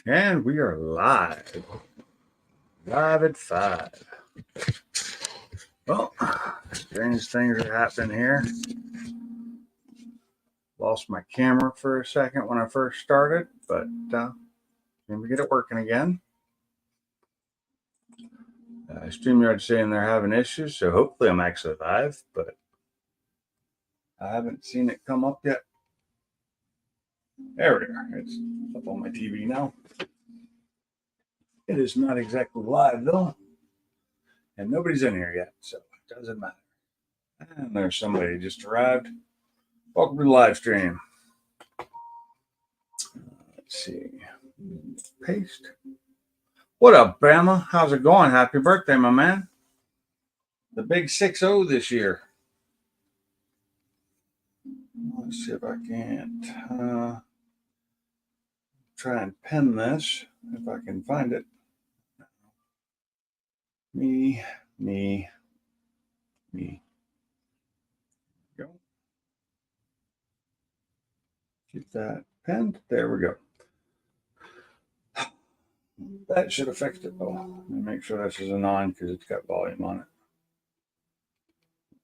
And we are live. Live at 5. Well, strange things are happening here. Lost my camera for a second when I first started, but let me get it working again. StreamYard's saying they're having issues, so hopefully I'm actually live, but I haven't seen it come up yet. There we are. It's up on my TV now. It is not exactly live though, and nobody's in here yet, so it doesn't matter. And there's somebody just arrived. Welcome to the live stream. Let's see. Paste. What up, Bama? How's it going? Happy birthday, my man. The big 6-0 this year. Let's see if I can't try and pin this, if I can find it. Me. Go. Keep that pinned. There we go. That should have fixed it though. Let me make sure this isn't on because it's got volume on it.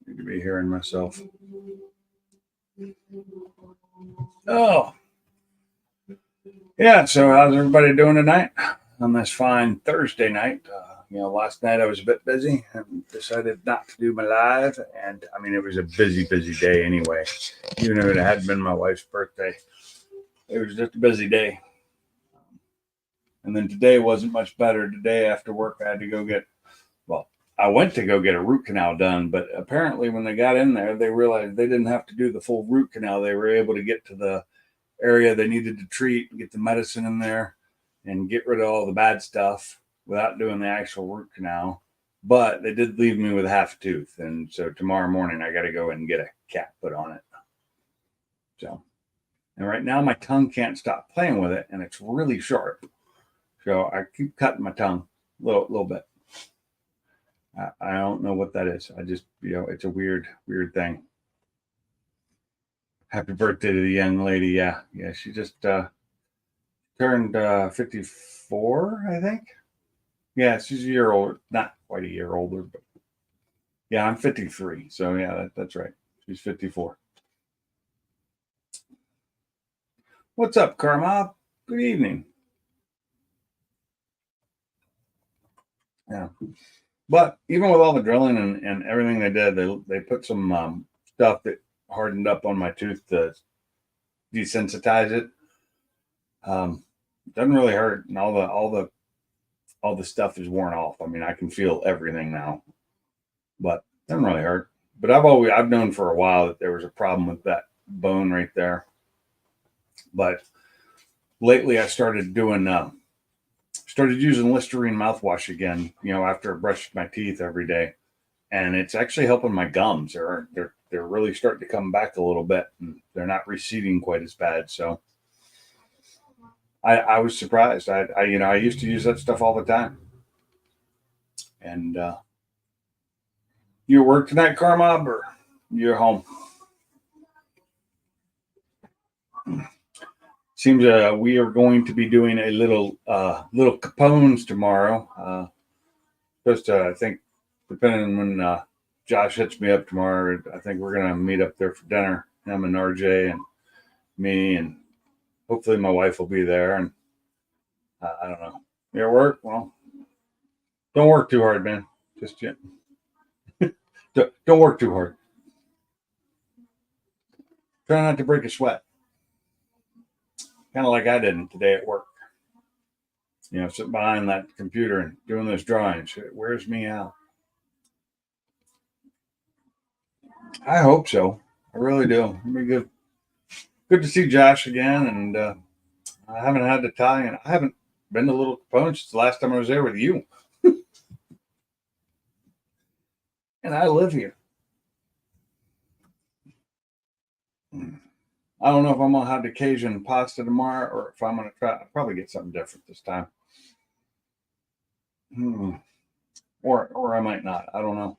Need to be hearing myself. Oh. Yeah, so how's everybody doing tonight on this fine Thursday night? Last night I was a bit busy and decided not to do my live. And I mean, it was a busy day anyway. Even if it had been my wife's birthday, it was just a busy day. And then today wasn't much better. Today after work, I had to go I went to go get a root canal done, but apparently when they got in there, they realized they didn't have to do the full root canal. They were able to get to the area they needed to treat, get the medicine in there, and get rid of all the bad stuff without doing the actual root canal. But they did leave me with half a tooth, and so tomorrow morning I got to go and get a cap put on it. So, and right now my tongue can't stop playing with it, and it's really sharp. So I keep cutting my tongue a little bit. I don't know what that is. I just, it's a weird thing. Happy birthday to the young lady. Yeah. She just turned 54, I think. Yeah, she's a year older. Not quite a year older, but yeah, I'm 53. So yeah, that's right. She's 54. What's up, Karma? Good evening. Yeah. But even with all the drilling and everything they did, they put some stuff that hardened up on my tooth to desensitize it. Doesn't really hurt, and all the stuff is worn off. I mean, I can feel everything now, but it doesn't really hurt. But I've known for a while that there was a problem with that bone right there. But lately, I started using Listerine mouthwash again. After I brushed my teeth every day, and it's actually helping my gums. They're really starting to come back a little bit, and they're not receding quite as bad. So I was surprised. I used to use that stuff all the time. And you work tonight, Karma, or you're home? Seems we are going to be doing a little Capone's tomorrow. Just I think, depending on when Josh hits me up tomorrow, I think we're gonna meet up there for dinner. Him and RJ and me, and hopefully my wife will be there. And I don't know. Your work? Well, don't work too hard, man. Just yet. Don't work too hard. Try not to break a sweat. Kind of like I did today at work. Sitting behind that computer and doing those drawings. It wears me out. I hope so. I really do. It'll be good. Good to see Josh again. And I haven't had the time. I haven't been to Little Capone since the last time I was there with you. And I live here. I don't know if I'm gonna have the Cajun pasta tomorrow or if I'm gonna I'll probably get something different this time. Or I might not. I don't know.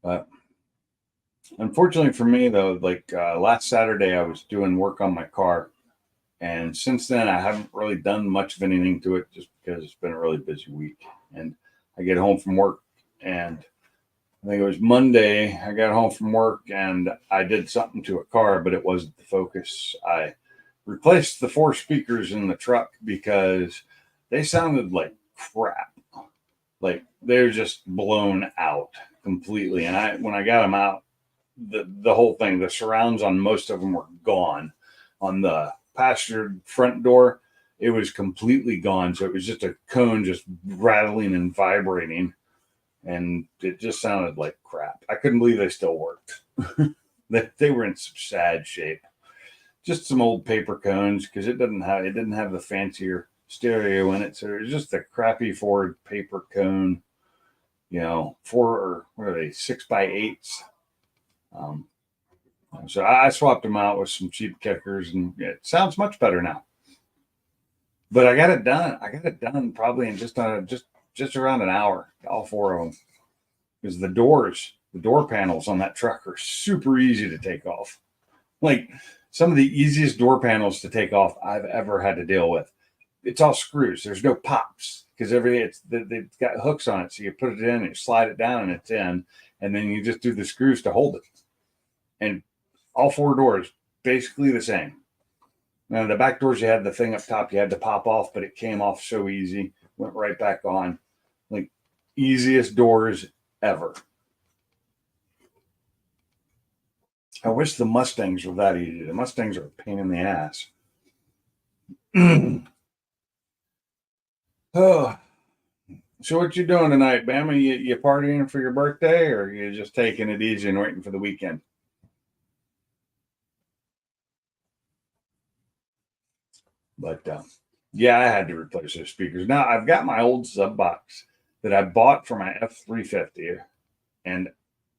But unfortunately for me, though, like last Saturday, I was doing work on my car, And since then, I haven't really done much of anything to it just because it's been a really busy week. And I get home from work, and I think it was Monday. I got home from work and I did something to a car, but it wasn't the Focus. I replaced the 4 speakers in the truck because they sounded like crap. Like they're just blown out completely. And when I got them out, the whole thing, the surrounds on most of them were gone. On the passenger front door, it was completely gone. So it was just a cone just rattling and vibrating. And it just sounded like crap. I couldn't believe they still worked. They were in some sad shape. Just some old paper cones because it didn't have the fancier stereo in it. So it was just a crappy Ford paper cone, 4 or what are they, 6x8s. So I swapped them out with some cheap kickers, and it sounds much better now. But I got it done. I got it done probably in just around an hour, all 4 of them, because the door panels on that truck are super easy to take off. Like some of the easiest door panels to take off I've ever had to deal with. It's all screws. There's no pops because they've got hooks on it. So you put it in and you slide it down and it's in, and then you just do the screws to hold it. And all 4 doors basically the same. Now the back doors, you had the thing up top you had to pop off, but it came off so easy, went right back on. Like easiest doors ever. I wish the Mustangs were that easy. The Mustangs are a pain in the ass. Oh, so what you doing tonight, Bama? You partying for your birthday, or you just taking it easy and waiting for the weekend? But yeah, I had to replace those speakers. Now I've got my old sub box that I bought for my F350, and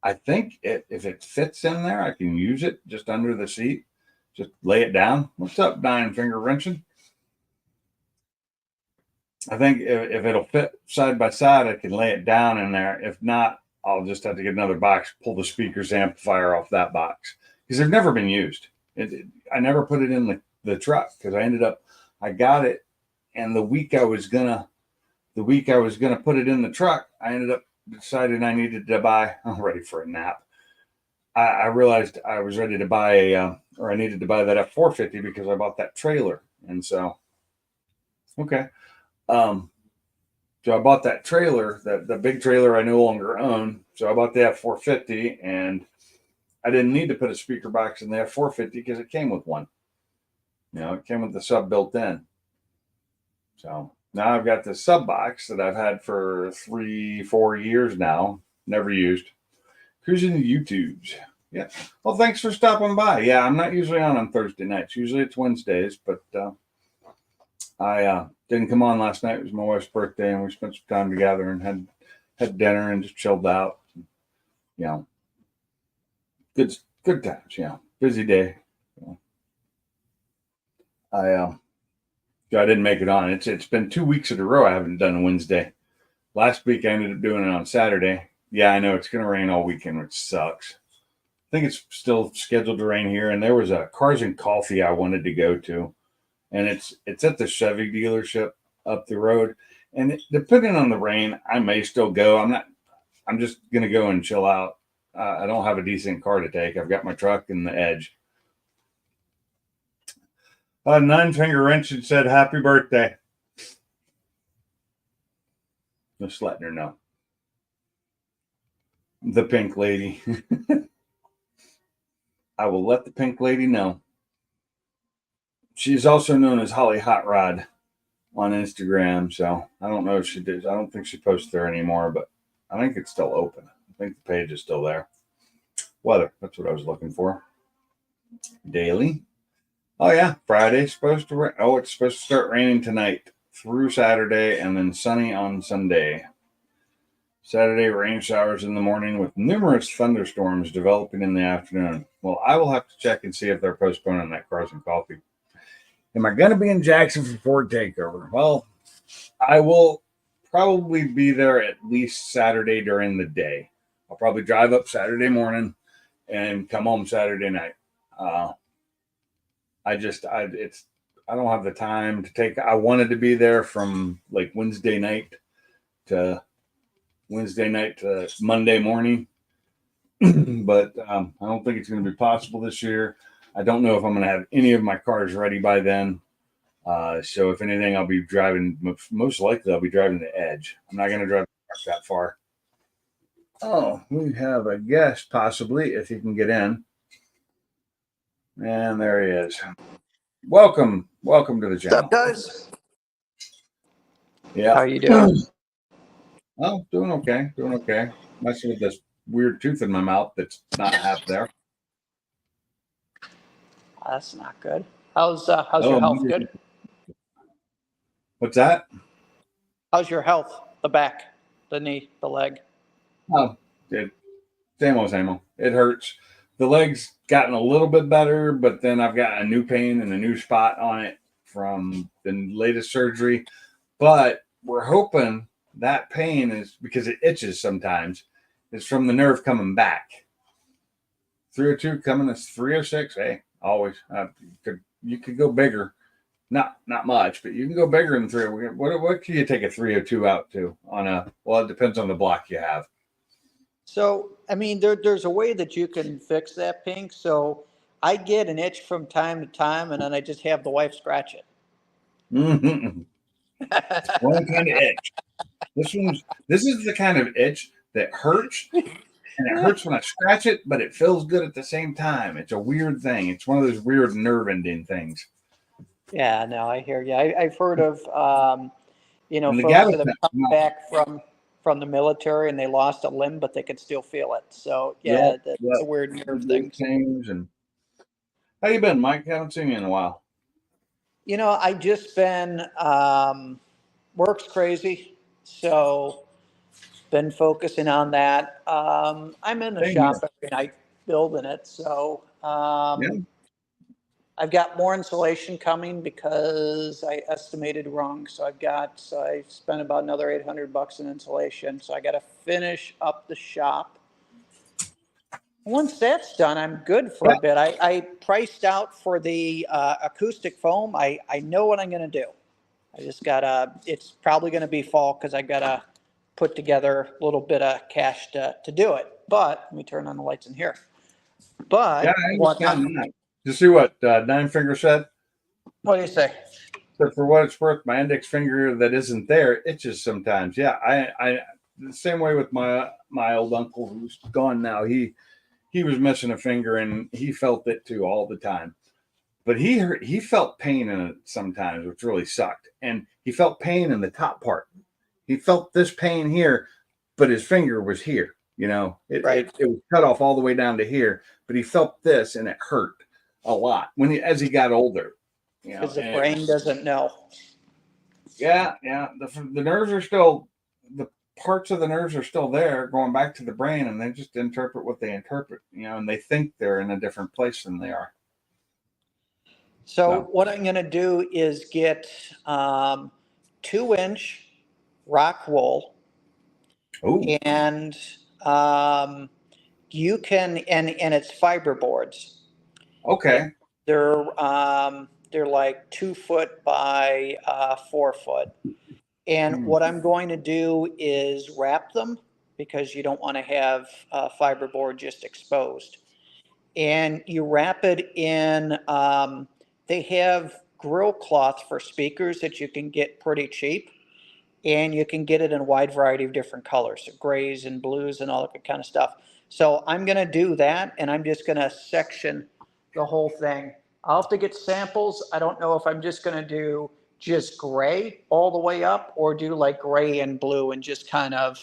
I think if it fits in there, I can use it just under the seat. Just lay it down. What's up, Nine Finger Wrenching? I think if it'll fit side by side, I can lay it down in there. If not, I'll just have to get another box, pull the speakers amplifier off that box because they've never been used. I never put it in the truck because I got it, and the week I was gonna put it in the truck, I ended up deciding I needed to buy. I'm ready for a nap. I realized I was ready to buy or I needed to buy that F450 because I bought that trailer, and so okay. So I bought that trailer, the big trailer I no longer own. So I bought the F450, and I didn't need to put a speaker box in the F450 because it came with one. It came with the sub built in. So now I've got the sub box that I've had for 3-4 years now, never used. Cruising the YouTubes. Yeah. Well, thanks for stopping by. Yeah, I'm not usually on Thursday nights. Usually it's Wednesdays, but I didn't come on last night. It was my wife's birthday, and we spent some time together and had dinner and just chilled out. Good times. Busy day. I didn't make it on. It's been 2 weeks in a row I haven't done a Wednesday. Last week I ended up doing it on Saturday. Yeah, I know it's going to rain all weekend, which sucks. I think it's still scheduled to rain here, and there was a Cars and Coffee I wanted to go to, and it's at the Chevy dealership up the road. And depending on the rain, I may still go. I'm just going to go and chill out. I don't have a decent car to take. I've got my truck and the Edge. Nine Finger Wrench said, "Happy birthday." Just letting her know. The pink lady. I will let the pink lady know. She's also known as Holly Hot Rod on Instagram. So I don't know if she did. I don't think she posts there anymore, but I think it's still open. I think the page is still there. Weather. That's what I was looking for. Daily. Oh yeah, Friday's supposed to rain. Oh, it's supposed to start raining tonight through Saturday and then sunny on Sunday. Saturday, rain showers in the morning with numerous thunderstorms developing in the afternoon. Well, I will have to check and see if they're postponing that Cars and Coffee. Am I going to be in Jackson for Ford Takeover? Well, I will probably be there at least Saturday during the day. I'll probably drive up Saturday morning and come home Saturday night. It's I don't have the time to take. I wanted to be there from like Wednesday night to Monday morning, but I don't think it's going to be possible this year. I don't know if I'm going to have any of my cars ready by then. So if anything, I'll be driving. Most likely, I'll be driving the Edge. I'm not going to drive that far. Oh, we have a guest possibly if he can get in. And there he is. Welcome to the channel. What's up, guys? Yeah. How you doing? Oh, doing okay. Messing with this weird tooth in my mouth that's not half there. That's not good. How's your health? Good. What's that? How's your health? The back, the knee, the leg. Oh, same old. It hurts. The leg's gotten a little bit better, but then I've got a new pain and a new spot on it from the latest surgery. But we're hoping that pain is because it itches sometimes. It's from the nerve coming back. 302 coming as 306. Hey, always. You could go bigger. Not much, but you can go bigger than 302. What can you take a 302 out to on a? Well, it depends on the block you have. So, I mean, there's a way that you can fix that, Pink. So I get an itch from time to time, and then I just have the wife scratch it. Mm-hmm. One kind of itch. This is the kind of itch that hurts, and it hurts when I scratch it, but it feels good at the same time. It's a weird thing. It's one of those weird nerve ending things. Yeah, no, I hear you. I've heard of folks that have come back from the military and they lost a limb, but they could still feel it. So yeah, that's a weird nerve thing. And how you been, Mike? Haven't seen you in a while. I just been work's crazy, so been focusing on that. I'm in the shop every night building it, so I've got more insulation coming because I estimated wrong. So I spent about another $800 in insulation. So I got to finish up the shop. Once that's done, I'm good for a bit. I priced out for the acoustic foam. I know what I'm going to do. I just it's probably going to be fall because I got to put together a little bit of cash to do it. But let me turn on the lights in here. But yeah, I understand that. You see what Nine Finger said? What do you say? But for what it's worth, my index finger that isn't there itches sometimes. Yeah, I the same way with my old uncle who's gone now. He was missing a finger and he felt it too all the time. But he felt pain in it sometimes, which really sucked. And he felt pain in the top part. He felt this pain here, but his finger was here. It was cut off all the way down to here, but he felt this and it hurt a lot as he got older. Because the brain doesn't know. Yeah. The nerves are still, the parts of the nerves are still there going back to the brain, and they just interpret what they interpret, and they think they're in a different place than they are. So what I'm going to do is get 2-inch rock wool. Ooh. And you can, and it's fiber boards. Okay. They're like 2 foot by 4 foot. And what I'm going to do is wrap them because you don't want to have fiberboard just exposed. And you wrap it in, they have grill cloth for speakers that you can get pretty cheap. And you can get it in a wide variety of different colors, grays and blues and all that kind of stuff. So I'm going to do that, and I'm just going to section the whole thing. I'll have to get samples. I don't know if I'm just going to do just gray all the way up or do like gray and blue and just kind of,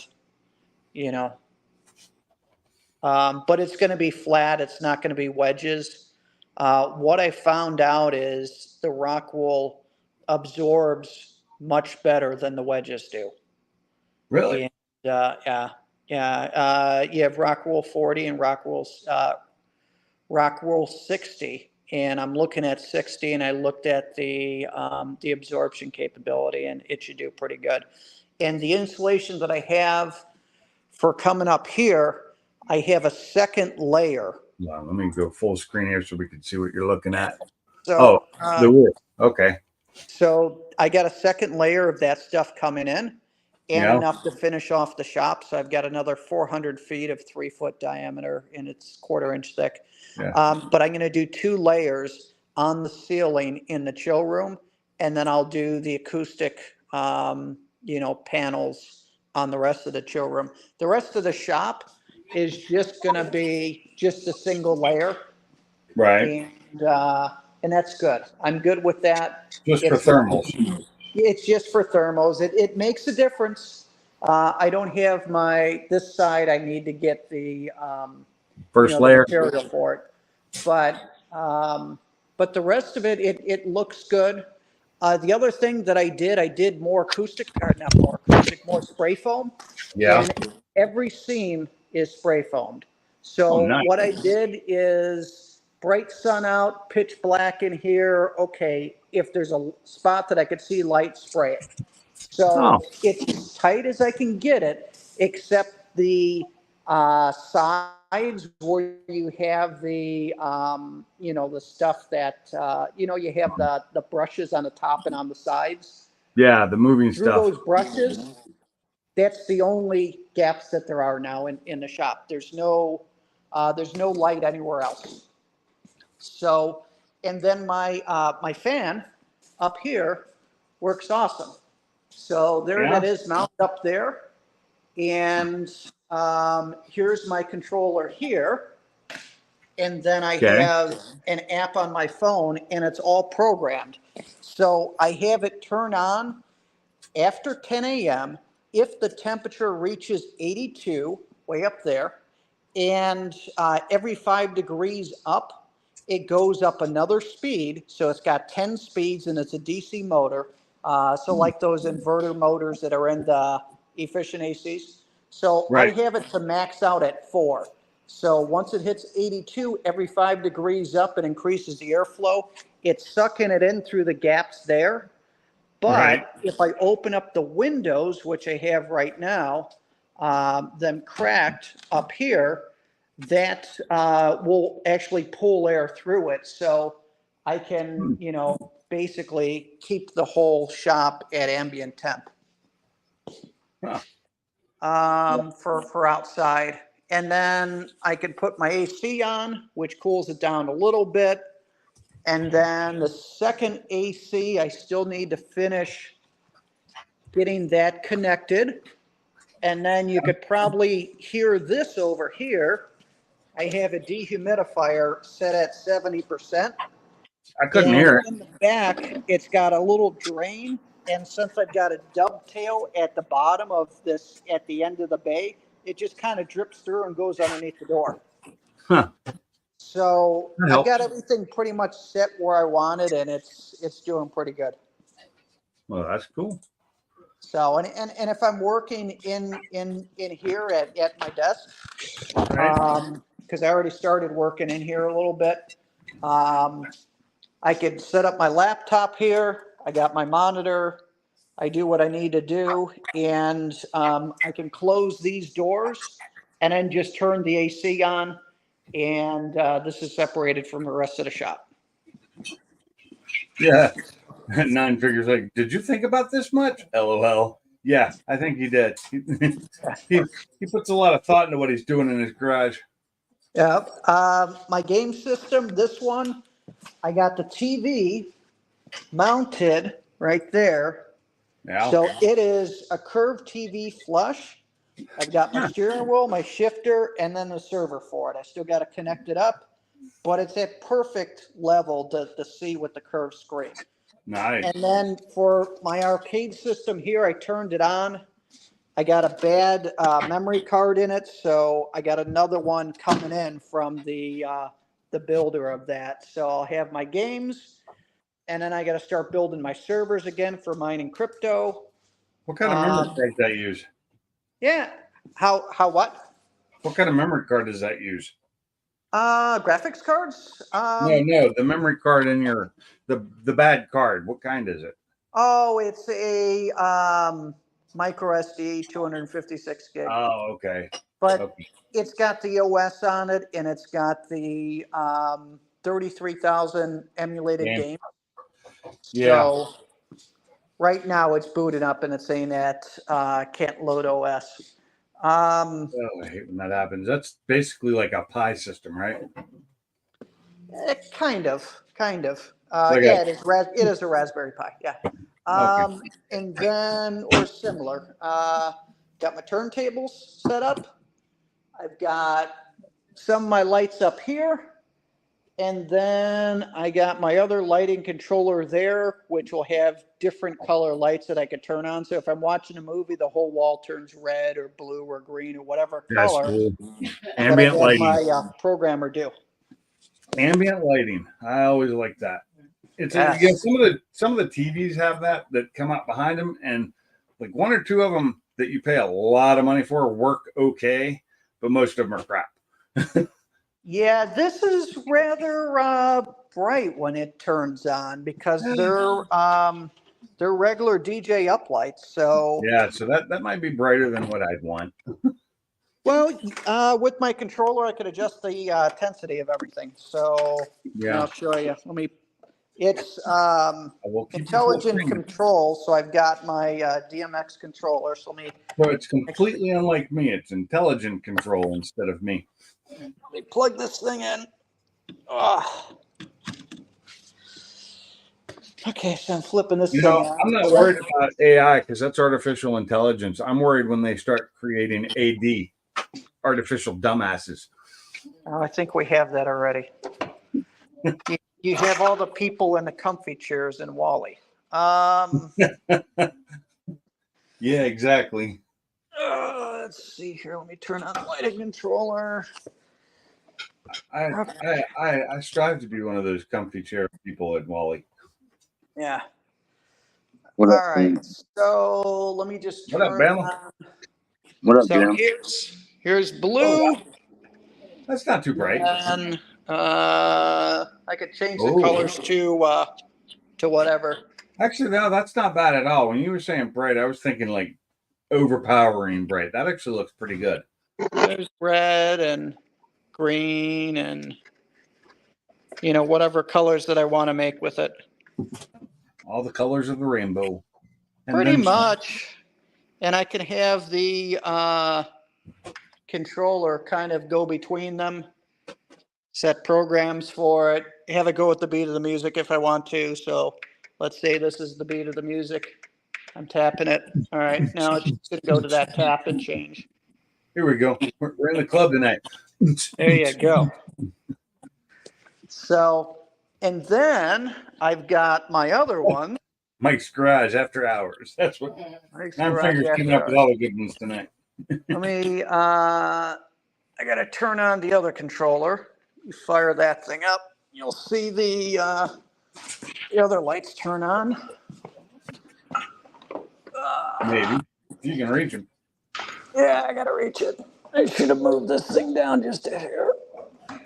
but it's going to be flat. It's not going to be wedges. What I found out is the rock wool absorbs much better than the wedges do. Really? And, you have rock wool 40 and rock wool 60. And I'm looking at 60, and I looked at the absorption capability, and it should do pretty good. And the insulation that I have for coming up here, I have a second layer. Let me go full screen here so we can see what you're looking at. So, the roof. Okay. so I got a second layer of that stuff coming in and Yeah. enough to finish off the shop. So I've got another 400 feet of 3 foot diameter and it's 1/4 inch thick. Yeah. But I'm going to do 2 layers on the ceiling in the chill room. And then I'll do the acoustic, panels on the rest of the chill room. The rest of the shop is just going to be just a single layer. Right. And that's good. I'm good with that. Just for thermals. It's just for thermals. It makes a difference. I don't have this side. I need to get the First the layer. material for it, but the rest of it looks good. The other thing that I did more acoustic, or not more acoustic, more spray foam. Yeah. And every seam is spray foamed. So nice. what I did is bright sun out, pitch black in here. Okay, if there's a spot that I could see light, spray it. So it's as tight as I can get it, except the sides where you have the the stuff that you have the brushes on the top and on the sides. Yeah, the moving Through stuff. those brushes, that's the only gaps that there are now in the shop. There's no light anywhere else. So, and then my fan up here works awesome. So there Yeah. that is mounted up there. And here's my controller here. And then I Okay. have an app on my phone and it's all programmed. So I have it turn on after 10 a.m. if the temperature reaches 82, way up there, and every 5 degrees up, it goes up another speed. So it's got 10 speeds and it's a DC motor. So like those inverter motors that are in the efficient ACs. So Right. I have it to max out at 4. So once it hits 82, every 5 degrees up, it increases the airflow. It's sucking it in through the gaps there. But Right. if I open up the windows, which I have right now, them cracked up here, that will actually pull air through it. So I can, basically keep the whole shop at ambient temp for outside. And then I can put my AC on, which cools it down a little bit. And then the second AC, I still need to finish getting that connected. And then you could probably hear this over here. I have a dehumidifier set at 70%. I couldn't And hear it. in the back, it's got a little drain. And since I've got a dovetail at the bottom of this, at the end of the bay, it just kind of drips through and goes underneath the door. Huh. So That I've helps. got everything pretty much set where I want it, and it's doing pretty good. Well, that's cool. So and if I'm working in here at my desk, Right. because I already started working in here a little bit, I could set up my laptop here. I got my monitor. I do what I need to do, and I can close these doors and then just turn the AC on. And this is separated from the rest of the shop. Yeah. Nine figures. Like, did you think about this much? LOL. Yeah, I think he did. He puts a lot of thought into what he's doing in his garage. Yeah. My game system, this one, I got the TV mounted right there. Yeah. So it is a curved TV flush. I've got my steering wheel, my shifter, and then the server for it. I still got to connect it up, but it's at perfect level to see with the curved screen. Nice. And then for my arcade system here, I turned it on. I got a bad memory card in it, so I got another one coming in from the builder of that. So I'll have my games, and then I got to start building my servers again for mining crypto. What kind of memory card does that use? Yeah. How what? What kind of memory card does that use? Graphics cards? No, the memory card in your the bad card. What kind is it? Oh, it's a micro SD 256 gig. Oh, okay. But Okay. it's got the OS on it, and it's got the 33,000 emulated Game. games. Yeah. So right now it's booted up and it's saying that can't load OS. Oh, I hate when that happens. That's basically like a Pi system, right? Kind of. Like Yeah, it is a Raspberry Pi. Yeah. Okay. And then, or similar, got my turntables set up. I've got some of my lights up here. And then I got my other lighting controller there, which will have different color lights that I could turn on. So if I'm watching a movie, the whole wall turns red or blue or green or whatever That's color cool. that I Ambient have lighting. my programmer do. Ambient lighting. I always like that. It's Yes. some of the TVs have that come out behind them, and like one or two of them that you pay a lot of money for work okay, but most of them are crap. Yeah, this is rather bright when it turns on because they're regular DJ uplights. So Yeah, so that might be brighter than what I'd want. well, with my controller, I could adjust the intensity of everything. So Yeah, I'll show you. It's I will keep it full intelligent screen. control. So I've got my DMX controller. So So it's completely unlike me. It's intelligent control instead of me. let me plug this thing in. Ah. Okay, so I'm flipping this You thing know, on. I'm not worried about AI because that's artificial intelligence. I'm worried when they start creating AD, artificial dumbasses. Oh, I think we have that already. You have all the people in the comfy chairs in Wally. Yeah, exactly. Let's see here. Let me turn on the lighting controller. I strive to be one of those comfy chair people at Wally. Yeah. What All up, right. Jim? So let me just What up, turn Bama? on. What up, So Jim? here's blue. That's not too bright. And I could change the Oh. colors to whatever. Actually, no, that's not bad at all. When you were saying bright, I was thinking like overpowering bright. That actually looks pretty good. There's red and green and whatever colors that I want to make with it. All the colors of the rainbow. And Pretty then some. much. And I can have the controller kind of go between them, set programs for it, have it go at the beat of the music if I want to. So let's say this is the beat of the music. I'm tapping it. All right, now it's going to go to that tap and change. Here we go. We're in the club tonight. There you go. So, and then I've got my other one. Mike's Garage After Hours. That's what Mike's Nine Garage Fingers After coming up with Hours. all the good ones tonight. Let me, I got to turn on the other controller. You fire that thing up. You'll see the other lights turn on. Maybe. If you can reach them. Yeah, I got to reach it. I should have moved this thing down just a hair.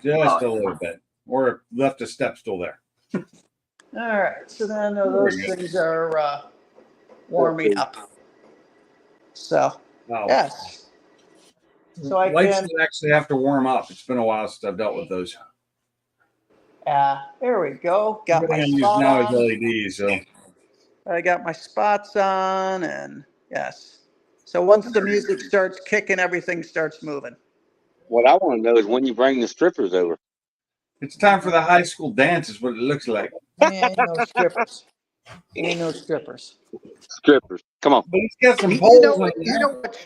Just a little bit. Or left a step stool there. All right, so then those things are warming up. So, Wow. yes. So I Lights can, that actually have to warm up. It's been a while since I've dealt with those. there we go. Got my Everything I use spot now is on. LEDs, so I got my spots on, and yes. So once the music starts kicking, everything starts moving. What I want to know is when you bring the strippers over. it's time for the high school dance is what it looks like. Ain't no strippers. Ain't no strippers. Strippers. Come on. But it's got some You poles know on what? it. You know what?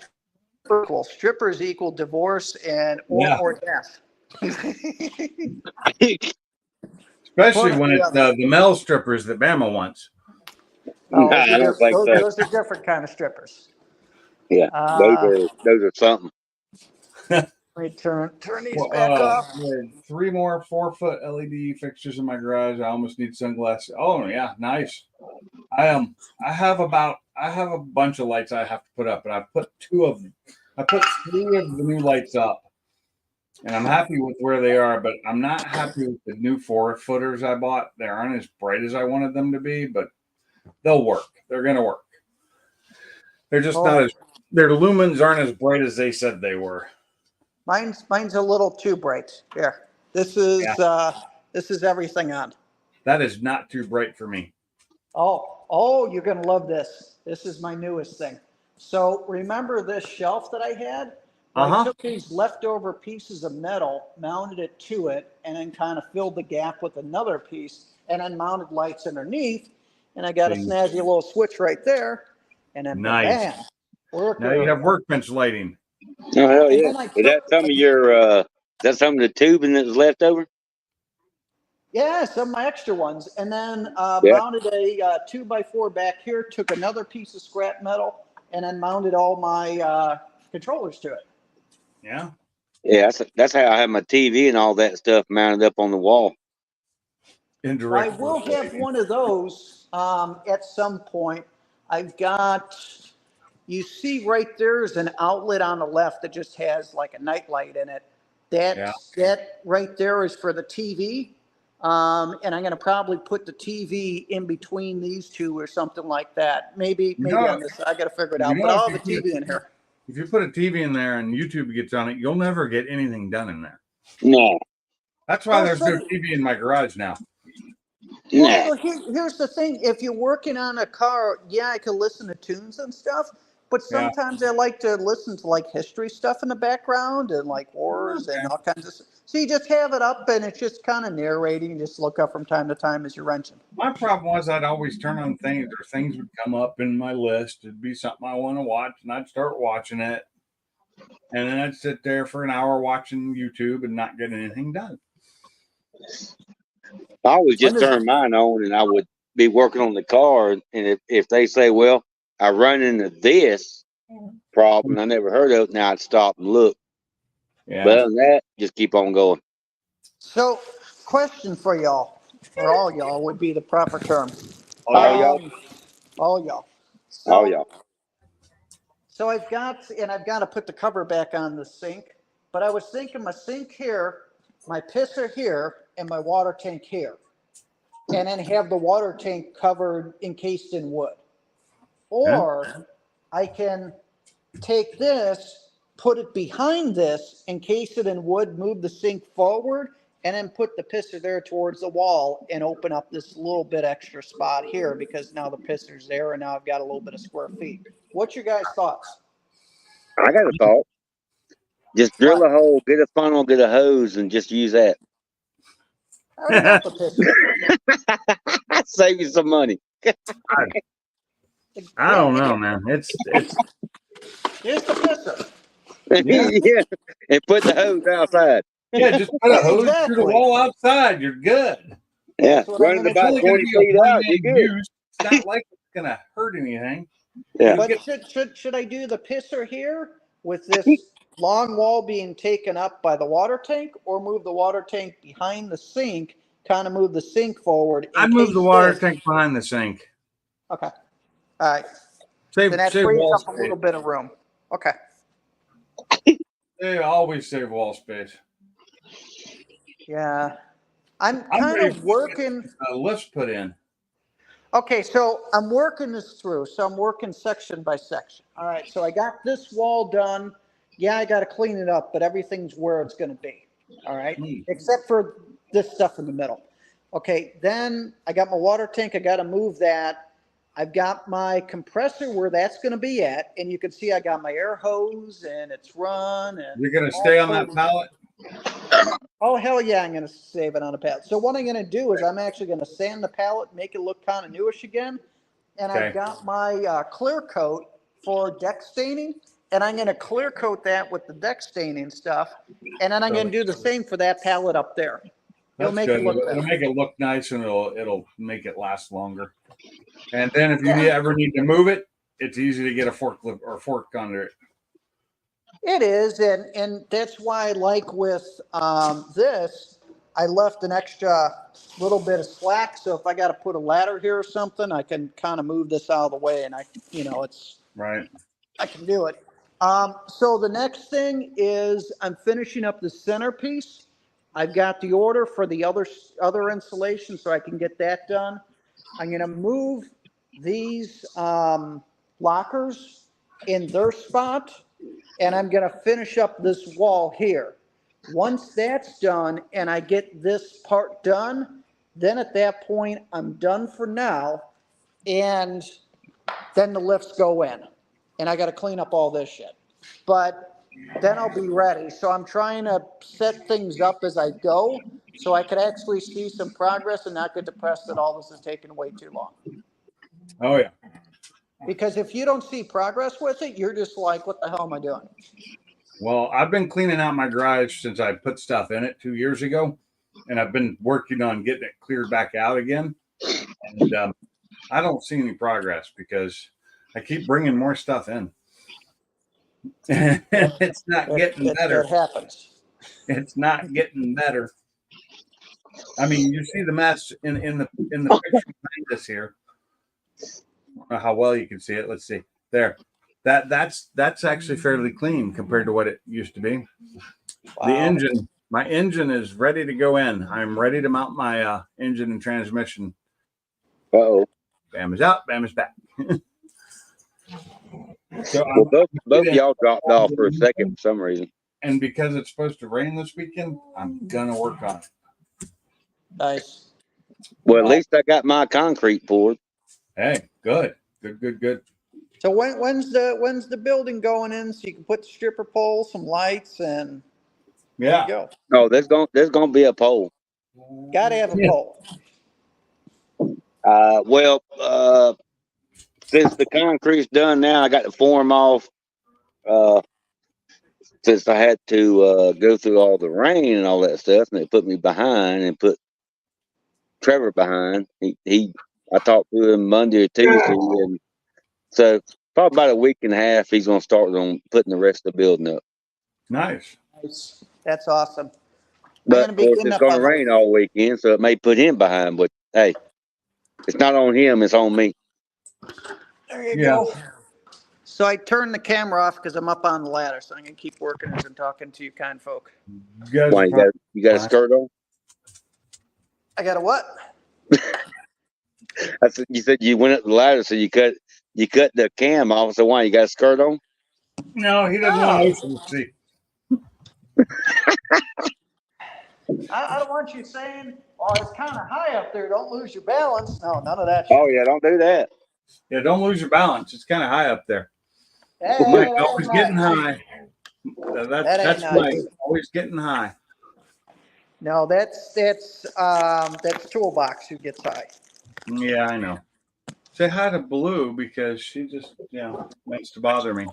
Strippers equal divorce and Yeah. or death. Especially One when or the it's other. the male strippers that Bama wants. Oh, I don't think so. those are different kind of strippers. Yeah, those are something. Let me turn these Well, back off. there are 3 more 4-foot LED fixtures in my garage. I almost need sunglasses. Oh yeah, nice. I have a bunch of lights I have to put up, and I put 2 of them. I put 3 of the new lights up, and I'm happy with where they are. But I'm not happy with the new 4-footers I bought. They aren't as bright as I wanted them to be, but they'll work. They're gonna work. They're just not as their lumens aren't as bright as they said they were. Mine's a little too bright. Here. This is This is everything on. That is not too bright for me. Oh, you're gonna love this. This is my newest thing. So remember this shelf that I had? Well, I took these leftover pieces of metal, mounted it to it, and then kind of filled the gap with another piece, and then mounted lights underneath. And I got a snazzy little switch right there, and then Nice. bam, work Now you area. have workbench lighting. Oh hell And yeah! then I Is that took- some of your? Is that some of the tubing that was left over? Yeah, some of my extra ones. And then Yeah. mounted a 2x4 back here, took another piece of scrap metal, and then mounted all my controllers to it. Yeah. Yeah, that's how I have my TV and all that stuff mounted up on the wall. Indirect. I will have one of those at some point. I've got, you see right there is an outlet on the left that just has like a night light in it. That right there is for the TV. And I'm going to probably put the TV in between these two or something like that. Maybe on this, I got to figure it out, but I'll have a TV in here. If you put a TV in there and YouTube gets on it, you'll never get anything done in there. No. That's why there's no TV in my garage now. Well, here's the thing. If you're working on a car, yeah, I can listen to tunes and stuff. But sometimes I like to listen to like history stuff in the background and like wars and all kinds of stuff. So you just have it up and it's just kind of narrating. You just look up from time to time as you're wrenching. My problem was I'd always turn on things or things would come up in my list. It'd be something I want to watch and I'd start watching it. And then I'd sit there for an hour watching YouTube and not get anything done. I always just turn mine on and I would be working on the car. And if they say, well, I run into this problem I never heard of, now I'd stop and look. Yeah. But other than that, just keep on going. So, question for y'all, or all y'all would be the proper term. All y'all. All y'all. All y'all. So I've got to put the cover back on the sink, but I was thinking my sink here, my pisser here, and my water tank here. And then have the water tank covered, encased in wood. Or I can take this, put it behind this, encase it in wood, move the sink forward, and then put the pisser there towards the wall and open up this little bit extra spot here because now the pisser's there and now I've got a little bit of square feet. What's your guys' thoughts? I got a thought. Just drill a hole, get a funnel, get a hose, and just use that. I already got the pisser. Save you some money. I don't know, man. It's Here's the pisser. Yeah. And put the hose outside. yeah, just put a hose through Exactly. the wall outside. You're good. Yeah. what I'm Run it gonna about It's only 20 gonna be feet a out. one-man You're good. use. It's not like it's gonna hurt anything. Yeah. But should I do the pisser here with this long wall being taken up by the water tank, or move the water tank behind the sink, kind of move the sink forward? I'd move the water tank behind the sink. Okay. All right. Save, Then that save frees wall up a space. little bit of room. Okay. They always save wall space. Yeah. I'm I'm kind ready of to working. Lifts put in. Okay, so I'm working this through. So I'm working section by section. All right, so I got this wall done. Yeah, I got to clean it up, but everything's where it's going to be. All right, except for this stuff in the middle. Okay, then I got my water tank. I got to move that. I've got my compressor where that's going to be at. And you can see I got my air hose and it's run. And You're gonna stay on that pallet? oh, hell yeah, I'm going to save it on a pallet. So what I'm going to do is I'm actually going to sand the pallet, make it look kind of newish again. And I've got my clear coat for deck staining. And I'm going to clear coat that with the deck staining stuff. And then I'm going to do the same for that pallet up there. It'll That's make good. it look It'll better. make it look nice and it'll make it last longer. And then if you ever need to move it, it's easy to get a forklift or fork under it. It is, and that's why I like with this, I left an extra little bit of slack. So if I got to put a ladder here or something, I can kind of move this out of the way, and it's Right. I can do it. So the next thing is I'm finishing up the centerpiece. I've got the order for the other insulation, so I can get that done. I'm going to move these lockers in their spot, and I'm going to finish up this wall here. Once that's done and I get this part done, then at that point, I'm done for now. And then the lifts go in. And I got to clean up all this shit. But then I'll be ready. So I'm trying to set things up as I go so I could actually see some progress and not get depressed that all this is taking way too long. Oh yeah. Because if you don't see progress with it, you're just like, what the hell am I doing? Well, I've been cleaning out my garage since I put stuff in it 2 years ago, and I've been working on getting it cleared back out again. And I don't see any progress because I keep bringing more stuff in. It's not getting better. It happens. It's not getting better. I mean, you see the mess in the picture behind us here. I don't know how well you can see it. Let's see. There. That's actually fairly clean compared to what it used to be. Wow. The engine, my engine is ready to go in. I'm ready to mount my engine and transmission. Uh-oh. Bam is out, bam is back. So Well, both of y'all dropped off for a second for some reason. and because it's supposed to rain this weekend, I'm gonna work on it. Nice. Well, at least I got my concrete poured. Hey, good. So when's the building going in so you can put the stripper pole, some lights, and there Yeah. you go. Oh, there's gonna be a pole. Got to have a pole. Since the concrete's done now, I got to form off. Since I had to go through all the rain and all that stuff, and they put me behind and put Trevor behind. I talked to him Monday or Tuesday, and so probably about a week and a half, he's gonna start on putting the rest of the building up. Nice. That's awesome. But of course, it's gonna rain all weekend, so it may put him behind. But hey, it's not on him; it's on me. There you go. So I turned the camera off because I'm up on the ladder, so I'm gonna keep working as I'm talking to you kind folk. Why, you got a skirt on? I got a what? You said you went up the ladder, so you cut the cam off. So why, you got a skirt on? No, he doesn't want to see. I don't want you saying, "Oh, it's kind of high up there. Don't lose your balance." No, none of that shit. Oh yeah, don't do that. Yeah, don't lose your balance. It's kind of high up there. Hey, Mike, always getting high. That's nice. Mike, always getting high. No, that's Toolbox who gets high. Yeah, I know. Say hi to Blue because she just, likes to bother me.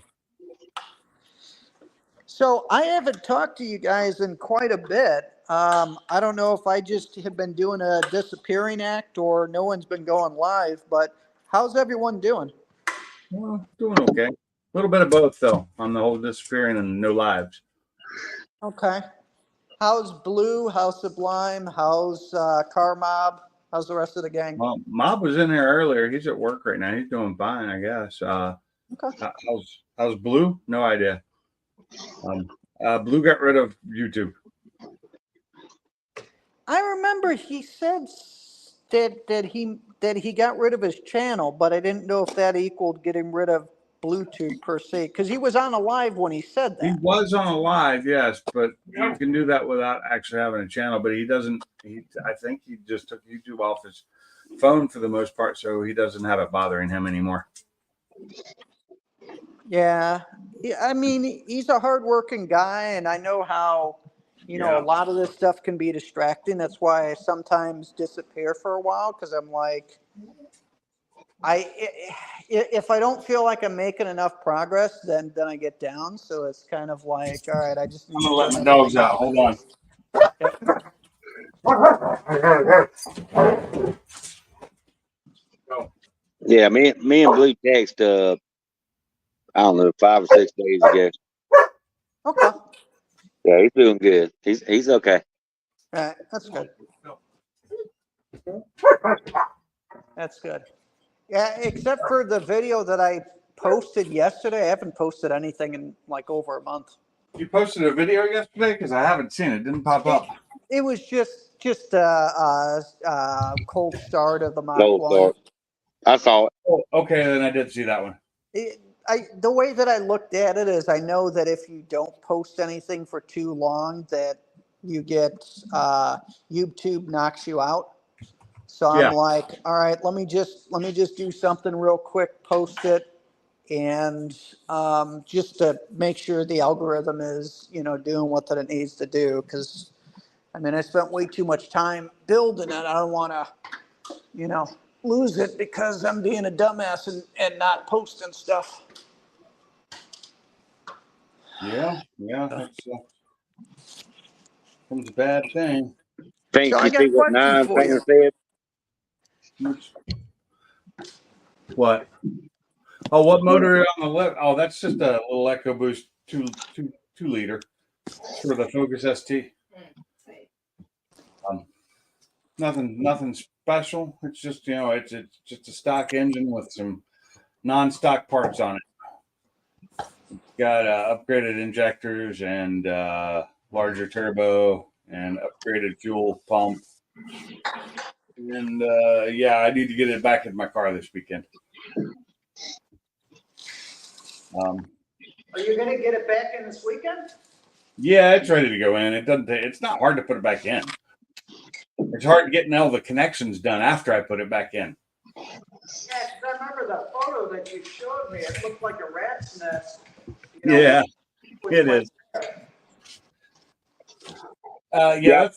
So I haven't talked to you guys in quite a bit. I don't know if I just have been doing a disappearing act or no one's been going live, but how's everyone doing? Well, doing okay. A little bit of both, though, on the whole disappearing and no lives. Okay. How's Blue? How's Sublime? How's Car Mob? How's the rest of the gang? Well, Mob was in here earlier. He's at work right now. He's doing fine, I guess. Okay. How's Blue? No idea. Blue got rid of YouTube. I remember he said that he got rid of his channel, but I didn't know if that equaled getting rid of Bluetooth per se, because he was on a live when he said that. He was on a live, yes, but you can do that without actually having a channel. But he doesn't. I think he just took YouTube off his phone for the most part, so he doesn't have it bothering him anymore. Yeah, I mean, he's a hardworking guy, and I know how, a lot of this stuff can be distracting. That's why I sometimes disappear for a while, because I'm like, if I don't feel like I'm making enough progress, then I get down. So it's kind of like, all right, I just need I'm gonna let my dogs out. Hold on. Yeah, me and Blue text. I don't know, 5 or 6 days ago. Okay. Yeah, he's doing good. He's okay. All right, that's good. That's good. Yeah, except for the video that I posted yesterday, I haven't posted anything in like over a month. You posted a video yesterday? Because I haven't seen it. It didn't pop up. It was just a cold start of the Mach 1. Start. I saw it. Oh, okay, then I did see that one. The way that I looked at it is I know that if you don't post anything for too long, that you get YouTube knocks you out. So I'm Yeah. like, all right, let me just do something real quick, post it, and just to make sure the algorithm is, doing what that it needs to do. Because I mean, I spent way too much time building it. I don't want to, lose it because I'm being a dumbass and not posting stuff. Yeah. That's a bad thing. Think So I you got see a what question nine for you. fingers said? What? Oh, what motor on the left? Oh, that's just a little EcoBoost 2 liter for the Focus ST. Nothing special. It's just it's just a stock engine with some non-stock parts on it. Got upgraded injectors and larger turbo and upgraded fuel pump. And yeah, I need to get it back in my car this weekend. Are you going to get it back in this weekend? Yeah, it's ready to go in. It's not hard to put it back in. It's hard getting all the connections done after I put it back in. Yeah, because I remember the photo that you showed me. It looked like a rat's nest. Yeah, it is. Yeah,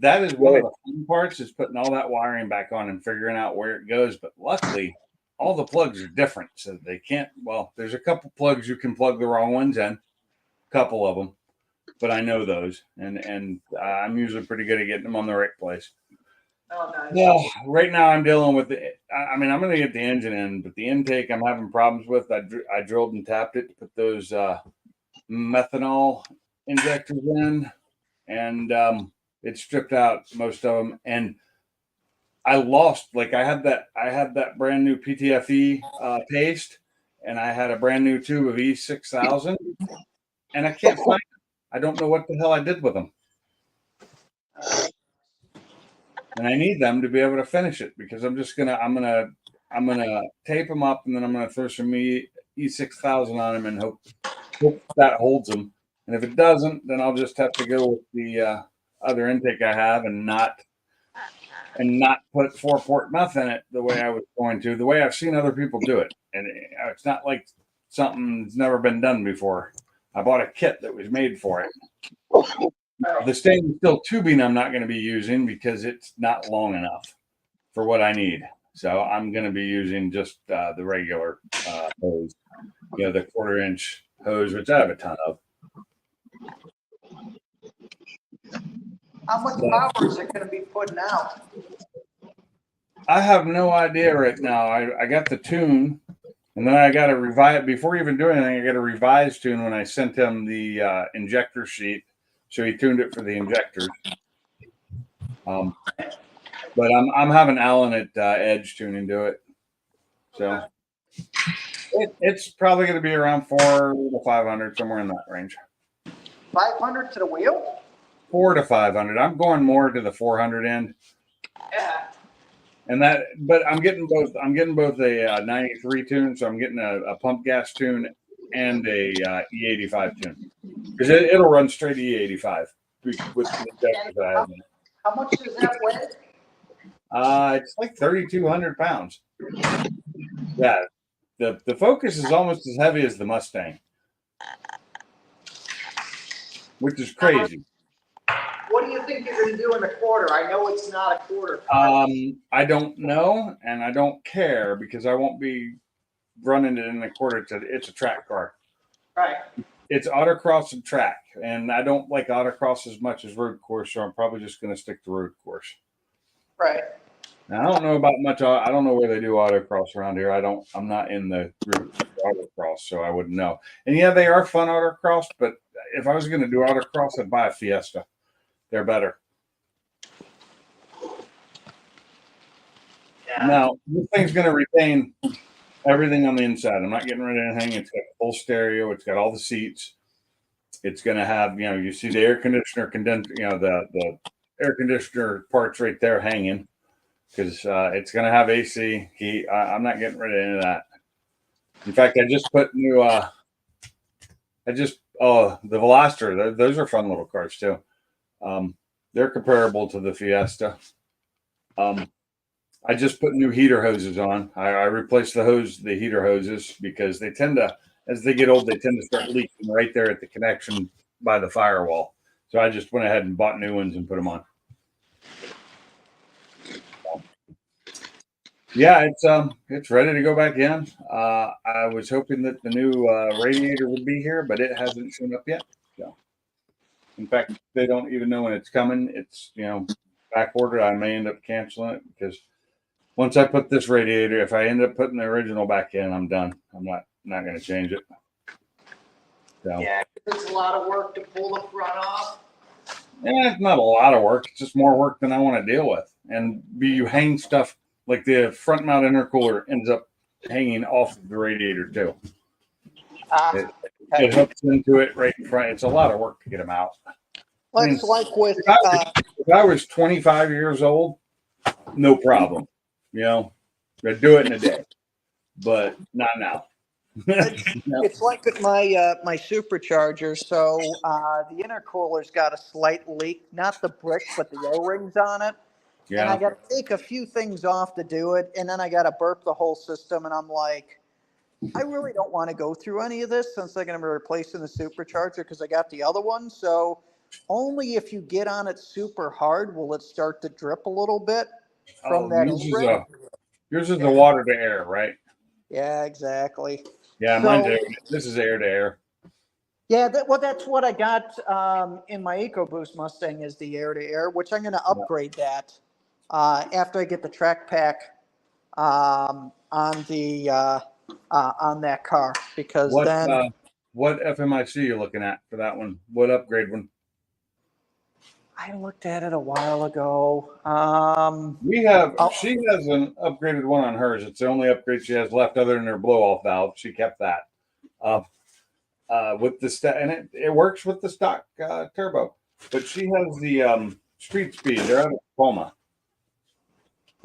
that is one of the fun parts is putting all that wiring back on and figuring out where it goes. But luckily, all the plugs are different, so they can't. Well, there's a couple plugs you can plug the wrong ones in, a couple of them, but I know those, and I'm usually pretty good at getting them on the right place. Oh, nice. Well, right now I'm dealing with I mean, I'm going to get the engine in, but the intake I'm having problems with. I drilled and tapped it to put those methanol injectors in, and it stripped out most of them. And I lost, like I had that brand new PTFE paste, and I had a brand new tube of E6000, and I can't find them. I don't know what the hell I did with them. And I need them to be able to finish it because I'm gonna tape them up and then I'm gonna throw some E6000 on them and hope that holds them. And if it doesn't, then I'll just have to go with the other intake I have and not put 4-port meth in it the way I was going to, the way I've seen other people do it. And it's not like something's never been done before. I bought a kit that was made for it. The stainless steel tubing I'm not going to be using because it's not long enough for what I need. So I'm going to be using just the regular hose, the 1/4-inch hose, which I have a ton of. How much power is it going to be putting out? I have no idea right now. I got the tune, and then I got to revise before even doing anything. I got a revised tune when I sent him the injector sheet. So he tuned it for the injectors. But I'm having Alan at Edge tuning to it. So it's probably going to be around 400 to 500, somewhere in that range. 500 to the wheel? 400 to 500. I'm going more to the 400 end. Yeah. And but I'm getting both. I'm getting both a 93 tune, so I'm getting a pump gas tune and a E85 tune because it'll run straight E85 with the injectors I have in it. How much does that weigh? It's like 3,200 pounds. Yeah, the Focus is almost as heavy as the Mustang, which is crazy. What do you think you're going to do in the quarter? I know it's not a quarter. I don't know, and I don't care because I won't be running it in the quarter. It's a track car. Right. It's autocross and track, and I don't like autocross as much as road course, so I'm probably just going to stick to road course. Right. Now, I don't know about much. I don't know where they do autocross around here. I'm not in the group autocross, so I wouldn't know. And yeah, they are fun autocross, but if I was going to do autocross, I'd buy a Fiesta. They're better. Yeah. Now, this thing's going to retain everything on the inside. I'm not getting rid of anything. It's got full stereo. It's got all the seats. It's going to have, you see the air conditioner the air conditioner parts right there hanging because it's going to have AC, heat. I'm not getting rid of any of that. In fact, I just put new, the Veloster. Those are fun little cars too. They're comparable to the Fiesta. I just put new heater hoses on. I replaced the heater hoses because they tend to, as they get old, they tend to start leaking right there at the connection by the firewall. So I just went ahead and bought new ones and put them on. Yeah, it's ready to go back in. I was hoping that the new radiator would be here, but it hasn't shown up yet. So, in fact, they don't even know when it's coming. It's back ordered. I may end up canceling it because once I put this radiator, if I end up putting the original back in, I'm done. I'm not going to change it. So, Yeah, it's a lot of work to pull the front off. it's not a lot of work. It's just more work than I want to deal with. And you hang stuff like the front mount intercooler ends up hanging off of the radiator too. It hooks into it right in front. It's a lot of work to get them out. It's like with if I was 25 years old, no problem. I'd do it in a day, but not now. It's like with my my supercharger. So the intercooler's got a slight leak, not the brick, but the O-rings on it. Yeah. And I got to take a few things off to do it, and then I got to burp the whole system. And I'm like, I really don't want to go through any of this since I'm going to be replacing the supercharger because I got the other one. So only if you get on it super hard will it start to drip a little bit from that. Yours is the water to air, right? Yeah, exactly. Yeah, mine's air. This is air to air. Yeah, that's what I got in my EcoBoost Mustang is the air to air, which I'm going to upgrade that after I get the track pack on that car because what FMIC are you looking at for that one? What upgrade one? I looked at it a while ago. She has an upgraded one on hers. It's the only upgrade she has left other than her blow off valve. She kept that. With the and it works with the stock turbo, but she has the street speed. They're out of Tacoma,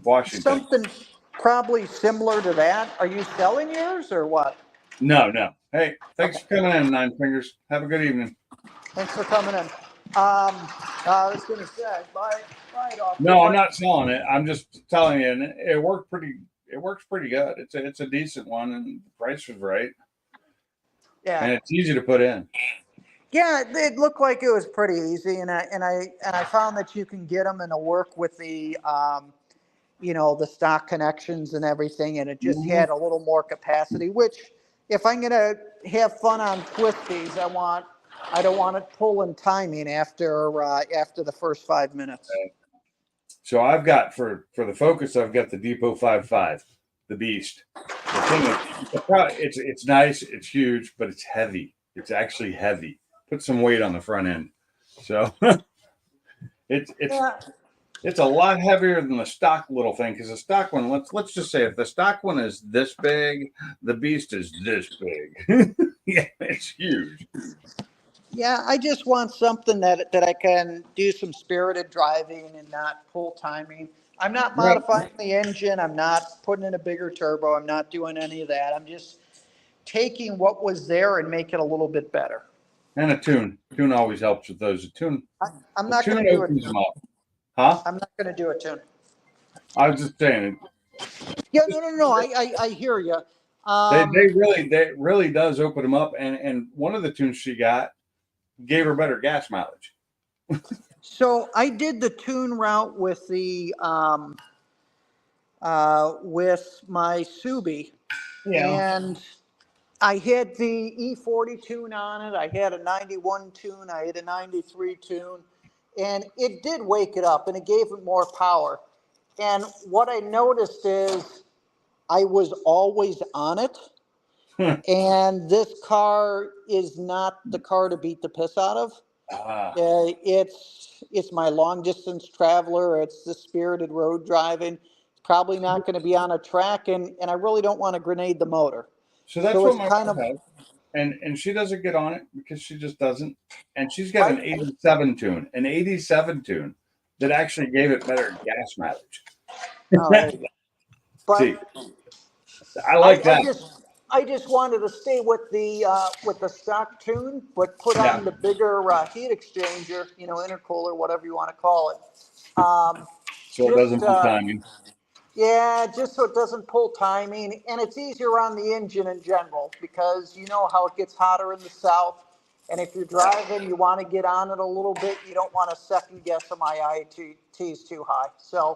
Washington. Something probably similar to that. Are you selling yours or what? No. Hey, thanks for coming in, Nine Fingers. Have a good evening. Thanks for coming in. I was going to say, buy it off. No, I'm not selling it. I'm just telling you, and it works pretty good. It's a decent one, and the price was right. Yeah, and it's easy to put in. Yeah, it looked like it was pretty easy, and I found that you can get them and it'll work with the the stock connections and everything, and it just had a little more capacity. Which, if I'm gonna have fun on twisties, I don't want it pulling timing after the first 5 minutes. Okay. So I've got for the Focus, I've got the Depot 5.5, the Beast. The thing is, it's nice, it's huge, but it's heavy. It's actually heavy. Put some weight on the front end. So it's a lot heavier than the stock little thing, because the stock one, let's just say if the stock one is this big, the Beast is this big. Yeah, it's huge. Yeah, I just want something that I can do some spirited driving and not pull timing. I'm not modifying the engine. I'm not putting in a bigger turbo. I'm not doing any of that. I'm just taking what was there and make it a little bit better. And a tune. Tune always helps with those. I'm not going to do it. Huh? I'm not going to do a tune. I was just saying. Yeah, no. I hear you. They really does open them up. And one of the tunes she got gave her better gas mileage. So I did the tune route with the with my Subi, and I had the E40 tune on it. I had a 91 tune. I had a 93 tune, and it did wake it up, and it gave it more power. And what I noticed is I was always on it. And this car is not the car to beat the piss out of. It's my long distance traveler. It's the spirited road driving. It's probably not going to be on a track, and I really don't want to grenade the motor. So that's what my wife has. And she doesn't get on it because she just doesn't. And she's got an 87 tune that actually gave it better gas mileage. But see, I like that. I just wanted to stay with the stock tune, but put Yeah. on the bigger heat exchanger, intercooler, whatever you want to call it. So it doesn't pull timing. Yeah, just so it doesn't pull timing, and it's easier on the engine in general because you know how it gets hotter in the south. And if you're driving, you want to get on it a little bit. You don't want to second guess my ITs too high. So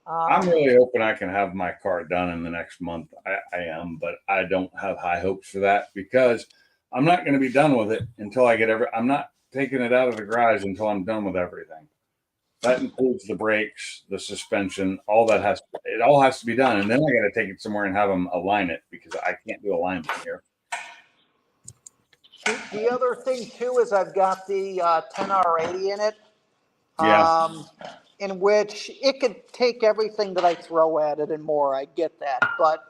I'm really hoping I can have my car done in the next month. I am, but I don't have high hopes for that because I'm not going to be done with it until I get I'm not taking it out of the garage until I'm done with everything. That includes the brakes, the suspension, all that it all has to be done. And then I got to take it somewhere and have them align it because I can't do alignment here. the other thing too is I've got the 10R80 in it. Yeah. In which it could take everything that I throw at it and more. I get that. But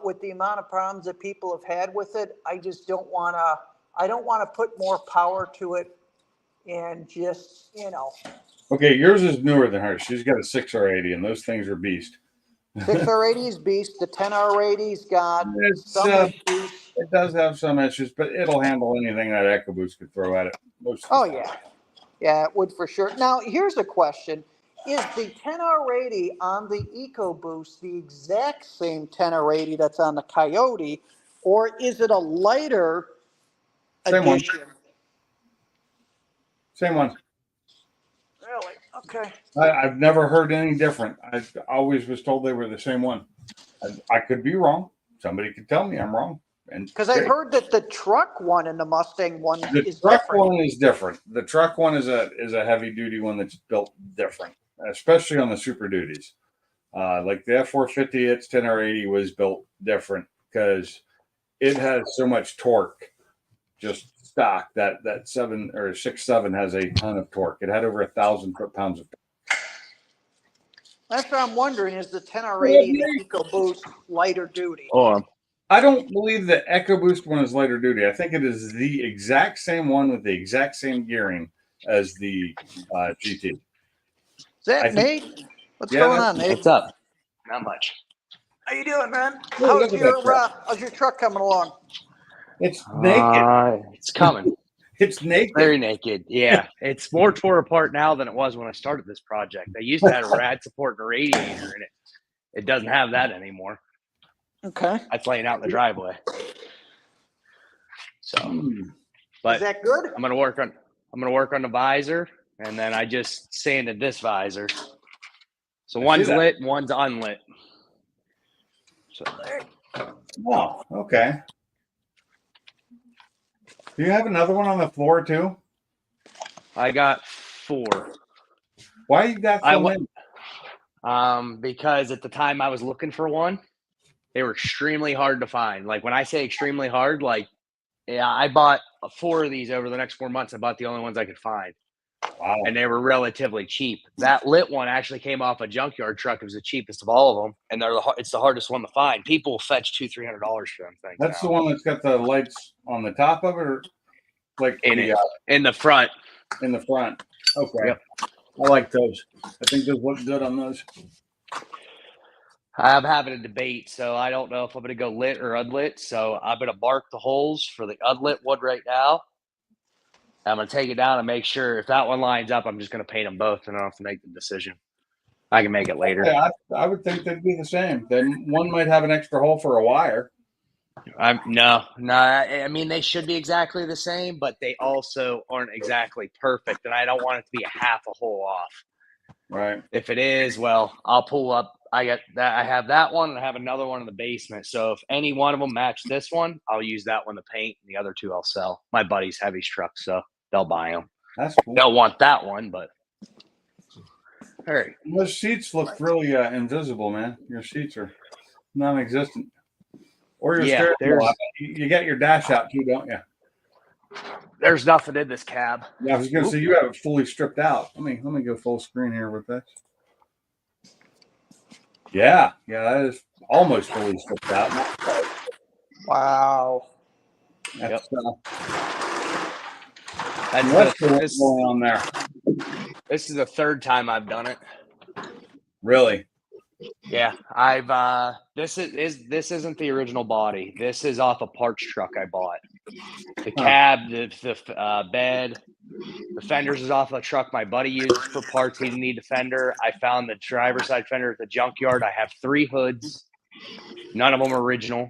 with the amount of problems that people have had with it, I just don't want to put more power to it and just, Okay, yours is newer than hers. She's got a 6R80, and those things are beast. 6R80 is beast. The 10R80's got some issues. It does have some issues, but it'll handle anything that EcoBoost could throw at it. Yeah. Yeah, it would for sure. Now, here's a question. Is the 10R80 on the EcoBoost the exact same 10R80 that's on the Coyote, or is it a lighter edition? Same one. Really? Okay. I've never heard any different. I always was told they were the same one. I could be wrong. Somebody could tell me I'm wrong. Because I heard that the truck one and the Mustang one the is truck different. one is different. The truck one is a heavy duty one that's built different, especially on the Super Duties. Like the F450, its 10R80 was built different because it has so much torque, just stock. That 7 or 6.7 has a ton of torque. It had over 1,000 foot-pounds of torque. That's what I'm wondering. Is the 10R80 the EcoBoost lighter duty? I don't believe the EcoBoost one is lighter duty. I think it is the exact same one with the exact same gearing as the GT. Is that Nate? What's going on, Nate? What's up? Not much. How you doing, man? Oh, How's your truck coming along? It's naked. It's coming. It's naked. Very naked. Yeah. It's more tore apart now than it was when I started this project. I used to have a rad support and a radiator in it. It doesn't have that anymore. Okay. That's laying out in the driveway. So, but is that good? I'm gonna work on the visor, and then I just sanded this visor. So one's lit, one's unlit. So oh, okay. Do you have another one on the floor too? I got 4. Why you got so many? Because at the time I was looking for one, they were extremely hard to find. Like when I say extremely hard, I bought 4 of these over the next 4 months. I bought the only ones I could find. Wow. And they were relatively cheap. That lit one actually came off a junkyard truck. It was the cheapest of all of them, and it's the hardest one to find. People will fetch $200-300 for them things. That's the one that's got the lights on the top of it, or like in the front. In the front. Okay. Yep. I like those. I think those look good on those. I'm having a debate, so I don't know if I'm going to go lit or unlit. So I'm going to mark the holes for the unlit one right now. I'm going to take it down and make sure if that one lines up, I'm just going to paint them both, and I don't have to make the decision. I can make it later. Yeah, I would think they'd be the same. Then one might have an extra hole for a wire. No. I mean, they should be exactly the same, but they also aren't exactly perfect, and I don't want it to be a half a hole off. Right. If it is, well, I'll pull up. I have that one, and I have another one in the basement. So if any one of them match this one, I'll use that one to paint, and the other 2 I'll sell. My buddy's heavy truck, so they'll buy them. That's cool. They'll want that one, but all right. Those seats look really invisible, man. Your seats are non-existent. Or your steering wheel. You got your dash out too, don't you? There's nothing in this cab. Yeah, I was going to say you have it fully stripped out. Let me go full screen here with this. Yeah, that is almost fully stripped out. Wow. That's That's going on there. This is the 3rd time I've done it. Really? Yeah, I've this isn't the original body. This is off a parts truck I bought. The cab, the bed, the fenders is off a truck my buddy uses for parts. He didn't need a fender. I found the driver's side fender at the junkyard. I have 3 hoods. None of them are original.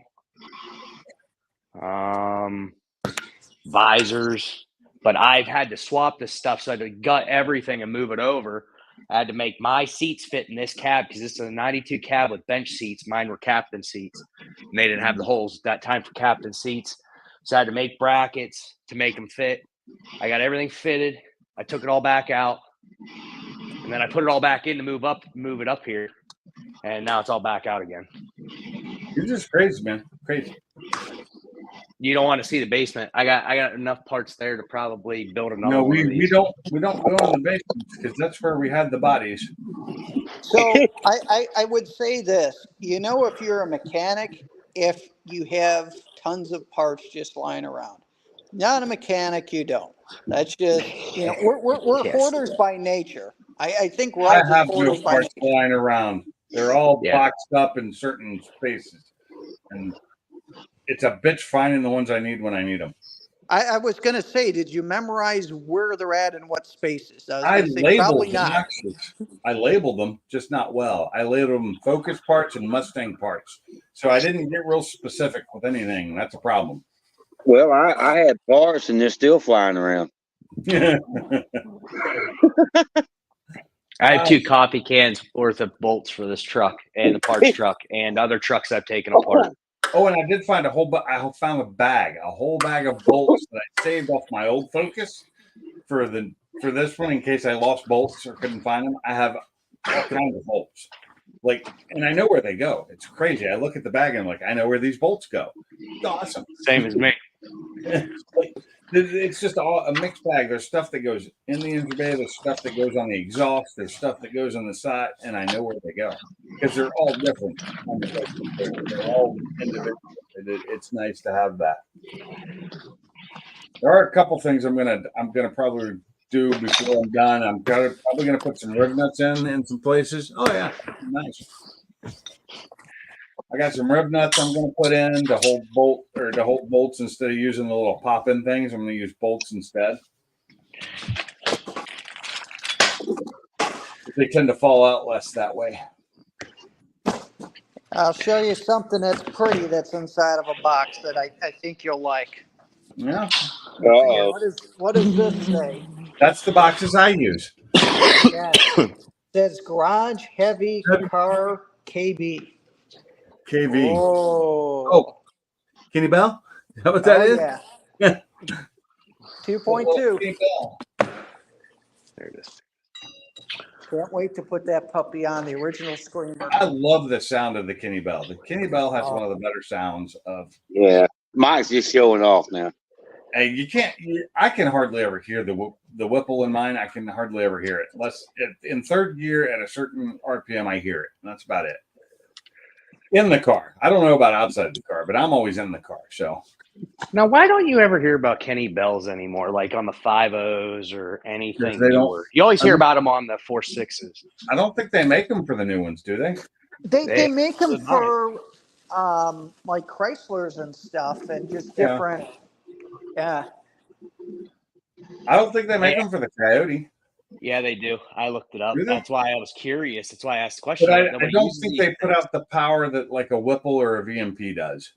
Visors, but I've had to swap this stuff, so I had to gut everything and move it over. I had to make my seats fit in this cab because this is a 92 cab with bench seats. Mine were captain seats, and they didn't have the holes that time for captain seats. So I had to make brackets to make them fit. I got everything fitted. I took it all back out, and then I put it all back in to move it up here, and now it's all back out again. You're just crazy, man. Crazy. You don't want to see the basement. I got enough parts there to probably build another No, one of we these. don't go in the basement because that's where we had the bodies. So I would say this, if you're a mechanic, if you have tons of parts just lying around. Not a mechanic, you don't. That's just, we're Yes. hoarders by nature. I think we're I all just have no hoarders by parts nature. lying around. They're all Yeah. boxed up in certain spaces, and it's a bitch finding the ones I need when I need them. I was going to say, did you memorize where they're at and what spaces? I was gonna say, labeled probably them, not. actually. I labeled them, just not well. I labeled them Focus parts and Mustang parts. So I didn't get real specific with anything. That's a problem. Well, I had parts and they're still flying around. I have 2 coffee cans worth of bolts for this truck and the parts truck and other trucks I've taken apart. Oh, and I did find I found a whole bag of bolts that I saved off my old Focus for this one in case I lost bolts or couldn't find them. I have all kinds of bolts, and I know where they go. It's crazy. I look at the bag and I'm like, I know where these bolts go. It's awesome. Same as me. It's just a mixed bag. There's stuff that goes in the engine bay. There's stuff that goes on the exhaust. There's stuff that goes on the side, and I know where they go because they're all different. They're all individual. It's nice to have that. There are a couple things I'm gonna probably do before I'm done. I'm probably gonna put some rib nuts in some places. Oh yeah, nice. I got some rib nuts I'm going to put in to hold bolts instead of using the little pop-in things. I'm going to use bolts instead. They tend to fall out less that way. I'll show you something that's pretty that's inside of a box that I think you'll like. Yeah. Uh-oh. What does this say? That's the boxes I use. Yeah. It says Garage Heavy Car KB. KV. Oh, Kenny Bell? Is that what that is? Yeah. 2.2. Kenny Bell. There it is. Can't wait to put that puppy on the original Screamer. I love the sound of the Kenny Bell. The Kenny Bell has one of the better sounds of. Yeah. Mike's just showing off now. And I can hardly ever hear the Whipple in mine. I can hardly ever hear it. Unless in third gear at a certain RPM, I hear it. And that's about it. In the car. I don't know about outside the car, but I'm always in the car. So Now, why don't you ever hear about Kenny Bells anymore, like on the 5.0s or anything They don't- newer? You always hear about them on the 4.6s. I don't think they make them for the new ones, do they? They make them Good for like Chryslers and stuff and just Yeah. different. Yeah. I don't think they make them for the Coyote. Yeah, they do. I looked it up. Do they? That's why I was curious. That's why I asked the question. But I Nobody don't uses think these. they put out the power that like a Whipple or a VMP does.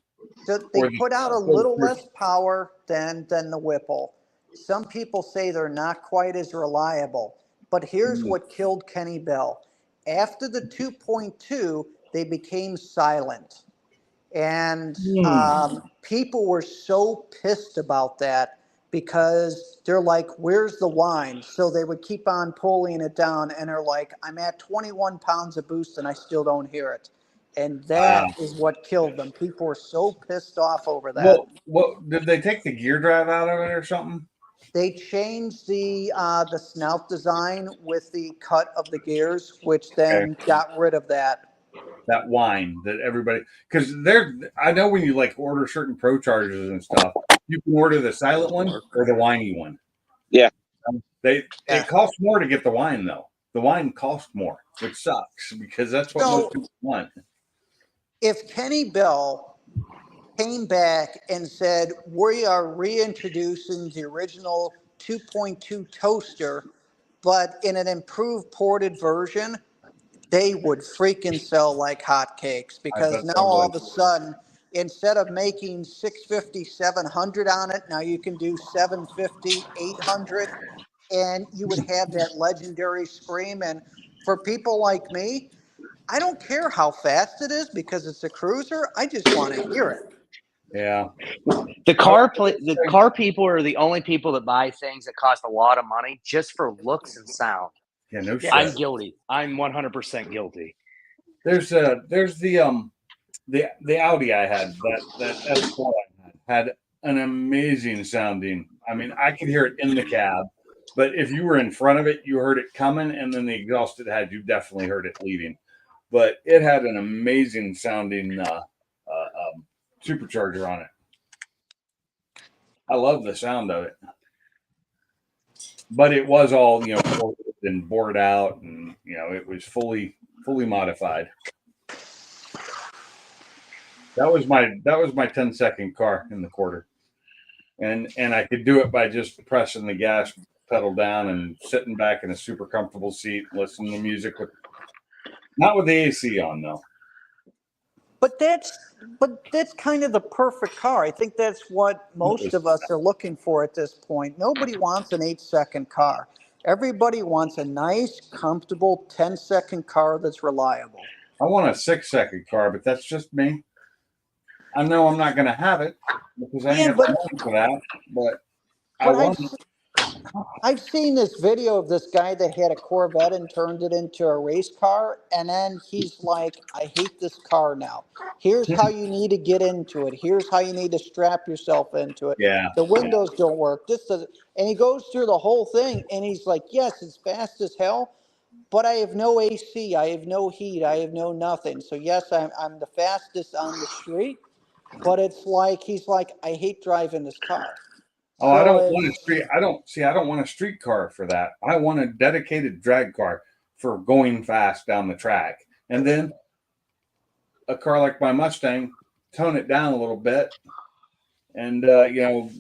So Or they the- put out a little less power than the Whipple. Some people say they're not quite as reliable. But here's what killed Kenny Bell. After the 2.2, they became silent. And people were so pissed about that because they're like, where's the whine? So they would keep on pulling it down and they're like, I'm at 21 pounds of boost and I still don't hear it. And that is what killed them. People were so pissed off over that. Well, what did they take the gear drive out of it or something? They changed the snout design with the cut of the gears, which then got rid of that. That whine that everybody, because I know when you like order certain Pro Chargers and stuff, you can order the silent one or the whiny one. Yeah. It costs more to get the whine though. the wine costs more, which sucks because that's what So- most people want. If Kenny Bell came back and said, we are reintroducing the original 2.2 toaster, but in an improved ported version, they would freaking sell like hotcakes because bet now they all would. of a sudden, instead of making 650, 700 on it, now you can do 750, 800, and you would have that legendary scream. And for people like me, I don't care how fast it is because it's a cruiser. I just want to hear it. Yeah. The car people are the only people that buy things that cost a lot of money just for looks and sound. Yeah, no shit. I'm guilty. I'm 100% guilty. There's the Audi I had, that S4 I had an amazing sounding. I mean, I could hear it in the cab, but if you were in front of it, you heard it coming, and then the exhaust it had, you definitely heard it leaving. But it had an amazing sounding supercharger on it. I love the sound of it, but it was all ported and bored out, and it was fully modified. That was my 10-second car in the quarter, and I could do it by just pressing the gas pedal down and sitting back in a super comfortable seat, listening to music not with the AC on though. But that's kind of the perfect car. I think that's what most of us are looking for at this point. Nobody wants an 8-second car. Everybody wants a nice, comfortable 10-second car that's reliable. I want a 6-second car, but that's just me. I know I'm not going to have it because I ain't got the money for that. But I've seen this video of this guy that had a Corvette and turned it into a race car, and then he's like, I hate this car now. Here's how you need to get into it. Here's how you need to strap yourself into it. Yeah. The windows don't work. This doesn't. And he goes through the whole thing, and he's like, yes, it's fast as hell, but I have no AC. I have no heat. I have no nothing. So, yes, I'm the fastest on the street, but it's like, he's like, I hate driving this car. Oh, I don't want a street. I don't want a street car for that. I want a dedicated drag car for going fast down the track. And then a car like my Mustang, tone it down a little bit and,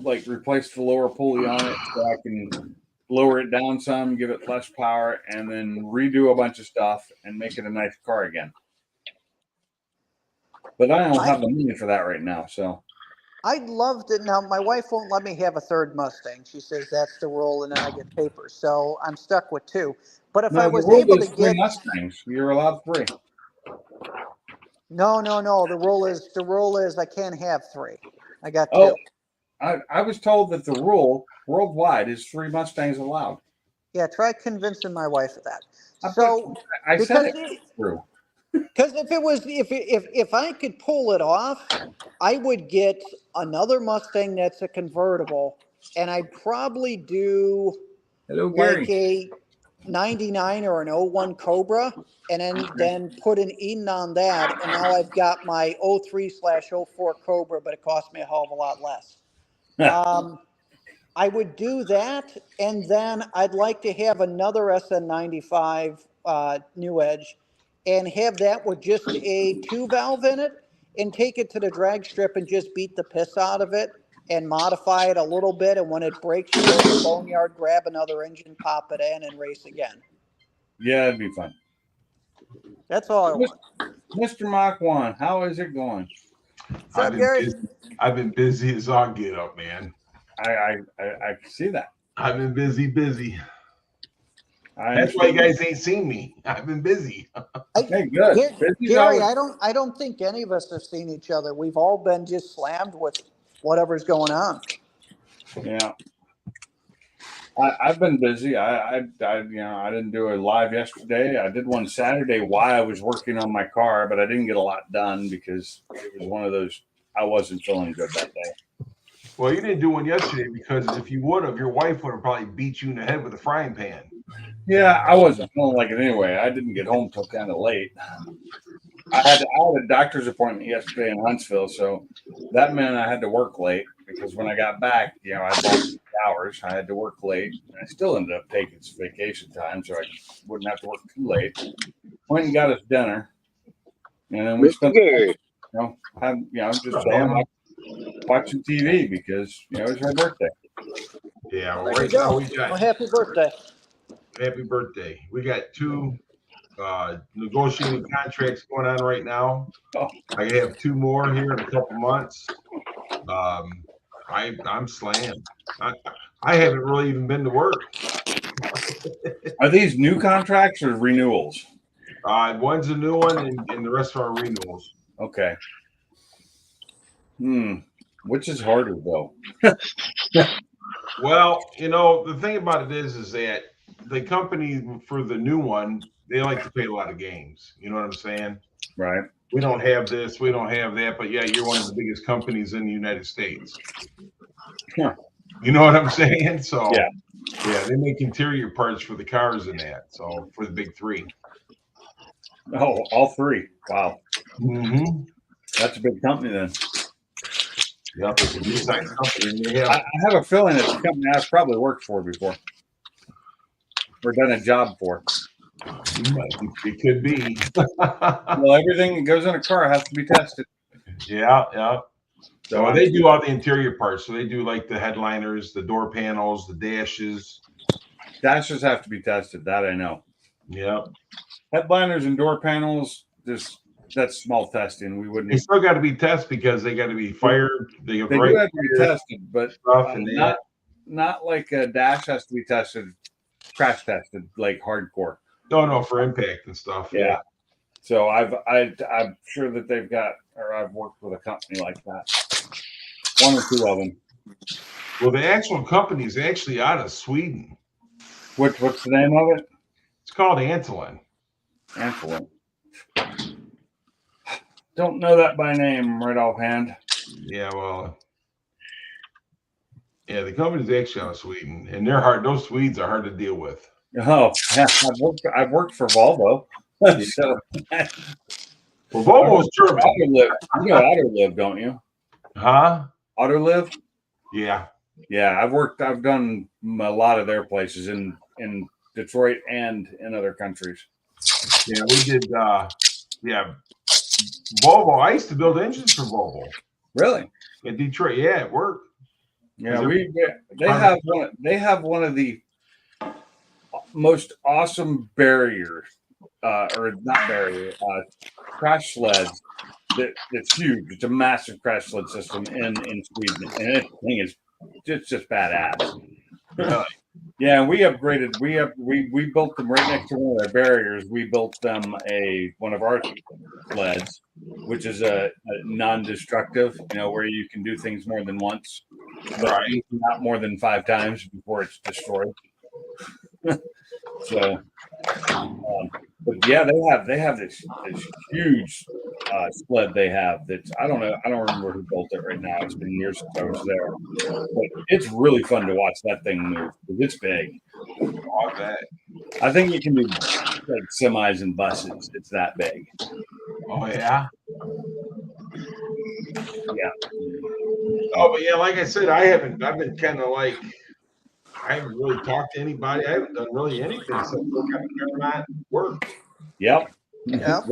like replace the lower pulley on it so I can lower it down some, give it less power, and then redo a bunch of stuff and make it a nice car again. But I don't have the money for that right now, so. I'd love to. Now, my wife won't let me have a third Mustang. She says that's the rule, and then I get papers. So I'm stuck with 2. But if I was able to get Mustangs, you're allowed 3. No. The rule is I can't have 3. I got 2. I was told that the rule worldwide is 3 Mustangs allowed. Yeah, try convincing my wife of that. I said it through. Because if I could pull it off, I would get another Mustang that's a convertible, and I'd probably do like a 99 or an 01 Cobra, and then put an Eden on that, and now I've got my 03/04 Cobra, but it cost me a hell of a lot less. I would do that, and then I'd like to have another SN95 New Edge, and have that with just a 2-valve in it, and take it to the drag strip and just beat the piss out of it and modify it a little bit. And when it breaks, you go to the boneyard, grab another engine, pop it in, and race again. Yeah, it'd be fun. That's all I want. Mr. Mach 1, how is it going? I've been busy as all get up, man. I see that. I've been busy. That's why you guys ain't seen me. I've been busy. Okay, good. Gary, I don't think any of us have seen each other. We've all been just slammed with whatever's going on. Yeah. I've been busy. I didn't do a live yesterday. I did one Saturday while I was working on my car, but I didn't get a lot done because it was one of those, I wasn't feeling good that day. Well, you didn't do one yesterday because if you would have, your wife would have probably beat you in the head with a frying pan. Yeah, I wasn't feeling like it anyway. I didn't get home till kind of late. I had a doctor's appointment yesterday in Huntsville, so that meant I had to work late because when I got back, you know, I lost hours. I had to work late. And I still ended up taking some vacation time so I wouldn't have to work too late. Went and got us dinner, and then we Mr. spent, Gary. just chilling, watching TV because it was my birthday. Yeah, well, There right you now go. we Well, got happy birthday. happy birthday. We got 2 negotiating contracts going on right now. Oh. I have 2 more here in a couple months. I'm slammed. I haven't really even been to work. Are these new contracts or renewals? One's a new one, and the rest are renewals. Okay. Which is harder though? Well, the thing about it is that the company for the new one, they like to pay a lot of games. You know what I'm saying? Right. We don't have this, we don't have that, but yeah, you're one of the biggest companies in the United States. Huh. You know what I'm saying? So Yeah. Yeah, they make interior parts for the cars and that. So for the big 3. Oh, all 3. Wow. Mm-hmm. That's a big company then. Yep, it's a decent company. And they have, I have a feeling it's a company I've probably worked for before or done a job for. it could be. Well, everything that goes in a car has to be tested. Yeah. So they do all the interior parts. So they do like the headliners, the door panels, the dashes. Dashes have to be tested. That I know. Yep. Headliners and door panels, that's small testing. We They wouldn't. still got to be tested because they got to be fired. They They do have to be tested, but stuff and not like a dash has to be tested, crash tested, like hardcore. No, for impact and stuff. Yeah. So I'm sure that they've got, or I've worked with a company like that. 1 or 2 of them. Well, the actual company is actually out of Sweden. What's the name of it? It's called Antolin. Antolin. Don't know that by name right offhand. Yeah, well, yeah, the company's actually out of Sweden, and they're hard. Those Swedes are hard to deal with. Oh, yeah, I've worked for Volvo. So, Well, Volvo's German. Autoliv. You know Autoliv, don't you? Huh? Autoliv? Yeah. Yeah, I've done a lot of their places in Detroit and in other countries. Yeah, we did. Volvo. I used to build engines for Volvo Really? in Detroit. Yeah, it worked. Yeah, they have one of the most awesome barriers, crash sleds that's huge. It's a massive crash sled system in Sweden, and this thing is just badass. Really? Yeah, we upgraded. We built them right next to one of their barriers. We built them one of our sleds, which is a non-destructive. Where you can do things more than once, but not more than 5 times before it's destroyed. So, but yeah, they have this huge sled. They have that. I don't know. I don't remember who built it right now. It's been years since I was there. But it's really fun to watch that thing move because it's big. Oh, I bet. I think you can do like semis and buses. It's that big. Oh yeah. Yeah. Oh, but yeah, like I said, I've been kind of like, I haven't really talked to anybody. I haven't done really anything except work on Caroline work. Yep. Yep.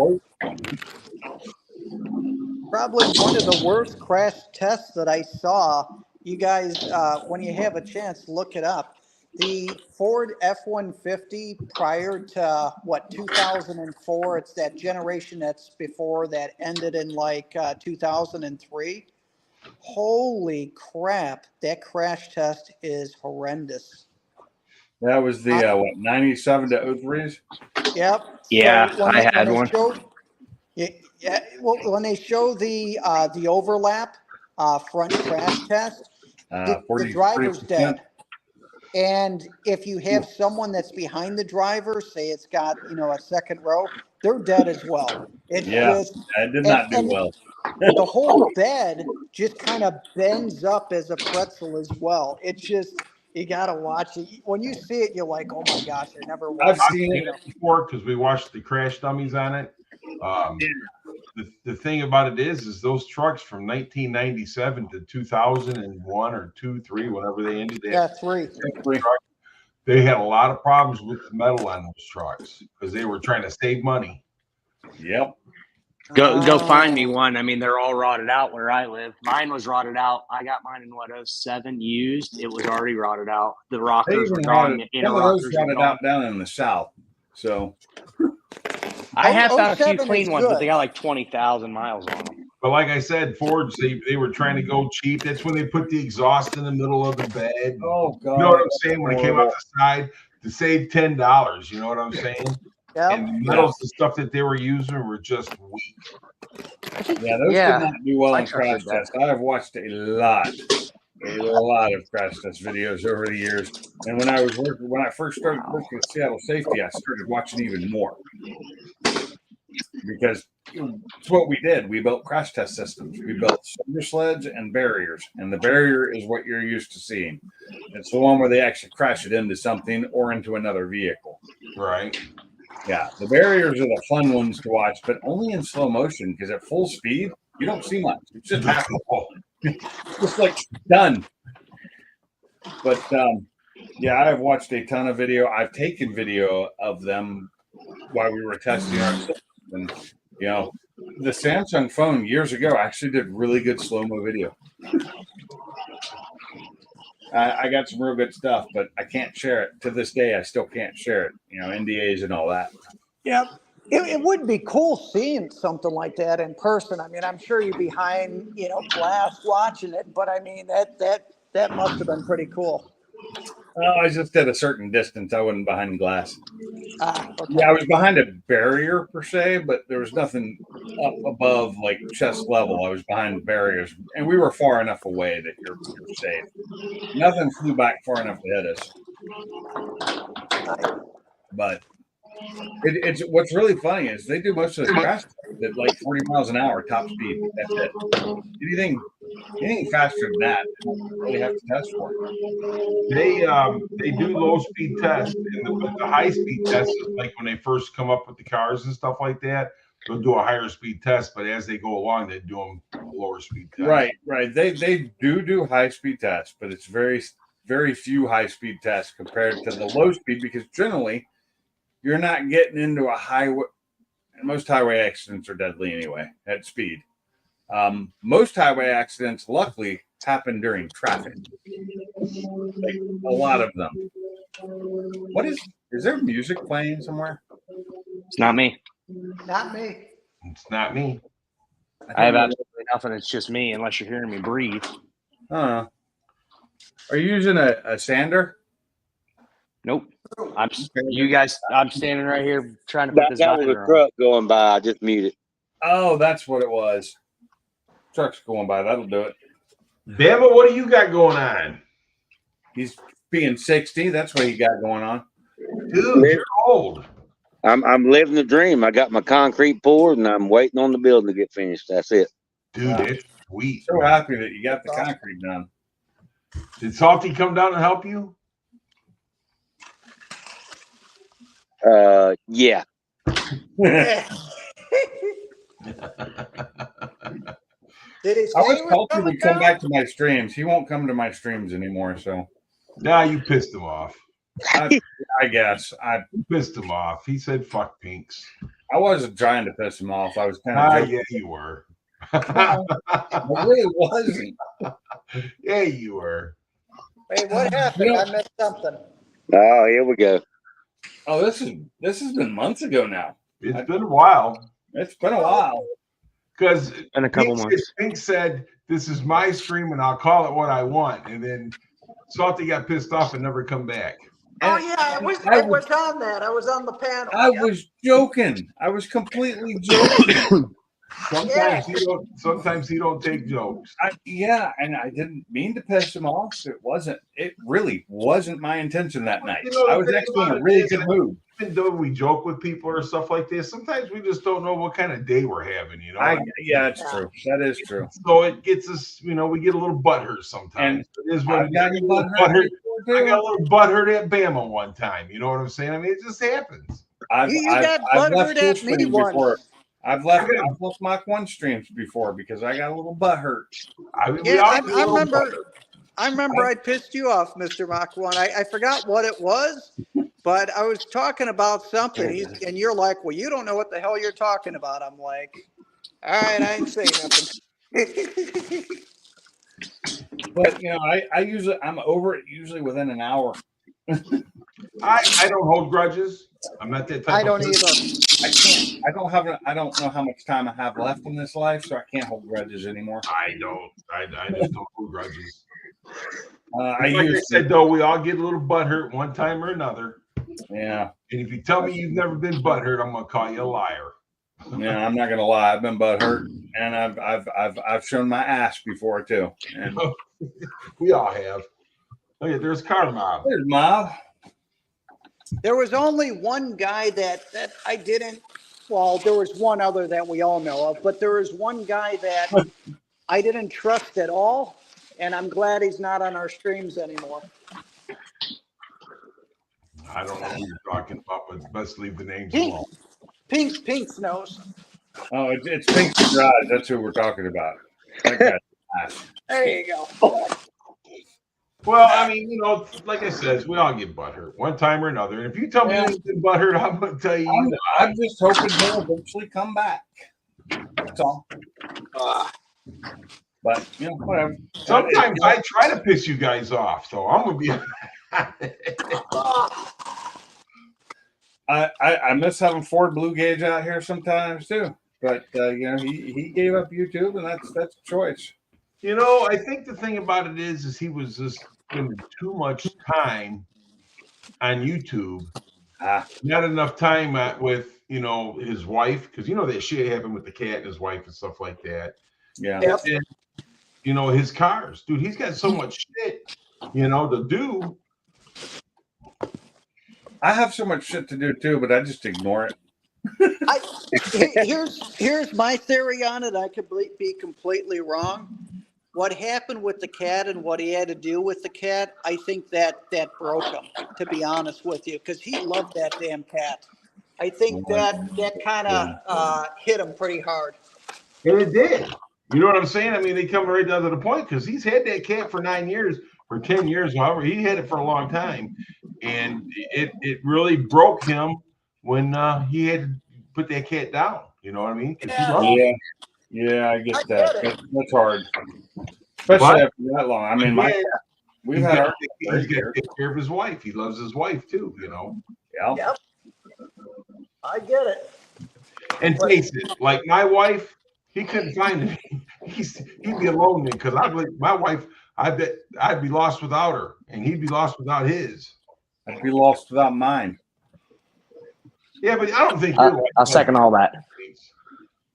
Probably one of the worst crash tests that I saw. You guys, when you have a chance, look it up. The Ford F-150 prior to 2004, it's that generation that's before that ended in 2003. Holy crap, that crash test is horrendous. That was the 97 to 03s? Yep. Yeah, So I had one. Well, when they show the overlap front crash test, the driver's 40%. dead. And if you have someone that's behind the driver, say it's got a second row, they're dead as well. It's just I did not do well. The whole bed just kind of bends up as a pretzel as well. It's just, you gotta watch it. When you see it, you're like, oh my gosh, I never watched I've seen it before because we watched the crash dummies on it. the thing about it is those trucks from 1997 to 2001 or 3, whenever they ended Yeah, that, 3. they had a lot of problems with the metal on those trucks because they were trying to save money. Yep. Go find Oh. me one. I mean, they're all rotted out where I live. Mine was rotted out. I got mine in what, 07 used. It was already rotted out. The They rockers were even gone. rotted, The inner some of those rockers were rotted gone. out down in the south. So I have found a few 07 clean is ones, but good. they got like 20,000 miles on them. But like I said, Fords, they were trying to go cheap. That's when they put the exhaust in the middle of the bed. oh god. You know what I'm saying? When it came out Horrible. the side to save $10, you know what I'm saying? Yep. And the metals and stuff that they were using were just weak. Yeah, those Yeah, did not do well I in crash trusted that. tests. I have watched a lot of crash test videos over the years. And when I first started working at Seattle Safety, I started watching even more. Because it's what we did. We built crash test systems. We built cinder sleds and barriers. And the barrier is what you're used to seeing. It's the one where they actually crash it into something or into another vehicle. Right. Yeah, the barriers are the fun ones to watch, but only in slow motion because at full speed, you don't see much. It's just just like done. But yeah, I've watched a ton of video. I've taken video of them while we were testing our system. And, you know, the Samsung phone years ago actually did really good slow-mo video. I got some real good stuff, but I can't share it. To this day, I still can't share it. You know, NDAs and all that. Yep. It would be cool seeing something like that in person. I mean, I'm sure you're behind, glass watching it, but I mean, that must have been pretty cool. I was just at a certain distance. I wasn't behind glass. Okay. Yeah, I was behind a barrier per se, but there was nothing up above like chest level. I was behind barriers, and we were far enough away that you're safe. Nothing flew back far enough to hit us. But it's what's really funny is they do most of the crash at like 40 miles an hour top speed. That's it. Anything faster than that, they don't really have to test for. They do low speed tests, and the high speed tests is like when they first come up with the cars and stuff like that. They'll do a higher speed test, but as they go along, they do them lower speed tests. Right. They do high speed tests, but it's very very few high speed tests compared to the low speed because generally you're not getting into a highway. Most highway accidents are deadly anyway at speed. Most highway accidents, luckily, happen during traffic. Like a lot of them. Is there music playing somewhere? It's not me. Not me. It's not me. I have absolutely nothing. It's just me, unless you're hearing me breathe. Are you using a sander? Nope. I'm standing right here trying to put this That was a binder on. truck going by. I just muted. Oh, that's what it was. Truck's going by. That'll do it. Bama, what do you got going on? He's being 60. That's what he got going on. Dude, you're old. I'm living the dream. I got my concrete poured and I'm waiting on the building to get finished. That's it. Dude, it's sweet. So happy that you got the concrete done. Did Salty come down and help you? Yeah. Did he say I was he was hoping coming he'd come down? back to my streams. He won't come to my streams anymore, so Nah, you pissed him off. I guess You pissed him off. He said, fuck pinks. I wasn't trying to piss him off. I was kind of joking. Yeah, you were. I really wasn't. Yeah, you were. Hey, what happened? I missed something. Oh, here we go. Oh, this has been months ago now. It's been a while. It's been a while. Because In a couple months. Pink said, this is my stream and I'll call it what I want. And then Salty got pissed off and never come back. Oh yeah, I was on that. I was on the panel. I Yep. was joking. I was completely joking. Sometimes he don't take jokes. And I didn't mean to piss him off. It really wasn't my intention that night. You know, I was actually in a really good mood. Even though we joke with people or stuff like this, sometimes we just don't know what kind of day we're having, you know? Yeah, that's true. That is true. So it gets us, we get a little butthurt sometimes. It is what I got you butthurt. I got a little butthurt at Bama one time. You know what I'm saying? I mean, it just happens. You got butthurt at me once. I've left Mach 1 streams before because I got a little butt hurt. I mean, we Yeah, all I get a little remember. butter. I remember I pissed you off, Mr. Mach 1. I forgot what it was, but I was talking about something, and you're like, well, you don't know what the hell you're talking about. I'm like, all right, I ain't saying nothing. But I'm over it usually within an hour. I don't hold grudges. I'm not that type I of don't person. either. I don't know how much time I have left in this life, so I can't hold grudges anymore. I don't. I just don't hold grudges. I Like I used said, to, though, we all get a little butthurt one time or another. yeah. And if you tell me you've never been butthurt, I'm gonna call you a liar. Yeah, I'm not gonna lie. I've been butt hurt, and I've shown my ass before too. And We all have. Look at there's Car Mob. there's Mob. There was only one guy that I didn't, well, there was one other that we all know of, but there was one guy that I didn't trust at all, and I'm glad he's not on our streams anymore. I don't know who you're talking about, but it's best leave the names Pink. alone. Pink knows. Oh, it's Pink Garage. That's who we're talking about. That guy's ass. There you go. Well, I mean, like I said, we all get butthurt one time or another. And if you tell me you've been butthurt, I'm gonna tell you. I'm just hoping he'll eventually come back. That's all. But whatever. Sometimes I try to piss you guys off, so I'm gonna be. I miss having Ford Blue Gauge out here sometimes too. But he gave up YouTube, and that's a choice. I think the thing about it is he was just spending too much time on YouTube. Not enough time with his wife, because that shit happened with the cat and his wife and stuff like that. Yeah. Yep. And, his cars, dude. He's got so much shit, to do. I have so much shit to do too, but I just ignore it. Here's my theory on it. I could be completely wrong. What happened with the cat and what he had to do with the cat, I think that broke him, to be honest with you, because he loved that damn cat. I think that kind of hit him pretty hard. And it did. You know what I'm saying? I mean, they come right down to the point, because he's had that cat for 9 years or 10 years, however. He had it for a long time. And it really broke him when he had to put that cat down. You know what I mean? 'Cause he loved it. Yeah, I get that. That's hard. Especially after that long. I mean, we've had our he's got to take care of his wife. He loves his wife too, Yeah. Yep. I get it. And face it, like my wife, he couldn't find it. He'd be alone then, because my wife, I bet I'd be lost without her, and he'd be lost without his. I'd be lost without mine. Yeah, but I don't think your wife. I'll second all that.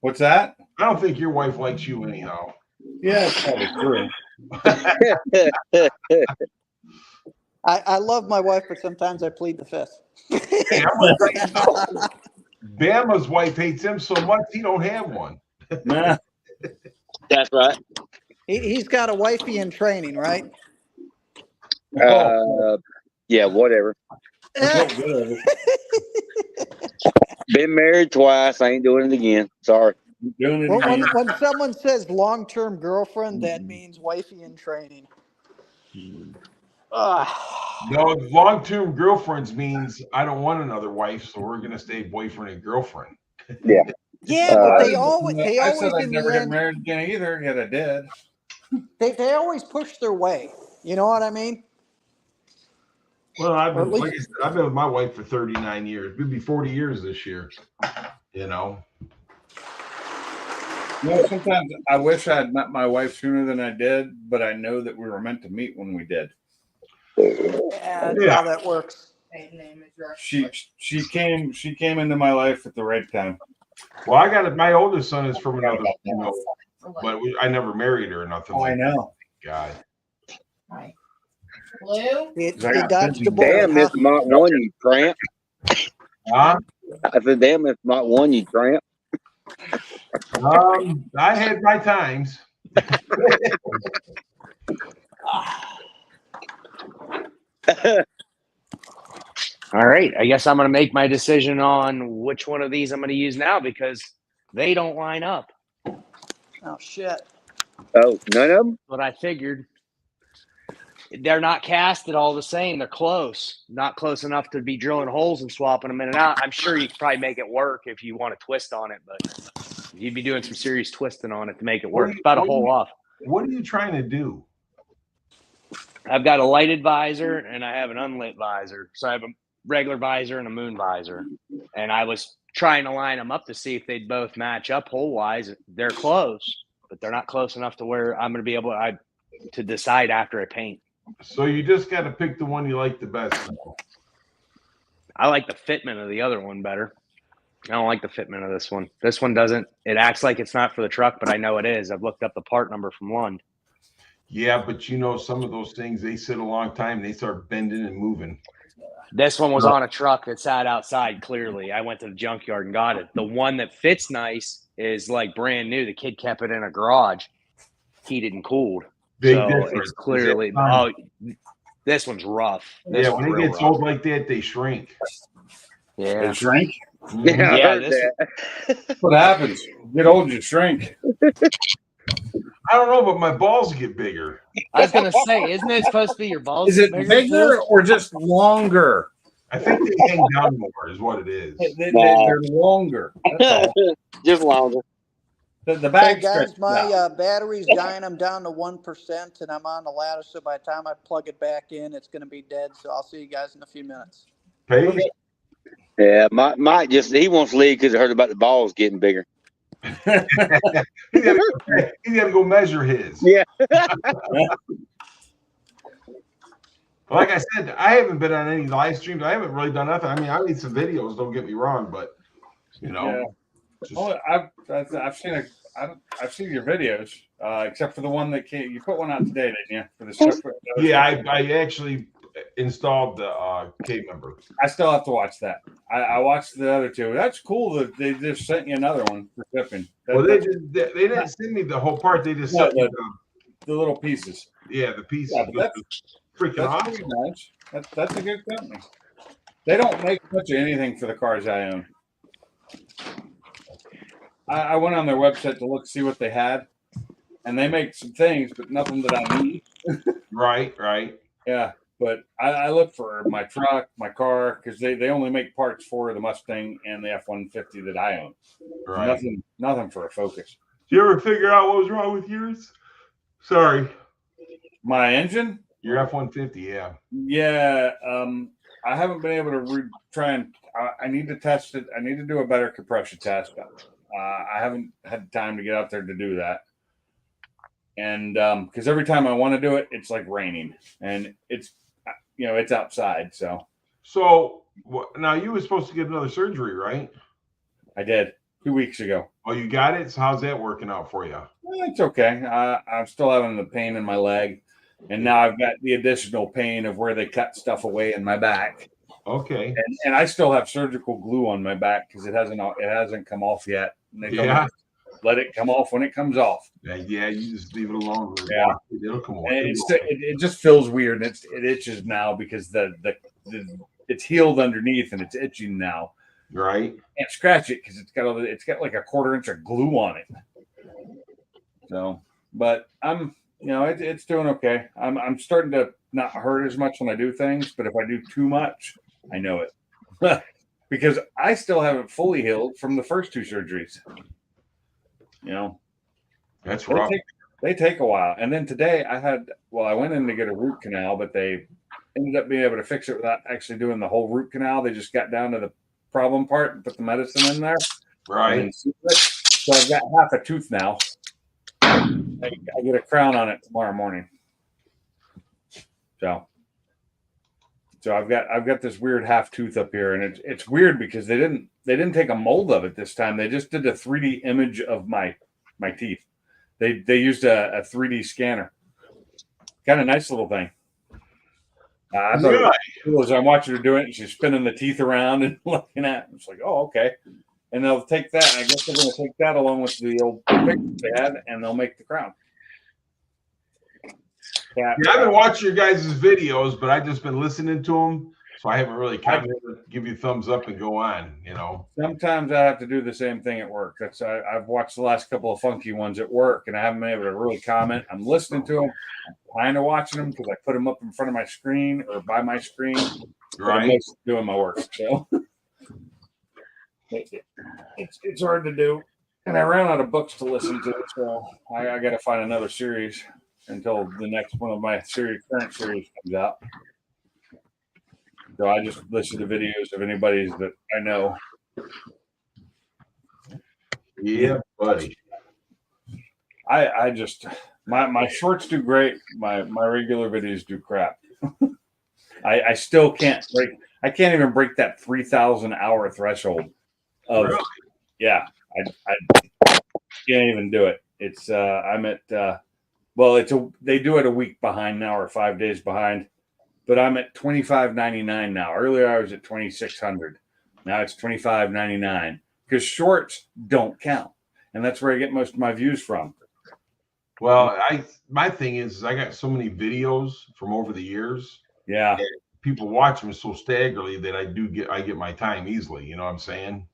What's that? I don't think your wife likes you anyhow. Yeah, it's probably true. I love my wife, but sometimes I plead the fifth. Hey, I'm gonna tell you something. Bama's wife hates him so much he don't have one. Nah. That's right. He's got a wifey in training, right? Yeah, whatever. Whatever. Been married twice. I ain't doing it again. Sorry. Doing it When again. someone says long-term girlfriend, that means wifey in training. No, long-term girlfriends means I don't want another wife, so we're gonna stay boyfriend and girlfriend. Yeah. Yeah, but they I always said I'd in never the get end, married again either, yet I did. they always push their way. You know what I mean? Well, Or at least- like I said, I've been with my wife for 39 years. It'll be 40 years this year. Sometimes I wish I had met my wife sooner than I did, but I know that we were meant to meet when we did. Yeah, that's how that works. She came into my life at the right time. Well, I got it. My oldest son is from another, but I never married her or nothing. Oh, I like know. that. God. Blue? He I got dodged busy. the bullet. Damn, Huh? Mr. Mach 1, you tramp. Huh? I said, damn, Mr. Mach 1, you tramp. I had my times. All right. I guess I'm going to make my decision on which one of these I'm going to use now, because They don't line up. Oh, shit. Oh, none of them. What I figured. They're not casted all the same. They're close, not close enough to be drilling holes and swapping them in and out. I'm sure you could probably make it work if you want to twist on it, but you'd be doing some serious twisting on it to make it work. It's about a hole off. What are you trying to do? I've got a lighted visor and I have an unlit visor. So I have a regular visor and a moon visor. And I was trying to line them up to see if they'd both match up hole wise. They're close, but they're not close enough to where I'm going to be able to decide after I paint. So you just got to pick the one you like the best. I like the fitment of the other one better. I don't like the fitment of this one. This one doesn't. It acts like it's not for the truck, but I know it is. I've looked up the part number from Lund. Yeah, but you know, some of those things, they sit a long time. They start bending and moving. This one was on a truck that sat outside, clearly. I went to the junkyard and got it. The one that fits nice is like brand new. The kid kept it in a garage, heated and cooled. Big So difference. it's clearly, this one's rough. This Yeah, one's when it real gets rough. old like that, they shrink. They Yeah. shrink. Yeah, I Yeah, heard this- that. What happens? You get old, you shrink. I don't know, but my balls get bigger. I was going to say, isn't it supposed to be your balls? Is it bigger, bigger too? or just longer? I think they hang down more, is what it is. They're longer. That's all. Just longer. The Hey, bag guys, stretches my out. battery's dying. I'm down to 1%, and I'm on the ladder, so by the time I plug it back in, it's going to be dead. So I'll see you guys in a few minutes. Paige? Yeah, Mike he wants to leave because he heard about the balls getting bigger. He's got to go measure his. Yeah. Like I said, I haven't been on any live streams. I haven't really done nothing. I mean, I made some videos. Don't get me wrong, but you know, just- Oh, I've seen your videos, except for the one that came. You put one out today, didn't you? For the stuff. yeah, I actually installed the K member. I still have to watch that. I watched the other two. That's cool that they just sent you another one for shipping. Well, they didn't send me the whole part. They just No, sent me the little pieces. the pieces. Yeah, but Freaking That's awesome. pretty nice. That's a good company. They don't make much of anything for the cars I own. I went on their website to look see what they had, and they make some things, but nothing that I need. Right. Yeah, but I look for my truck, my car, because they only make parts for the Mustang and the F-150 that I own. Right. Nothing for a Focus. Did you ever figure out what was wrong with yours? Sorry. My engine, Your F-150, yeah. yeah, I haven't been able to try and. I need to test it. I need to do a better compression test. I haven't had time to get out there to do that. And because every time I want to do it, it's like raining, and it's outside. So Now you were supposed to get another surgery, right? I did 2 weeks ago. Oh, you got it? So how's that working out for you? It's okay. I'm still having the pain in my leg, and now I've got the additional pain of where they cut stuff away in my back. Okay. And I still have surgical glue on my back because it hasn't come off yet. And they told me Yeah. let it come off when it comes off. Yeah, you just leave it alone. Yeah. It'll come on. And it just feels weird. And it itches now because the it's healed underneath and it's itching now. Right. Can't scratch it because it's got like a 1/4 inch of glue on it. So, but it's doing okay. I'm starting to not hurt as much when I do things, but if I do too much, I know it because I still haven't fully healed from the first 2 surgeries. That's rough. They take a while. And then today I went in to get a root canal, but they ended up being able to fix it without actually doing the whole root canal. They just got down to the problem part and put the medicine in there. Right. So I've got half a tooth now. I get a crown on it tomorrow morning. So I've got this weird half tooth up here, and it's weird because they didn't take a mold of it this time. They just did a 3D image of my teeth. They used a 3D scanner. Kind of nice little thing. I thought it was cool as I'm watching her do it, and she's spinning the teeth around and looking at it. It's like, oh, okay. And they'll take that. And I guess they're going to take that along with the old pictures they had, and they'll make the crown. Yeah, I've been watching your guys' videos, but I've just been listening to them. So I haven't really commented, give you thumbs up and go on, Sometimes I have to do the same thing at work. I've watched the last couple of funky ones at work, and I haven't been able to really comment. I'm listening to them, kind of watching them because I put them up in front of my screen or by my screen. But I'm right? mostly doing my work, so it's hard to do. And I ran out of books to listen to, so I got to find another series until the next one of my current series comes out. So I just listen to videos of anybody's that I know. Yeah, buddy. I just my shorts do great. My regular videos do crap. I still can't break. I can't even break that 3,000 hour threshold. Of Really? yeah, I can't even do it. It's I'm at well, they do it a week behind now or 5 days behind, but I'm at $25.99 now. Earlier I was at 2,600. Now it's $25.99 because shorts don't count, and that's where I get most of my views from. Well, my thing is I got so many videos from over the years. Yeah. People watch them so staggerly that I get my time easily. You know what I'm saying?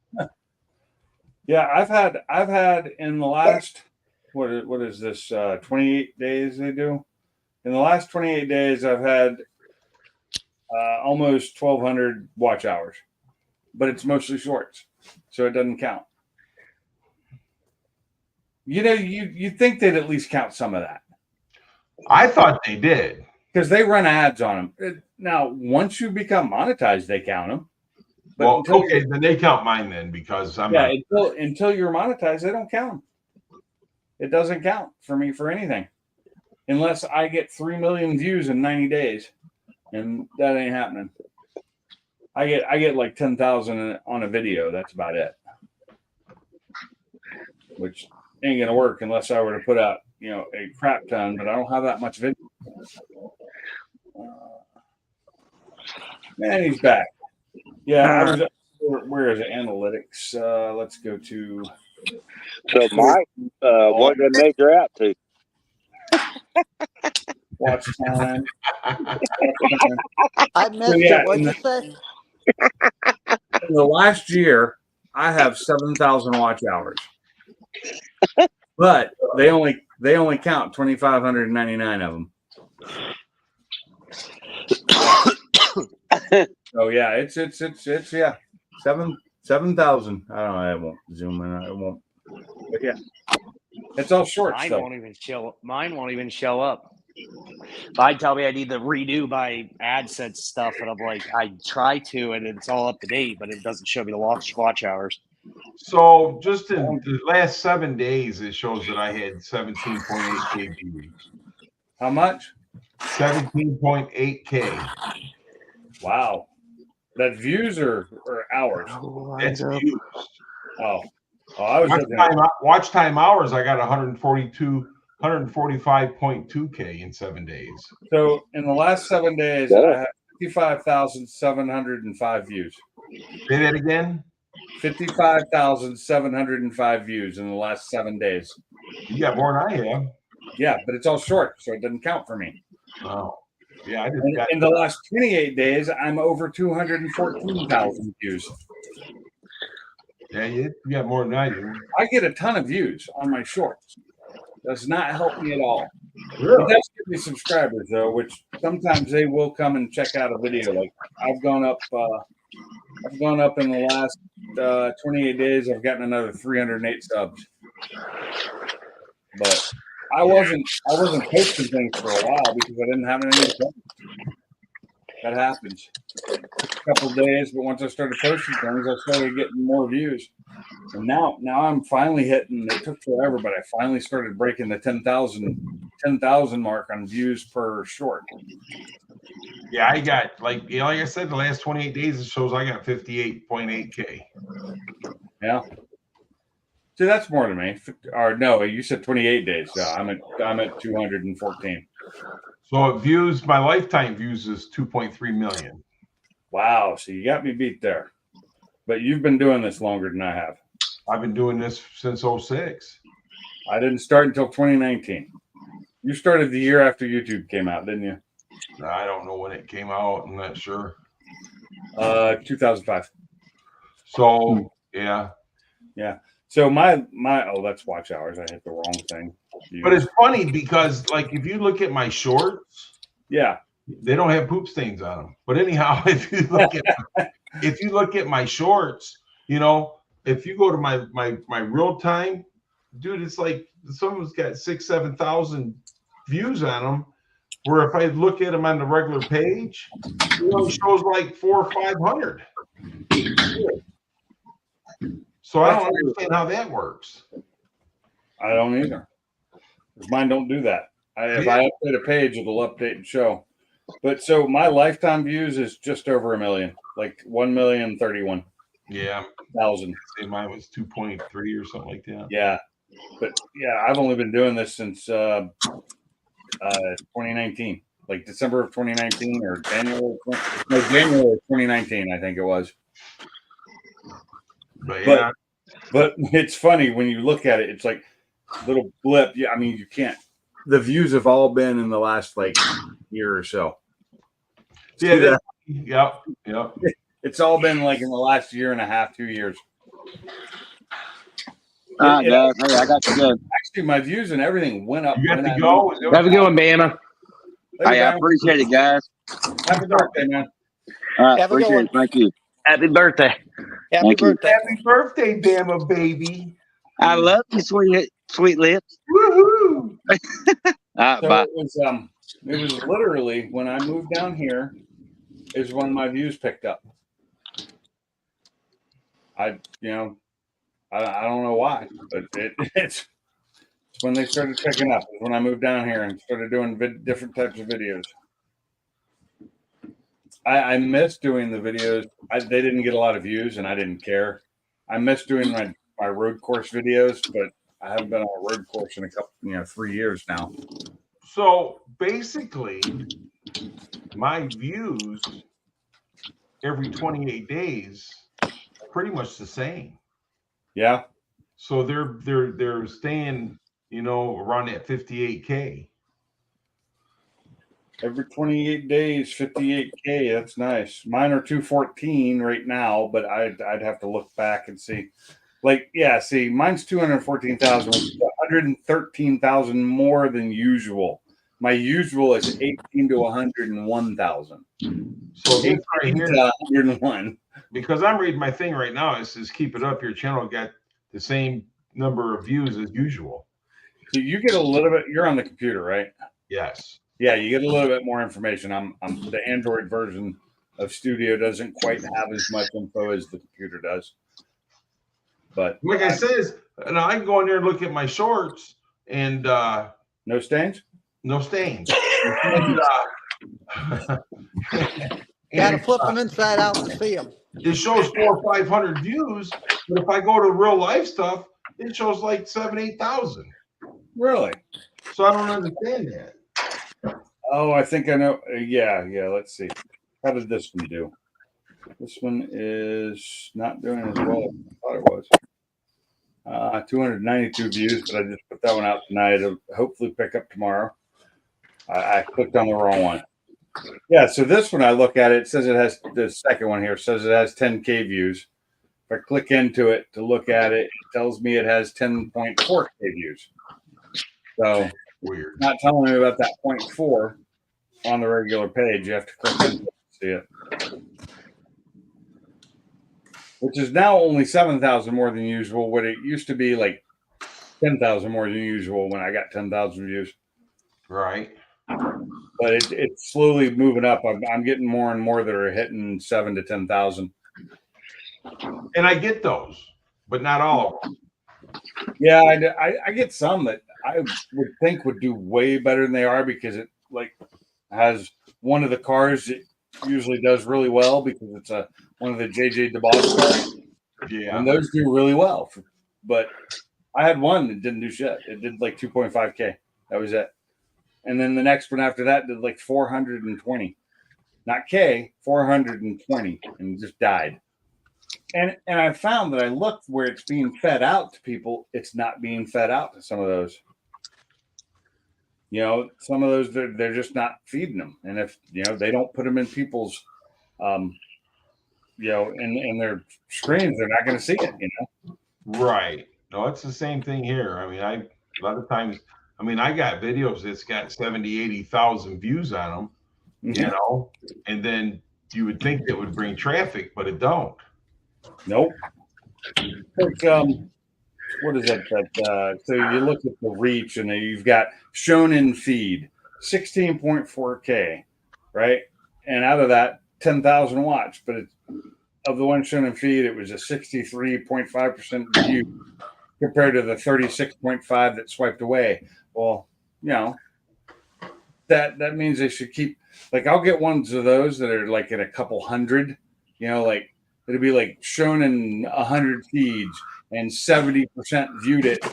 Yeah, I've had in the last what is this 28 days they do? In the last 28 days I've had almost 1,200 watch hours. But it's mostly shorts. So it doesn't count. You think they'd at least count some of that. I thought they did. Because they run ads on them. Now, once you become monetized, they count them. But Well, okay, then they count mine then because I'm not. Until you're monetized, they don't count them. It doesn't count for me for anything, unless I get 3 million views in 90 days, and that ain't happening. I get like 10,000 on a video. That's about it, which ain't gonna work unless I were to put out a crap ton. But I don't have that much video. Man, he's back. Yeah, where is it? Analytics. Let's go to. So, Mike, what did they measure out to? Watch time. I missed it. What'd you say? In the last year, I have 7,000 watch hours, but they only count 2,599 of them. So yeah, it's 7,000. I don't know. I won't zoom in. I won't. But yeah, it's all short Mine stuff. won't even show. Mine won't even show up. I'd tell me I need to redo my AdSense stuff, and I'm like, I try to, and it's all up to date, but it doesn't show me the watch hours. So just in the last 7 days, it shows that I had 17.8K views. How much? 17.8K. Wow. That views or hours? That's views. Oh, I was looking at Watch time hours. I got 145.2K in 7 days. So in the last 7 days, I had 55,705 views. Say that again. 55,705 views in the last 7 days. You got more than I have. Yeah, but it's all short, so it doesn't count for me. Oh, yeah. In the last 28 days, I'm over 214,000 views. Yeah, you got more than I do. I get a ton of views on my shorts. Does not help me at all. Really? It does give me subscribers though, which sometimes they will come and check out a video. Like I've gone up in the last 28 days. I've gotten another 308 subs. But I wasn't posting things for a while because I didn't have any to post. That happens. A couple of days, but once I started posting things, I started getting more views. And now I'm finally hitting. It took forever, but I finally started breaking the 10,000 mark on views per short. Yeah, I got like I said, the last 28 days it shows I got 58.8K. Yeah. See, that's more than me. Or no, you said 28 days. Yeah, I'm at 214. So it views, my lifetime views is 2.3 million. Wow. So you got me beat there. But you've been doing this longer than I have. I've been doing this since 06. I didn't start until 2019. You started the year after YouTube came out, didn't you? I don't know when it came out. I'm not sure. 2005. So yeah, So my oh, that's watch hours. I hit the wrong thing. but it's funny because like if you look at my shorts, Yeah. they don't have poop stains on them. But anyhow, if you look at my shorts, you know, if you go to my real time, dude, it's like someone's got 6,000-7,000 views on them. Where if I look at them on the regular page, it only shows like 400 or 500. So I don't understand how that works. I don't either. 'Cause mine don't do that. If I update a page, it'll update and show. But so my lifetime views is just over 1 million, like 1,031,000. Yeah, say mine was 2.3 or something like that. Yeah, but yeah, I've only been doing this since 2019, like December of 2019 or January of 2019, I think it was. But yeah, But it's funny when you look at it, it's like little blip. Yeah, I mean, you can't. The views have all been in the last like year or so. yeah, yep. It's all been like in the last year and a half, 2 years. All right, guys. Hey, I got to go. Actually, my views and everything went up. You got when to I go. moved. Have a good one, Bama. Later, Hey, I man. appreciate it, guys. Happy birthday, man. All right, Have a good appreciate it. one. Thank you. Happy birthday. Happy Thank you. birthday. Happy birthday, Bama baby. I love you, sweet lips. Woohoo! All right, So bye. it was literally when I moved down here is when my views picked up. I don't know why, but it's when they started picking up. When I moved down here and started doing different types of videos. I miss doing the videos. They didn't get a lot of views, and I didn't care. I miss doing my road course videos, but I haven't been on a road course in a couple, 3 years now. So basically, my views every 28 days are pretty much the same. Yeah. So they're staying, around that 58K. Every 28 days, 58K. That's nice. Mine are 214 right now, but I'd have to look back and see. See, mine's 214,000, which is 113,000 more than usual. My usual is 18 to 101,000. So this right here, 101. because I'm reading my thing right now, it says keep it up. Your channel got the same number of views as usual. So you get a little bit. You're on the computer, right? Yes. Yeah, you get a little bit more information. I'm the Android version of Studio doesn't quite have as much info as the computer does. But like I said, now I can go in there and look at my shorts and no stains. no stains. Got to flip them inside out to see them. It shows 400 or 500 views, but if I go to real life stuff, it shows like 7,000-8,000. Really? So I don't understand that. Oh, I think I know. Yeah. Let's see. How did this one do? This one is not doing as well as I thought it was. 292 views, but I just put that one out tonight. It'll hopefully pick up tomorrow. I clicked on the wrong one. Yeah, so this one I look at it says it has the second one here says it has 10K views. If I click into it to look at it, it tells me it has 10.4K views. So Weird. not telling me about that 0.4 on the regular page. You have to click into it to see it. Which is now only 7,000 more than usual. What it used to be like 10,000 more than usual when I got 10,000 views. Right. But it's slowly moving up. I'm getting more and more that are hitting 7,000 to 10,000. And I get those, but not all of them. Yeah, I get some that I would think would do way better than they are because it has one of the cars that usually does really well because it's one of the JJ DeBoss cars. Yeah. And those do really well. But I had one that didn't do shit. It did like 2.5K. That was it. And then the next one after that did like 420. Not K, 420 and just died. And I found that I looked where it's being fed out to people, it's not being fed out to some of those. Some of those they're just not feeding them. And if they don't put them in people's in their screens, they're not going to see it. Right. No, it's the same thing here. I mean, a lot of times, I mean, I got videos that's got 70, 80,000 views on them, you know, and then you would think that would bring traffic, but it don't. Nope. Like, what is that? So you look at the reach, and you've got shown in feed 16.4K, right? And out of that, 10,000 watch, but of the one shown in feed, it was a 63.5% view compared to the 36.5 that swiped away. Well, that means they should keep, like, I'll get ones of those that are like in a couple hundred, like it'll be like shown in 100 feeds and 70% viewed it.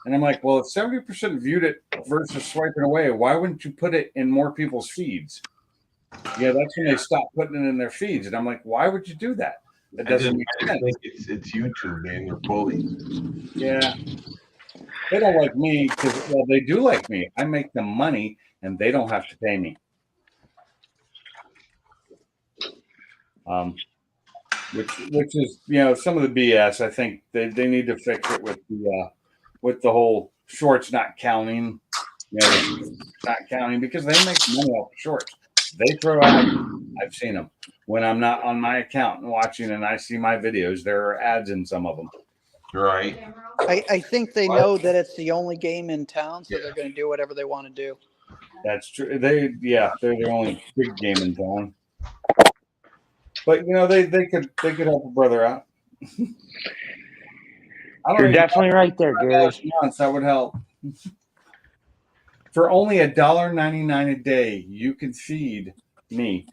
And I'm like, well, if 70% viewed it versus swiping away, why wouldn't you put it in more people's feeds? Yeah, that's when they stop putting it in their feeds. And I'm like, why would you do that? That doesn't make sense. I think it's YouTube, man. They're bullies. Yeah. They don't like me because, well, they do like me. I make them money and they don't have to pay me. Which is, some of the BS. I think they need to fix it with the whole shorts not counting. Not counting because they make money off of shorts. They throw out, I've seen them when I'm not on my account and watching and I see my videos, there are ads in some of them. Right. I think they know that it's the only game in town, so they're going to do whatever they want to do. That's true. They're the only big game in town. But they could help a brother out. You're definitely right there, Gary. That would help. For only $1.99 a day, you can feed me.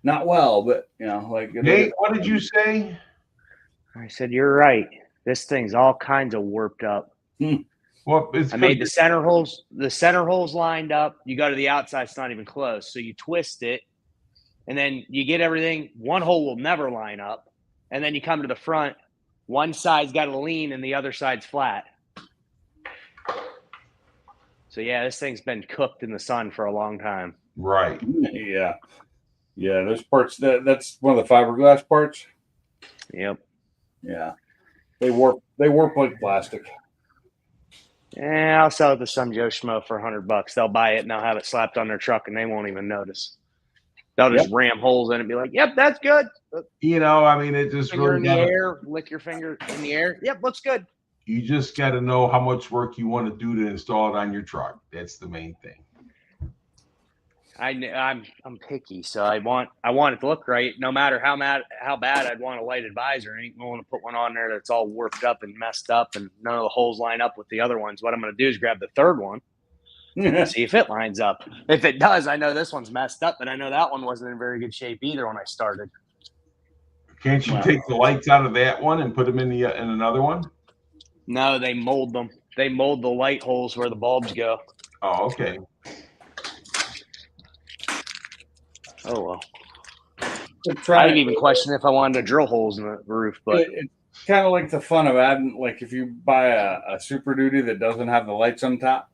Not well, but like. Nate, what did you say? I said you're right. This thing's all kinds of warped up. Well, I made the center holes. The center holes lined up. You go to the outside; it's not even close. So you twist it, and then you get everything. One hole will never line up, and then you come to the front. One side's got a lean, and the other side's flat. So yeah, this thing's been cooked in the sun for a long time. Right. Yeah. Those parts. That's one of the fiberglass parts. Yep. Yeah. They warp like plastic. Yeah, I'll sell it to some Joe Schmo for $100. They'll buy it and they'll have it slapped on their truck and they won't even notice. They'll just ram holes in it and be like, "Yep, that's good." I mean, it just Finger really in the air, lick your finger in the air. Yep, looks good. You just got to know how much work you want to do to install it on your truck. That's the main thing. I'm picky, so I want it to look right. No matter how bad I'd want a lighted visor, I ain't going to put one on there that's all warped up and messed up, and none of the holes line up with the other ones. What I'm going to do is grab the third one, see if it lines up. If it does, I know this one's messed up, but I know that one wasn't in very good shape either when I started. Can't you take the lights out of that one and put them in another one? No, they mold them. They mold the light holes where the bulbs go. Oh, okay. Oh, well. I didn't even question if I wanted to drill holes in the roof, but it's kind of like the fun of adding, like if you buy a Super Duty that doesn't have the lights on top,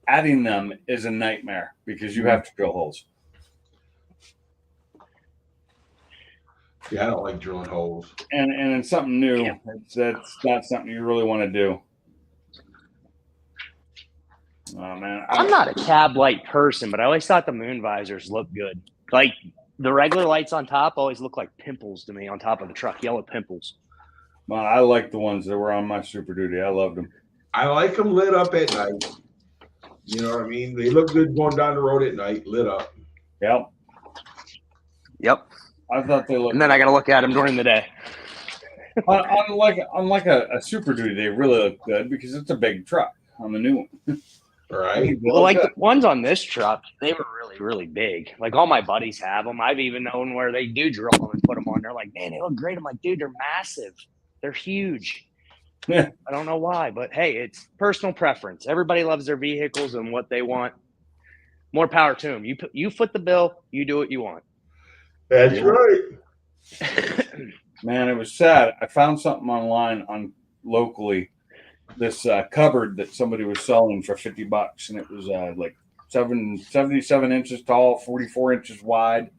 adding them is a nightmare because you have to drill holes. Yeah, I don't like drilling holes. And it's something new. That's not something you really want to do. Oh, man. I'm not a cab light person, but I always thought the moon visors looked good. Like the regular lights on top always look like pimples to me on top of the truck, yellow pimples. Well, I like the ones that were on my Super Duty. I loved them. I like them lit up at night. You know what I mean? They look good going down the road at night, lit up. Yep. I thought they looked. And then I got to look at them during the day. Unlike a Super Duty, they really look good because it's a big truck on the new one. Right. Well, like the ones on this truck, they were really, really big. Like all my buddies have them. I've even known where they do drill them and put them on. They're like, "Man, they look great." I'm like, "Dude, they're massive. They're huge." Yeah. I don't know why, but hey, it's personal preference. Everybody loves their vehicles and what they want. More power to them. You foot the bill. You do what you want. That's right. Man, it was sad. I found something online locally. This cupboard that somebody was selling for $50, and it was like 77 inches tall, 44 inches wide,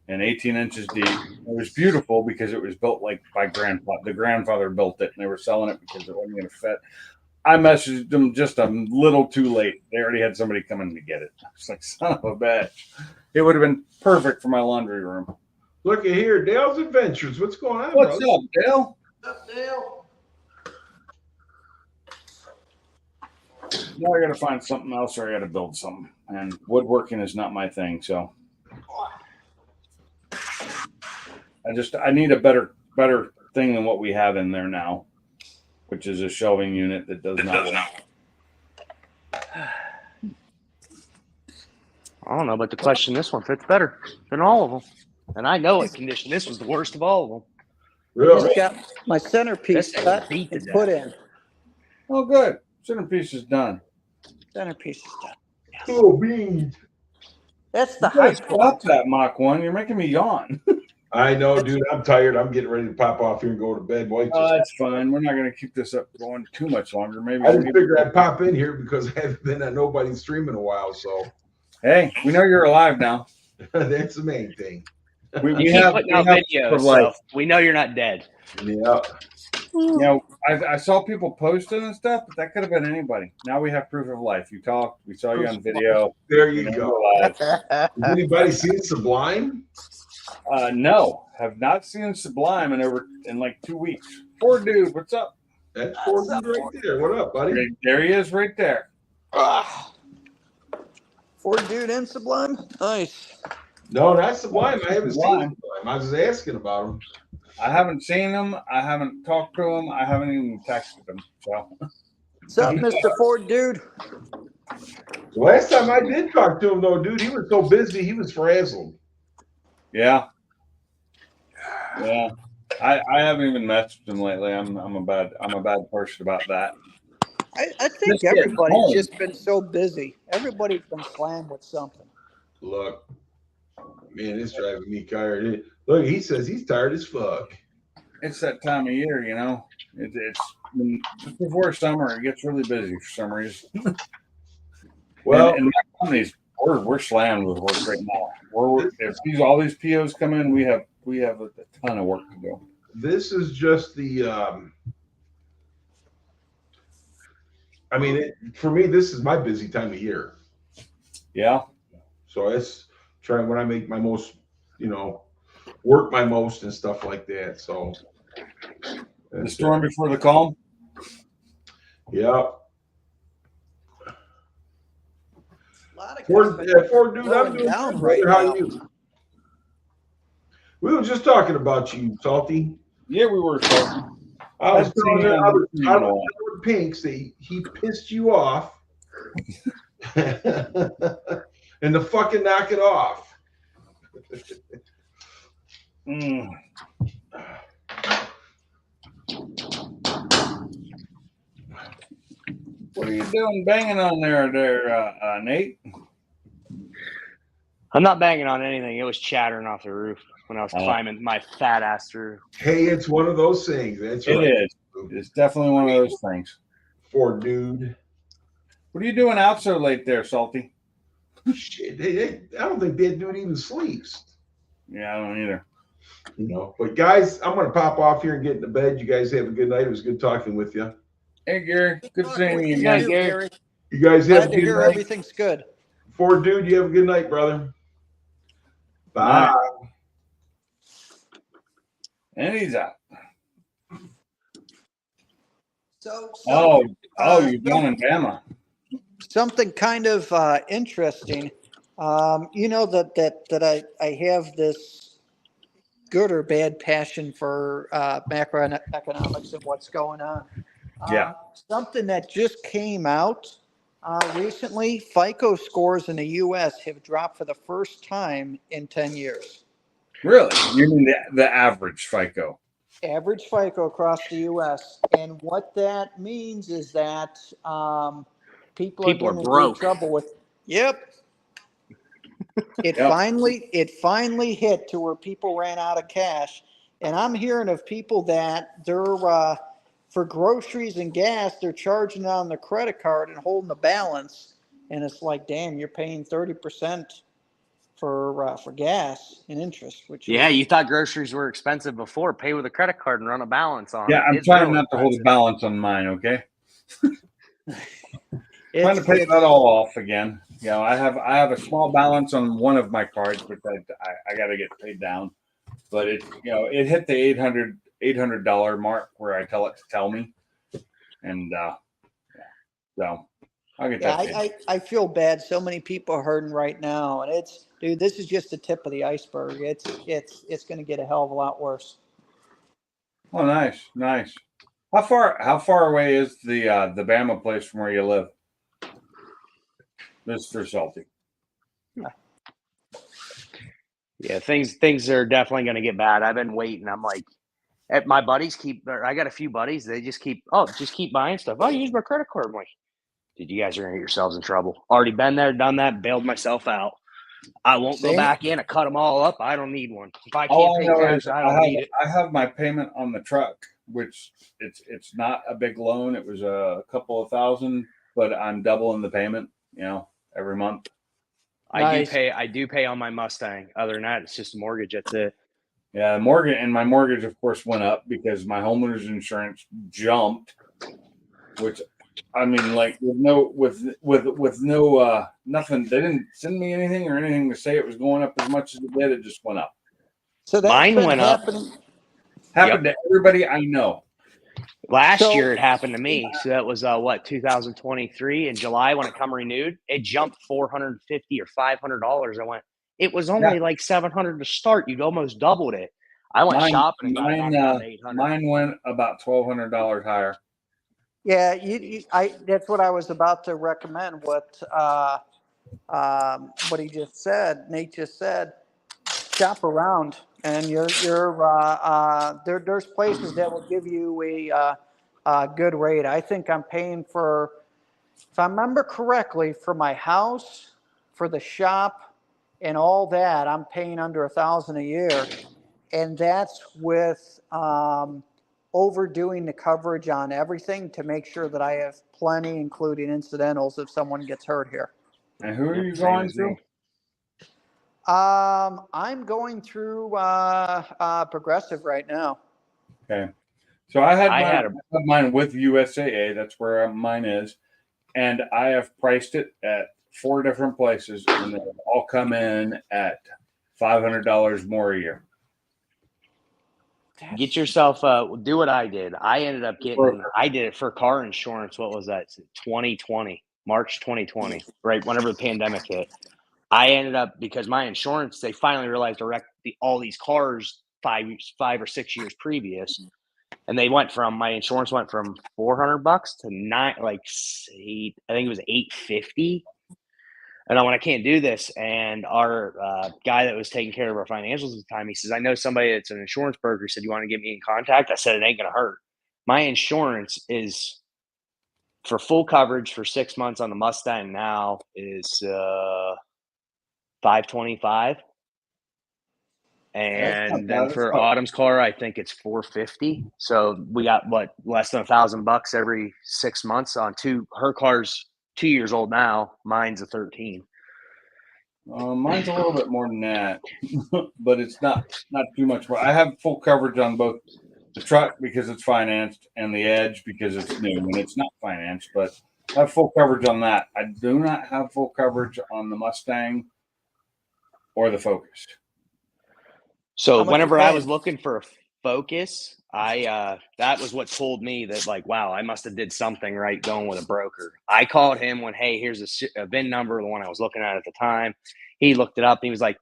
and 18 inches deep. It was beautiful because it was built like by grandpa. The grandfather built it, and they were selling it because it wasn't going to fit. I messaged them just a little too late. They already had somebody coming to get it. I was like, son of a bitch. It would have been perfect for my laundry room. Look at here, Dale's Adventures. What's going on, What's brother? up, Dale? Up, Dale? Now I got to find something else, or I got to build something. And woodworking is not my thing, so I need a better thing than what we have in there now, which is a shelving unit that does not work. I don't know, but the question, this one fits better than all of them. And I know what condition this was the worst of all of them. Really? Just got my centerpiece This thing cut beat to and death. put in. Oh, good. Centerpiece is done. Centerpiece is done. Cool beans. That's the You gotta high stop point. that Mach 1. You're making me yawn. I know, dude. I'm tired. I'm getting ready to pop off here and go to bed. Boy, That's fine. We're not going to keep this up going too much longer. Maybe. I didn't figure I'd pop in here because I haven't been on nobody's stream in a while. So Hey, we know you're alive now. that's the main thing. We You we keep have, putting we out have videos, for so life. we know you're not dead. Yeah. You know, I saw people posting and stuff, but that could have been anybody. Now we have proof of life. You talked. We saw you on video. There You you know, go. you're alive. Has anybody seen Sublime? No, have not seen Sublime in like 2 weeks. Poor dude, what's up? That's Ford dude right there. What up, buddy? There he is, right there. Ford dude and Sublime. Nice. No, not Sublime. I haven't seen Sublime. Sublime. I was just asking about him. I haven't seen him. I haven't talked to him. I haven't even texted him. So What's up, Mr. Ford dude? The last time I did talk to him, though, dude, he was so busy, he was frazzled. yeah. I haven't even messaged him lately. I'm a bad person about that. I think Just getting everybody's home. just been so busy. Everybody's been slammed with something. Look, man, it's driving me tired. Look, he says he's tired as fuck. It's that time of year, you know. It's just before summer. It gets really busy for some reason. Well, and my company's we're slammed with work right now. If all these POs come in, we have a ton of work to do. this is just the I mean, for me, this is my busy time of year. Yeah. So it's trying when I make my most, work my most and stuff like that. So The storm before the calm. yeah. A lot of Ford dude, I'm Going doing down good, right brother. How now. are you? We were just talking about you, Salty. Yeah, we were talking. I was telling her, I was You telling know. Pinks that he pissed you off and to fucking knock it off. Mm. What are you doing banging on there, Nate? I'm not banging on anything. It was chattering off the roof when I was climbing my fat ass through. Hey, it's one of those things. That's It right. is. It's definitely one of those things. Ford dude. What are you doing out so late there, Salty? Shit, I don't think that dude even sleeps. Yeah, I don't either. But guys, I'm gonna pop off here and get into bed. You guys have a good night. It was good talking with you. Hey, Gary. Good seeing you Yeah, again. Gary. You guys have Glad a to good hear night. everything's good. Ford dude, you have a good night, brother. Bye. Night. And he's out. So Oh, you're down in Bama. something kind of interesting. You know that I have this good or bad passion for macroeconomics and what's going on. Yeah. Something that just came out recently: FICO scores in the U.S. have dropped for the first time in 10 years. Really? You mean the average FICO? Average FICO across the U.S. And what that means is that people are People are getting broke. into trouble with. Yep. It Yep. finally hit to where people ran out of cash, and I'm hearing of people that they're for groceries and gas they're charging on their credit card and holding the balance, and it's like, damn, you're paying 30% for gas and interest, which Yeah, is, you thought groceries were expensive before. Pay with a credit card and run a balance on Yeah, it. I'm It's trying real not to hold a expensive. balance on mine. Okay, trying to pay it's that all off again. You know, I have a small balance on one of my cards, which I got to get paid down. But it, you know, it hit the $800 mark where I tell it to tell me, and yeah, so I'll get yeah, that paid. I feel bad. So many people are hurting right now, and it's, dude, this is just the tip of the iceberg. It's going to get a hell of a lot worse. Oh, nice, nice. How far away is the Bama place from where you live? This is for Salty. Yeah, things are definitely going to get bad. I've been waiting. I'm like, my buddies I got a few buddies. They just keep buying stuff. Oh, use my credit card. I'm like, dude, you guys are going to get yourselves in trouble. Already been there, done that, bailed myself out. I won't go Same. back in and cut them all up. I don't need one. If I All can't I pay know cash, is I don't need it. I have my payment on the truck, which it's not a big loan. It was a couple of thousand, but I'm doubling the payment, you know, every month. Nice. I do pay on my Mustang. Other than that, it's just a mortgage. That's it. Yeah, my mortgage, of course, went up because my homeowner's insurance jumped, which I mean, like with no nothing. They didn't send me anything or anything to say it was going up as much as it did. It just went up. So that's Mine been went up. happening. Happened to everybody I know. Last So- year it happened to me. So that was 2023 in July when it come renewed. It jumped $450 or $500. I went. It was only like $700 to start. You'd almost doubled it. I went shopping and got it knocked down to $800. Mine went about $1,200 higher. Yeah, that's what I was about to recommend. What he just said, Nate just said, shop around, and there's places that will give you a good rate. I think I'm paying for, if I remember correctly, for my house, for the shop, and all that, I'm paying under $1,000 a year, and that's with overdoing the coverage on everything to make sure that I have plenty, including incidentals, if someone gets hurt here. And who are Yep, you same going as to? me. I'm going through Progressive right now. Okay. So I I had had mine with USAA. That's where mine is. And I have priced it at 4 different places, and they all come in at $500 more a year. Get yourself do what I did. I ended up I did it for car insurance. What was that? 2020, March 2020, right? Whenever the pandemic hit. I ended up, because my insurance, they finally realized to wreck all these cars 5 or 6 years previous. And my insurance went from $400 to $8, I think it was $850. And I went, I can't do this. And our guy that was taking care of our financials at the time, he says, I know somebody that's an insurance broker. He said, you want to get me in contact? I said, it ain't going to hurt. My insurance is for full coverage for 6 months on the Mustang now is $525. And then for Autumn's car, I think it's $450. So we got less than $1,000 every 6 months on her car's 2 years old now. Mine's a 13. Mine's a little bit more than that, but it's not too much more. I have full coverage on both the truck because it's financed and the Edge because it's new and it's not financed, but I have full coverage on that. I do not have full coverage on the Mustang or the Focus. So whenever I was looking for a Focus, that was what told me that, like, wow, I must have did something right going with a broker. I called him when, hey, here's a VIN number, the one I was looking at the time. He looked it up and he was like,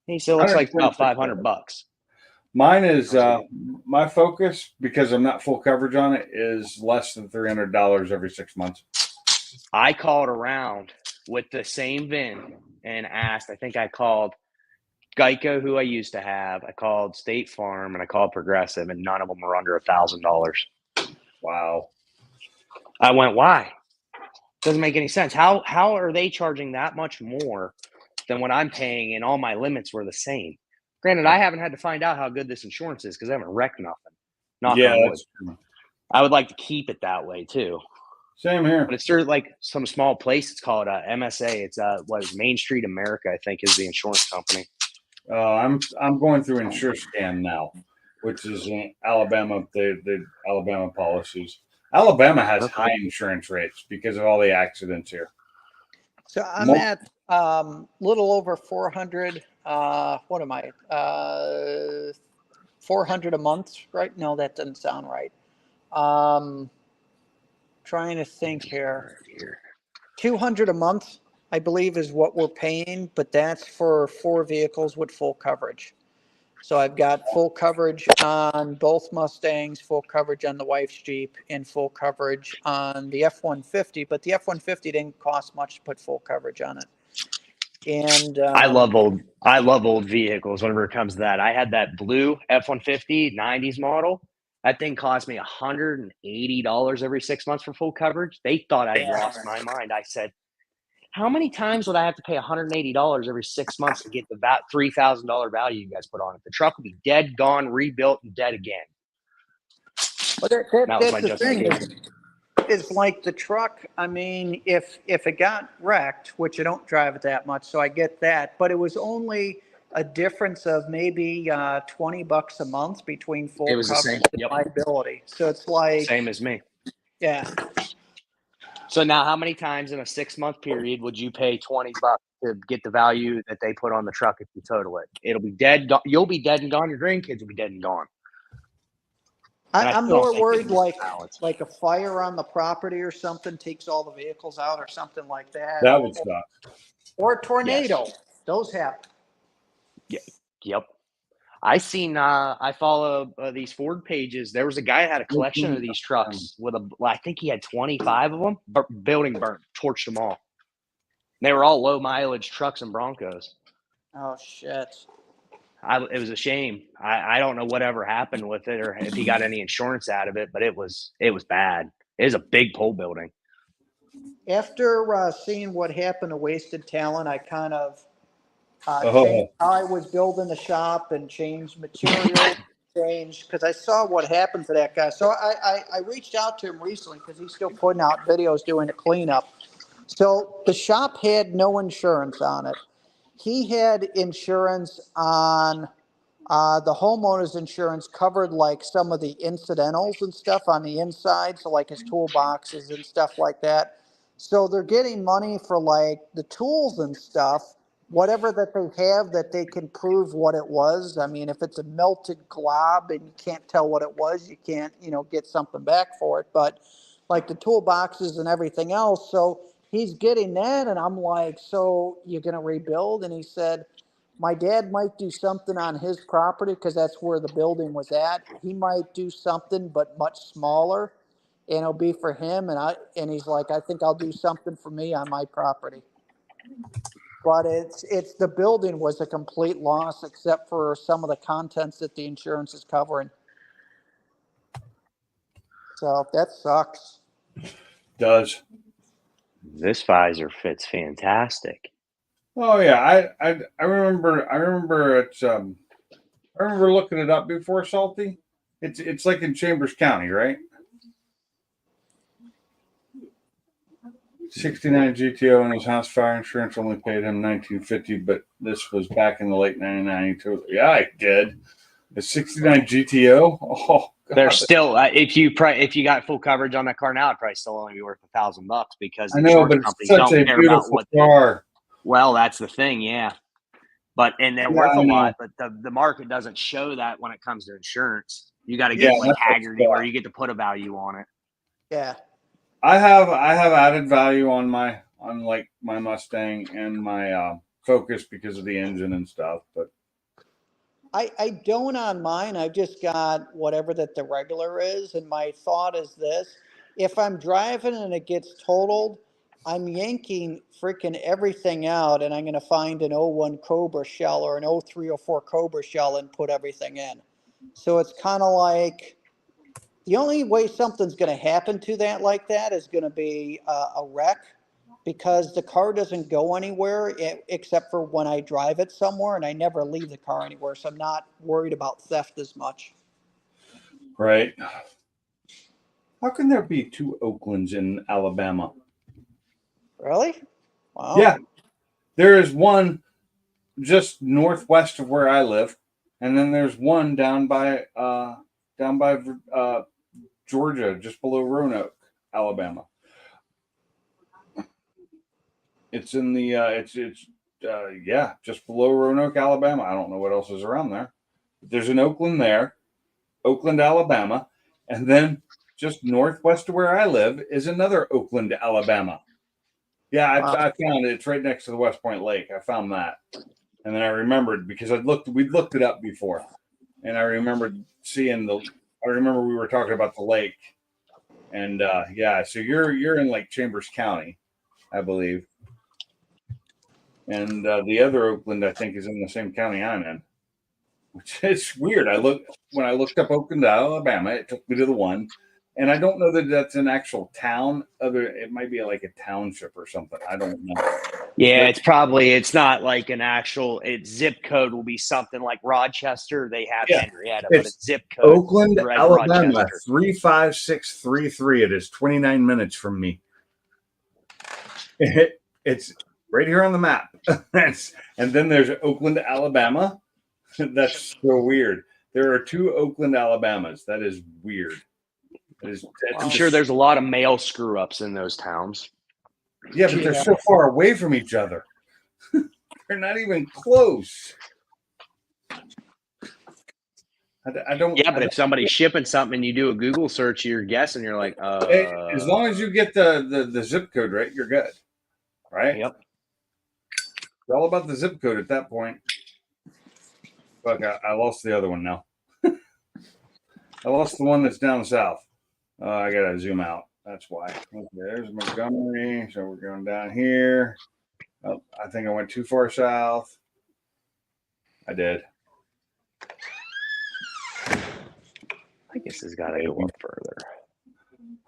hey, so it looks like about $500. Mine is my Focus, because I'm not full coverage on it, is less than $300 every 6 months. I called around with the same VIN and asked. I think I called Geico, who I used to have. I called State Farm and I called Progressive, and none of them were under $1,000. Wow. I went, why? Doesn't make any sense. How are they charging that much more than what I'm paying, and all my limits were the same? Granted, I haven't had to find out how good this insurance is because I haven't wrecked nothing. Knock on wood. That's true. I would like to keep it that way too. Same here. But it's through like some small place. It's called MSA. It's what is Main Street America, I think, is the insurance company. I'm going through InsureScan now, which is in Alabama. The Alabama policies. Alabama has Okay. high insurance rates because of all the accidents here. So I'm Mo- at little over 400. What am I? 400 a month, right? No, that doesn't sound right. Trying to think here. 200 a month, I believe, is what we're paying, but that's for 4 vehicles with full coverage. So I've got full coverage on both Mustangs, full coverage on the wife's Jeep, and full coverage on the F-150. But the F-150 didn't cost much to put full coverage on it. And I love old vehicles whenever it comes to that. I had that blue F-150 90s model. That thing cost me $180 every 6 months for full coverage. They thought I'd lost my mind. I said, how many times would I have to pay $180 every 6 months to get the $3,000 value you guys put on it? The truck would be dead, gone, rebuilt, and dead again. but That was that's my the thing. justification. Is like the truck. I mean, if it got wrecked, which I don't drive it that much, so I get that. But it was only a difference of maybe $20 a month between full It was the coverage same. and Yep. liability. So it's like, Same as me. yeah. So now, how many times in a 6 month period would you pay $20 to get the value that they put on the truck if you total it? It'll be dead. You'll be dead and gone. Your grandkids will be dead and gone. And I I'm still don't more think worried it's balanced. like a fire on the property or something takes all the vehicles out or something like that. That would suck. Or a tornado. Those happen. Yep. I follow these Ford pages. There was a guy that had a collection of these trucks with I think he had 25 of them. Building burnt, torched them all. They were all low mileage trucks and Broncos. Oh shit. It was a shame. I don't know whatever happened with it or if he got any insurance out of it, but it was bad. It was a big pole building. After seeing what happened to Wasted Talent, I kind of Oh. changed how I was building the shop and changed material, because I saw what happened to that guy. So I reached out to him recently because he's still putting out videos doing a cleanup. So the shop had no insurance on it. He had insurance on the homeowner's insurance covered like some of the incidentals and stuff on the inside. So like his toolboxes and stuff like that. So they're getting money for like the tools and stuff, whatever that they have that they can prove what it was. I mean, if it's a melted glob and you can't tell what it was, you can't, get something back for it. But like the toolboxes and everything else. So he's getting that. And I'm like, so you're going to rebuild? And he said, my dad might do something on his property because that's where the building was at. He might do something, but much smaller, and it'll be for him. And he's like, I think I'll do something for me on my property. But it's the building was a complete loss except for some of the contents that the insurance is covering. So that sucks. Does. This visor fits fantastic. Oh yeah, I remember it's I remember looking it up before, Salty. It's like in Chambers County, right? 69 GTO and his house fire insurance only paid him $19.50, but this was back in the late 1992. Yeah, I did. The 69 GTO. Oh, God. They're still if you got full coverage on that car now, it'd probably still only be worth $1,000 because I know, but it's such a beautiful car. Well, that's the thing, yeah. And they're worth a lot, but the market doesn't show that when it comes to insurance. You got to get like Haggerty where you get to put a value on it. Yeah. I have added value on my Mustang and my Focus because of the engine and stuff, but I don't on mine. I've just got whatever that the regular is. And my thought is this: if I'm driving and it gets totaled, I'm yanking freaking everything out and I'm going to find an 01 Cobra shell or an 03 or 04 Cobra shell and put everything in. So it's kind of like the only way something's going to happen to that like that is going to be a wreck, because the car doesn't go anywhere except for when I drive it somewhere, and I never leave the car anywhere. So I'm not worried about theft as much. right. How can there be two Oaklands in Alabama? Really? Wow. Yeah, there is one just northwest of where I live, and then there's one down by Georgia, just below Roanoke, Alabama. It's in the yeah, just below Roanoke, Alabama. I don't know what else is around there. There's an Oakland there, Oakland, Alabama, and then just northwest of where I live is another Oakland, Alabama. Yeah, Wow. I found it. It's right next to the West Point Lake. I found that, and then I remembered because we'd looked it up before, and I remembered seeing the. I remember we were talking about the lake, and yeah, so you're in like Chambers County, I believe, and the other Oakland I think is in the same county I'm in, which is weird. When I looked up Oakland, Alabama, it took me to the one. And I don't know that that's an actual town. It might be like a township or something. I don't know. Yeah, it's not like an actual. Its zip code will be something like Rochester. They have Yeah, Henrietta, but it's its zip code Oakland, right, Alabama, Rochester. 35633. It is 29 minutes from me. It's right here on the map. And then there's Oakland, Alabama. That's so weird. There are two Oakland, Alabamas. That is weird. I'm sure there's a lot of mail screw ups in those towns. Yeah, but they're so far away from each other. They're not even close. I don't. Yeah, but if somebody's shipping something and you do a Google search, you're guessing. You're like, as long as you get the zip code right, you're good. Right? Yep. It's all about the zip code at that point. Fuck, I lost the other one now. I lost the one that's down south. I gotta zoom out. That's why. Okay, there's Montgomery. So we're going down here. Oh, I think I went too far south. I did. I guess it's got to go up further.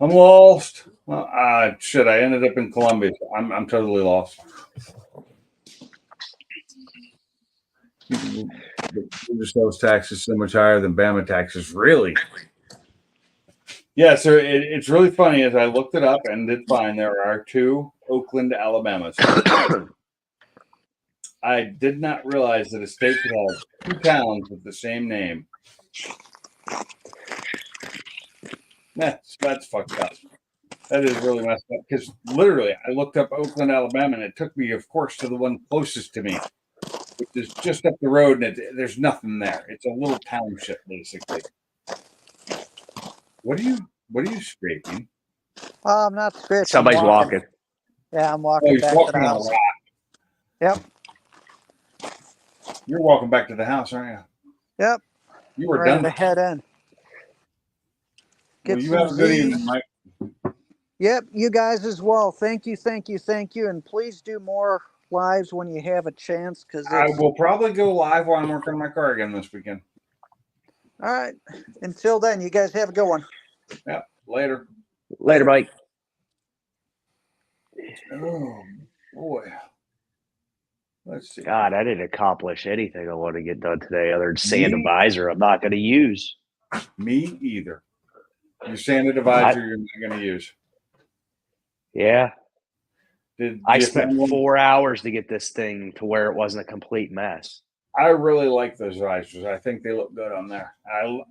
I'm lost. Shit, I ended up in Columbia. I'm totally lost. Georgia sales tax is so much higher than Bama taxes. Really? Yeah, so it's really funny. As I looked it up and did find there are two Oakland, Alabamas. I did not realize that a state could have two towns with the same name. That's fucked up. That is really messed up because literally I looked up Oakland, Alabama, and it took me, of course, to the one closest to me, which is just up the road, and there's nothing there. It's a little township, basically. What are you scraping? I'm not scratching. Somebody's walking. Yeah, I'm walking back to the house. Yep. You're walking back to the house, aren't you? Yep. You were Ready done. to head in. Well, you have a good evening, Mike. Yep, you guys as well. Thank you, and please do more lives when you have a chance. Because I will probably go live while I'm working on my car again this weekend. All right. Until then, you guys have a good one. Yep. Later. Later, Mike. Oh boy. Let's see. God, I didn't accomplish anything I want to get done today other than sand a visor I'm not going to use. Me either. Your sanded divisor you're not going to use. Yeah. I you spent 4 hours to get this thing to where it wasn't a complete mess. I really like those visors. I think they look good on there.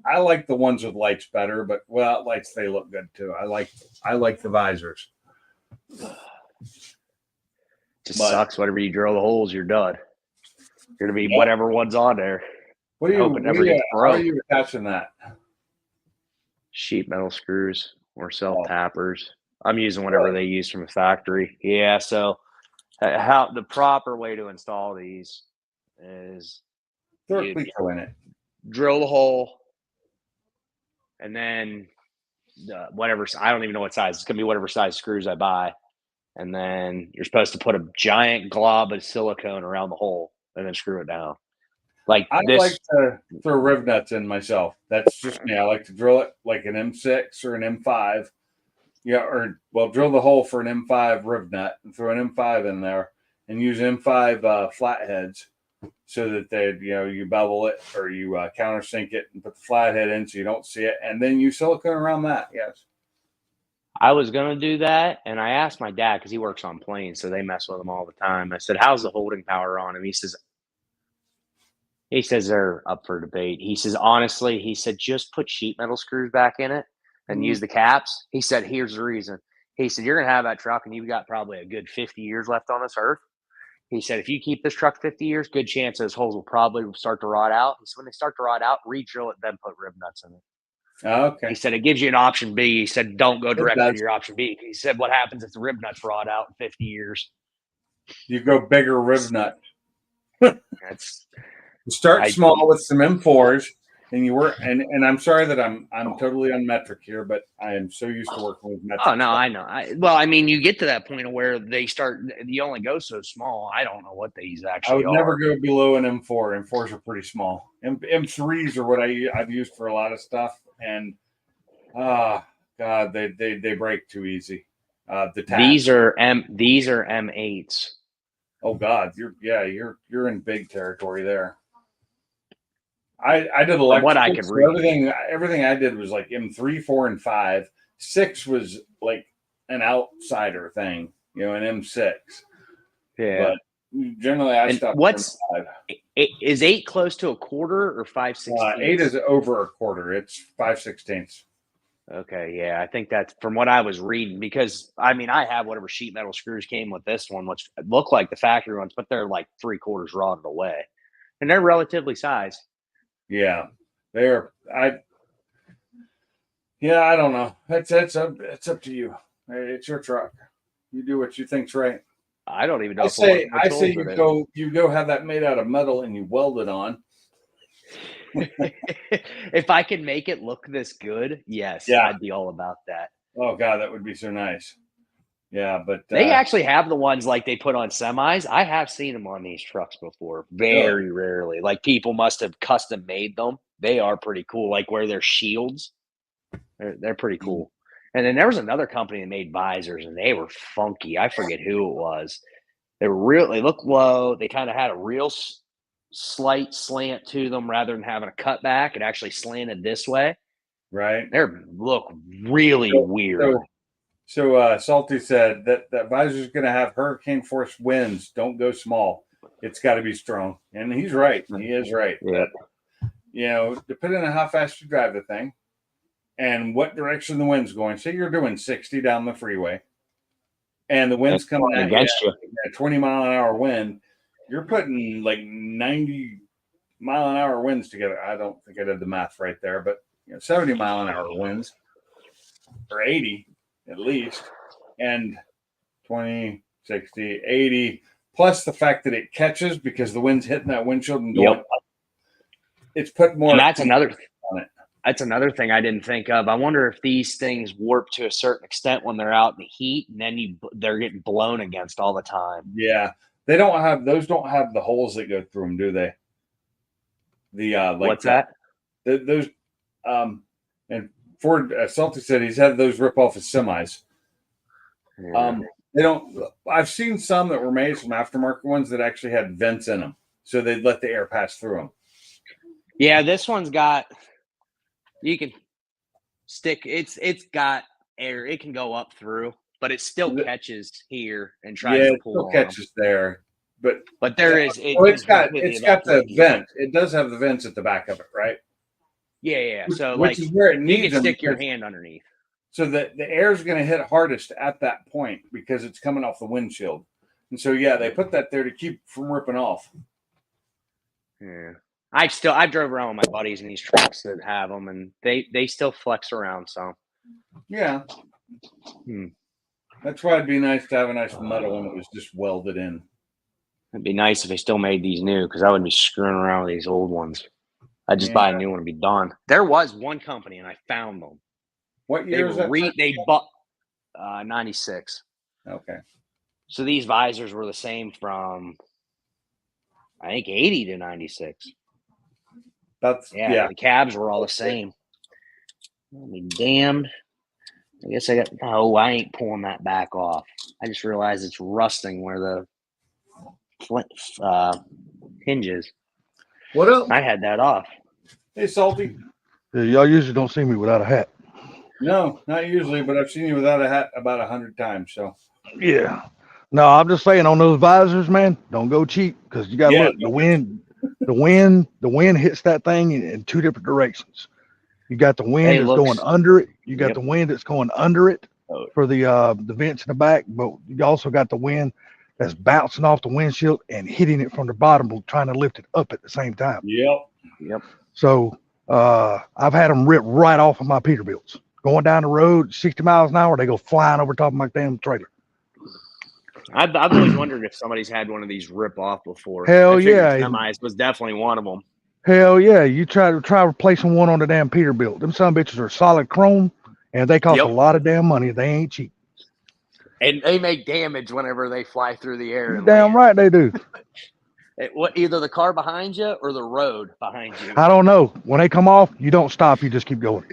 I like the ones with lights better, but without lights they look good too. I like the visors. Just sucks whenever you drill the holes, you're done. You're gonna be whatever one's on there. How are you attaching that? Sheet metal screws or self tappers. I'm using whatever they use from a factory. Yeah, so how the proper way to install these is throw a cleat in it. Drill the hole, and then whatever, I don't even know what size. It's gonna be whatever size screws I buy. And then you're supposed to put a giant glob of silicone around the hole and then screw it down. Like I like to throw riv nuts in myself. That's just me. I like to drill it like an M6 or an M5. Yeah, drill the hole for an M5 riv nut and throw an M5 in there and use M5 flatheads so that you bevel it or you countersink it and put the flathead in so you don't see it, and then use silicone around that. Yes. I was gonna do that, and I asked my dad because he works on planes, so they mess with them all the time. I said, "How's the holding power on him?" He says they're up for debate. He says honestly, he said just put sheet metal screws back in it and use the caps. He said here's the reason. He said you're gonna have that truck, and you've got probably a good 50 years left on this earth. He said if you keep this truck 50 years, good chance those holes will probably start to rot out. He said when they start to rot out, re-drill it, then put rib nuts in it. Oh, okay. He said it gives you an option B. He said don't go directly does. to your option B. He said what happens if the rib nuts rot out in 50 years? You go bigger rib nut. That's You start small with some M4s, and you work. And I'm sorry that I'm totally on metric here, but I am so used to working with metric. oh no, I know. Well, I mean, you get to that point where they start. You only go so small. I don't know what these I actually would are. never go below an M4. M4s are pretty small. M3s are what I've used for a lot of stuff, and God, they break too easy. The tack. These are M8s. Oh God, you're in big territory there. I did electrical. What I could so read. everything I did was like M3, 4, and 5. 6 was like an outsider thing, an M6. Yeah. But generally, I And stopped. what's at 5. is 8 close to a quarter or 5/16? 8 is over a quarter. It's 5/16. Okay, yeah, I think that's from what I was reading because I mean I have whatever sheet metal screws came with this one, which look like the factory ones, but they're like 3/4 rotted away, and they're relatively sized. Yeah, they're I don't know. It's up to you. It's your truck. You do what you think's right. I don't even know. I say you go have that made out of metal and you weld it on. If I can make it look this good, yes, Yeah. I'd be all about that. Oh God, that would be so nice. Yeah, but They actually have the ones like they put on semis. I have seen them on these trucks before. Very rarely. Like people must have custom made them. They are pretty cool. Like where they're shields. They're pretty cool. And then there was another company that made visors and they were funky. I forget who it was. They looked low. They kind of had a real slight slant to them rather than having a cut back. It actually slanted this way. right. They look really weird. So Salty said that visor's going to have hurricane force winds. Don't go small. It's got to be strong, and he's right. He is right. Yeah. Depending on how fast you drive the thing, and what direction the wind's going. Say you're doing 60 down the freeway, and the wind's coming at against you. At 20-mile-an-hour wind. You're putting like 90-mile-an-hour winds together. I don't think I did the math right there, but 70-mile-an-hour winds or 80 at least, and 20, 60, 80, plus the fact that it catches because the wind's hitting that windshield and going up. It's put more. And that's another on it. That's another thing I didn't think of. I wonder if these things warp to a certain extent when they're out in the heat, and then they're getting blown against all the time. Yeah, they don't have the holes that go through them, do they? What's that? Those and Ford Salty said he's had those rip off his semis. Yeah. They don't. I've seen some that were made, some aftermarket ones that actually had vents in them, so they'd let the air pass through them. Yeah, this one's got. You can stick. It's got air. It can go up through, but it still catches here and tries to pull. It still catches there, but there is. It's got the vent. It does have the vents at the back of it, right? Yeah. So which is where it needs you can stick your them. hand underneath. So the air is going to hit hardest at that point because it's coming off the windshield. And so, they put that there to keep from ripping off. Yeah. I drove around with my buddies in these trucks that have them, and they still flex around some. Yeah. That's why it'd be nice to have a nice metal one that was just welded in. It'd be nice if they still made these new because I wouldn't be screwing around with these old ones. I'd just buy a new one and be done. There was one company, and I found them. What year is that? They bought 96. Okay. So these visors were the same from, I think, 80 to 96. The cabs were all the same. I mean, damned. I guess I ain't pulling that back off. I just realized it's rusting where the hinges. What else? I had that off. Hey, Salty. Yeah, y'all usually don't see me without a hat. No, not usually, but I've seen you without a hat about 100 times. So Yeah. No, I'm just saying on those visors, man, don't go cheap because you got to Yeah, look. The wind hits that thing in two different directions. You got the wind Hey, that's looks- going under it. You got Yep. the wind that's going under it Oh. for the vents in the back, but you also got the wind that's bouncing off the windshield and hitting it from the bottom, trying to lift it up at the same time. yep. So I've had them rip right off of my Peterbilts. Going down the road 60 miles an hour, they go flying over top of my damn trailer. I've always wondered if somebody's had one of these rip off before. Hell I figured yeah. Semis was definitely one of them. Hell yeah. You try replacing one on the damn Peterbilt. Them son of bitches are solid chrome and they cost Yep. a lot of damn money. They ain't cheap. And they make damage whenever they fly through the air. You're and damn land. right they do. Either the car behind you or the road behind you. I don't know. When they come off, you don't stop. You just keep going.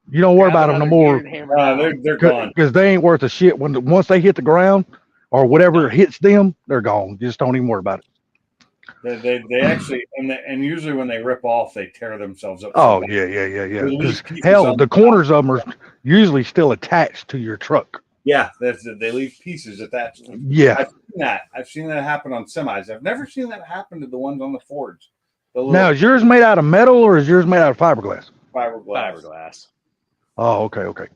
You don't worry Grab about them no another gear more and hammer down. They're gone. because they ain't worth a shit. Once they hit the ground or whatever hits them, they're gone. Just don't even worry about it. They actually and usually when they rip off, they tear themselves up. Oh so bad. yeah. They leave 'Cause, pieces hell, on the the corners of them are usually still attached to your truck. Yeah, they leave pieces attached. Yeah. I've seen that happen on semis. I've never seen that happen to the ones on the Fords. The little Now, is yours made out of metal or is yours made out of fiberglass? fiberglass. Fiberglass. Oh, okay.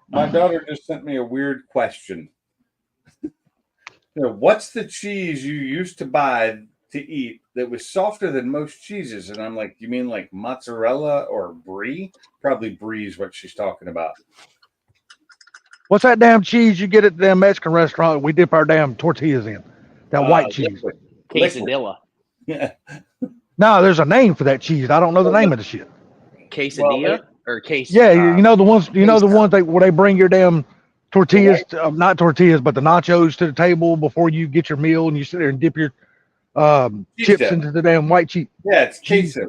My daughter just sent me a weird question. What's the cheese you used to buy to eat that was softer than most cheeses? And I'm like, you mean like mozzarella or brie? Probably brie is what she's talking about. What's that damn cheese you get at the damn Mexican restaurant we dip our damn tortillas in? That white cheese. Liquid. Quesadilla. Yeah. No, there's a name for that cheese. I don't know the name of the shit. Quesadilla or case? Yeah, you know the ones. You know the ones where they bring your damn tortillas, not tortillas, but the nachos to the table before you get your meal, and you sit there and dip your chips dip. into the damn white cheese. Yeah, it's queso.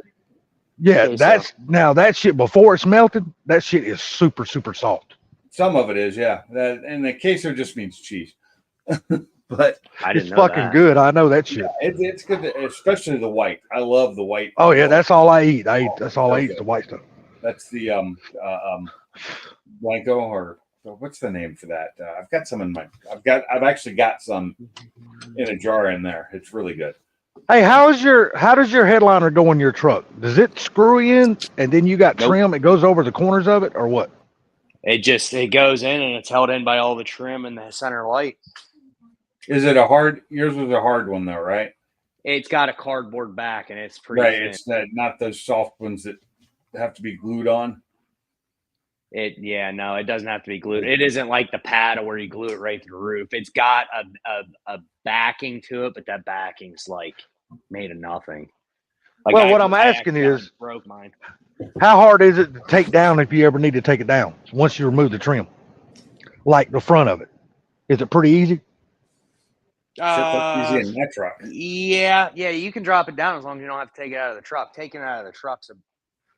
Yeah, Queso. that shit before it's melted. That shit is super soft. Some of it is, yeah. And the queso just means cheese. But I It's didn't know fucking that. good. I know that shit. it's good, especially the white. I love the white. Oh yeah, that's all I eat. That's all I eat is the white stuff. That's the Blanco, or what's the name for that? I've got some in my. I've actually got some in a jar in there. It's really good. Hey, how does your headliner go in your truck? Does it screw in and then you got Nope. trim? It goes over the corners of it, or what? It goes in and it's held in by all the trim and the center light. Is it a hard? Yours was a hard one though, right? It's got a cardboard back and it's pretty Right. thin. It's not those soft ones that have to be glued on. No, it doesn't have to be glued. It isn't like the pad where you glue it right to the roof. It's got a backing to it, but that backing's like made of nothing. Well, what I'm asking accidentally is- broke mine. How hard is it to take down if you ever need to take it down once you remove the trim? Like the front of it. Is it pretty easy? Shit, that's easy in my truck. Yeah, you can drop it down as long as you don't have to take it out of the truck. Taking it out of the truck's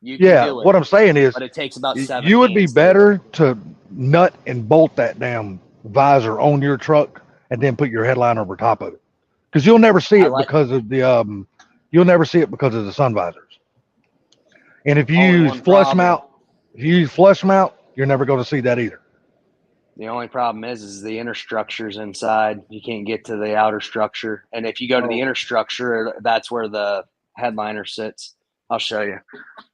you can Yeah. do it, What I'm saying is but it takes about 7 you would be hands to do it. better to nut and bolt that damn visor on your truck and then put your headliner over top of it. Because you'll never see I it like- because of the you'll never see it because of the sun visors. And if you Only use one flush problem. mount, if you use flush mount, you're never going to see that either. The only problem is the inner structure's inside. You can't get to the outer structure. And if you go to the inner structure, that's where the headliner sits. I'll show you.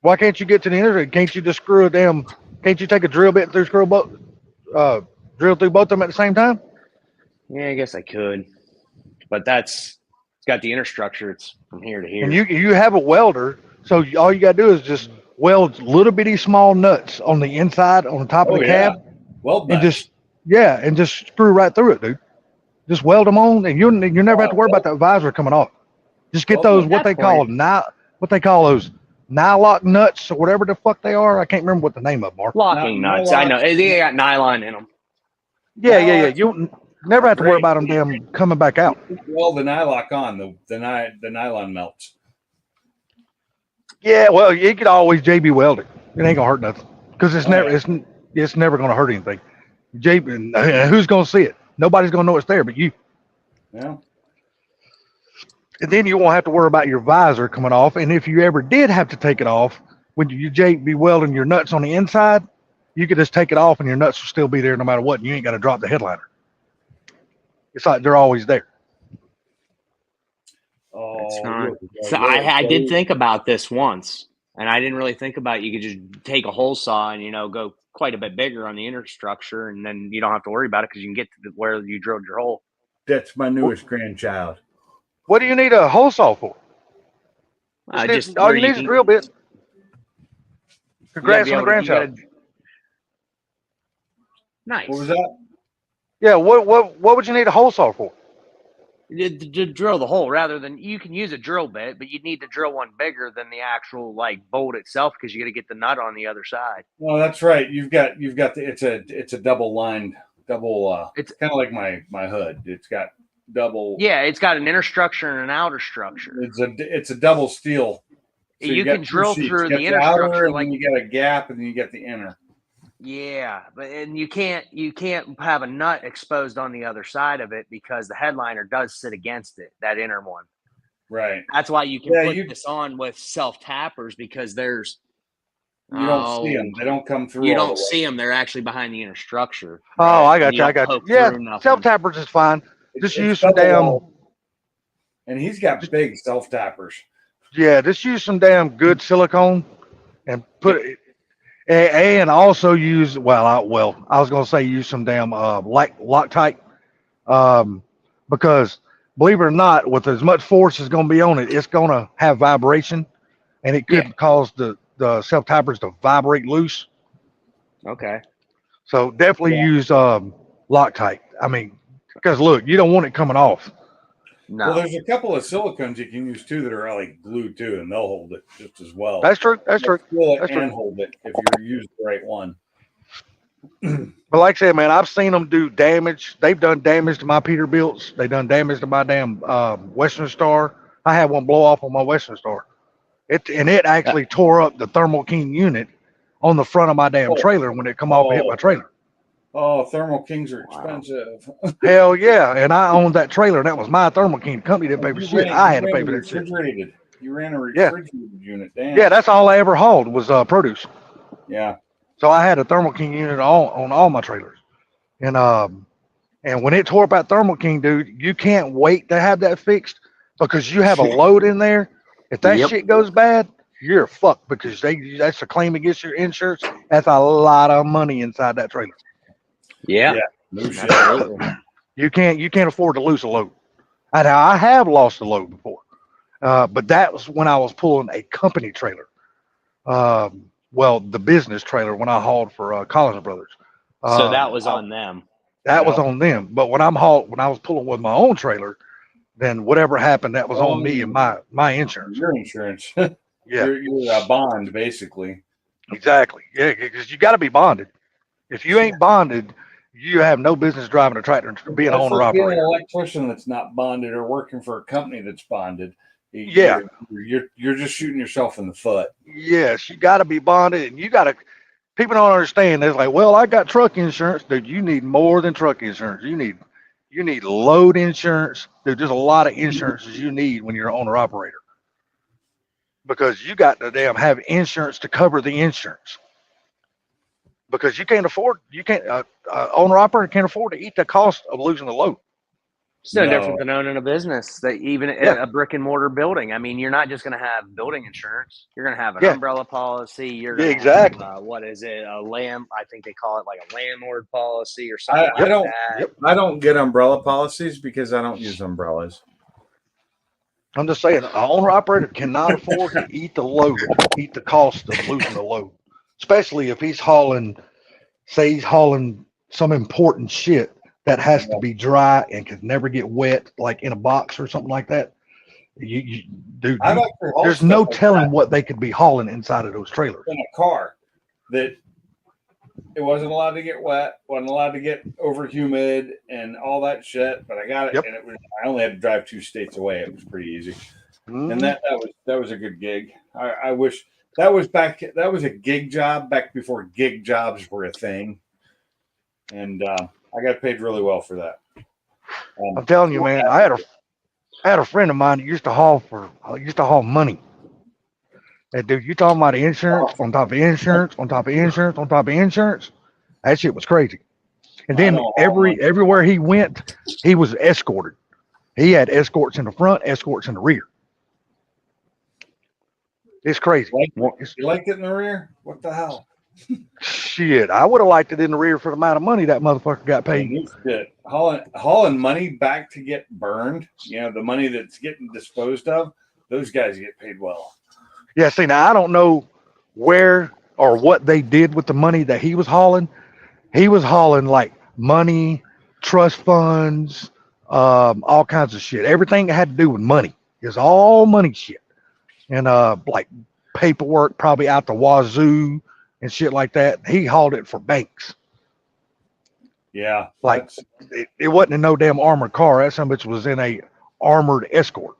Why can't you get to the inner? Can't you just screw a damn? Can't you take a drill bit through drill through both of them at the same time? Yeah, I guess I could. But it's got the inner structure. It's from here to here. And you have a welder, so all you got to do is just weld little bitty small nuts on the inside, on the top of the cab, Well and done. just screw right through it, dude. Just weld them on, and you never have to worry about that visor coming off. Just get Well, those what they that's call those nylock nuts or whatever the fuck they are. I can't remember what the name of them are. Locking nuts. I know. They got nylon in them. Yeah. You never have to worry about them damn coming back out. Well, the nylock on the nylon melts. Yeah, well, you could always JB weld it. It ain't gonna hurt nothing because it's never gonna hurt anything. JB, who's gonna see it? Nobody's gonna know it's there, but you. Yeah. And then you won't have to worry about your visor coming off. And if you ever did have to take it off, when you JB welding your nuts on the inside, you could just take it off and your nuts will still be there no matter what. And you ain't got to drop the headliner. It's like they're always there. Oh, not. yeah, So yeah, I did think about this once, and I didn't really think about you could just take a hole saw and go quite a bit bigger on the inner structure, and then you don't have to worry about it because you can get to where you drilled your hole. That's my newest grandchild. What do you need a hole saw for? Just all where you need is a can- drill bit. you gotta Congrats be on the able to- you grandchild. gotta- Nice. What was that? Yeah, what would you need a hole saw for? To drill the hole rather than you can use a drill bit, but you need to drill one bigger than the actual bolt itself because you got to get the nut on the other side. No, that's right. You've got it's a double lined it's kind of like my hood. It's got double. Yeah, it's got an inner structure and an outer structure. It's a double steel. So You got can two drill sheets. through You got the inner outer, structure and then you got a gap, and then you got the inner. Yeah, but and you can't have a nut exposed on the other side of it because the headliner does sit against it, that inner one. Right. That's why you can Yeah, put this on with self tappers because there's You don't see them. They don't come through. You all don't the way. see them. They're actually behind the inner structure. Oh, I got And you. I don't got you. poke Yeah, through nothing. self tappers is fine. Just It's use some double damn. wall. And he's got big self tappers. Yeah, just use some damn good silicone and put it. And also use I was gonna say use some damn Loctite, because believe it or not, with as much force as gonna be on it, it's gonna have vibration, and it could cause the self tappers to vibrate loose. Okay. So definitely use Loctite. I mean, because look, you don't want it coming off. No. Well, there's a couple of silicones you can use too that are like glue too, and they'll hold it just as well. That's true. That's true. Seal it That's true. and hold it if you use the right one. But like I said, man, I've seen them do damage. They've done damage to my Peterbilts. They done damage to my damn Western Star. I had one blow off on my Western Star. It actually tore up the Thermal King unit on the front of my damn trailer when it come off and hit my trailer. Oh, Thermal Kings are expensive. Hell yeah. And I owned that trailer, and that was my Thermal King. The company didn't pay for shit. I had to pay for that shit. Refrigerated. You ran a Yeah. refrigerated unit. Damn. Yeah, that's all I ever hauled was produce. Yeah. So I had a Thermal King unit on all my trailers. And when it tore up that Thermal King, dude, you can't wait to have that fixed because you have a load in there. If that shit goes bad, you're fucked because that's a claim against your insurance. That's a lot of money inside that trailer. Yeah. No shit. Absolutely. You can't afford to lose a load. I have lost a load before, but that was when I was pulling a company trailer. The business trailer when I hauled for Collins Brothers. So that was on them. That was on them. But when I was pulling with my own trailer, then whatever happened, that was on me and my insurance. Your insurance. Yeah, You're a bond, basically. exactly. Yeah, because you got to be bonded. If you ain't bonded, you have no business driving a tractor and being an That's owner like being operator. an electrician that's not bonded or working for a company that's bonded. Yeah. You're just shooting yourself in the foot. Yes, you got to be bonded, and you got to. People don't understand. They're like, "Well, I got truck insurance, dude. You need more than truck insurance. You need load insurance. Dude, there's a lot of insurances you need when you're an owner operator because you got to damn have insurance to cover the insurance. Because you can't afford, owner operator can't afford to eat the cost of losing the load. It's no No. different than owning a business, that even a brick and mortar building. I mean, you're not just going to have building insurance. You're going to have an umbrella policy. You're going to exactly. have, what is it? I think they call it like a landlord policy or something like that. I don't get umbrella policies because I don't use umbrellas. I'm just saying, an owner operator cannot afford to eat the load, eat the cost of losing the load, especially if he's hauling some important shit that has to be dry and can never get wet, like in a box or something like that. Dude, there's no telling what they could be hauling inside of those trailers. In a car that it wasn't allowed to get wet, wasn't allowed to get over humid and all that shit. But I got it, and I only had to drive 2 states away. It was pretty easy, and that was a good gig. I wish that was a gig job back before gig jobs were a thing, and I got paid really well for that. I'm telling you, man, I had a friend of mine that used to haul money. And dude, you talking about insurance on top of insurance on top of insurance on top of insurance? That shit was crazy. And I then know how much- everywhere he went, he was escorted. He had escorts in the front, escorts in the rear. It's crazy. It's- You liked it in the rear? What the hell? shit, I would have liked it in the rear for the amount of money that motherfucker got paid. Man, shit. Hauling money back to get burned, the money that's getting disposed of, those guys get paid well. Yeah, see, now I don't know where or what they did with the money that he was hauling. He was hauling like money, trust funds, all kinds of shit. Everything that had to do with money is all money shit. And like paperwork probably out the wazoo and shit like that. He hauled it for banks. Yeah. Like it wasn't in no damn armored car. That some bitch was in a armored escort.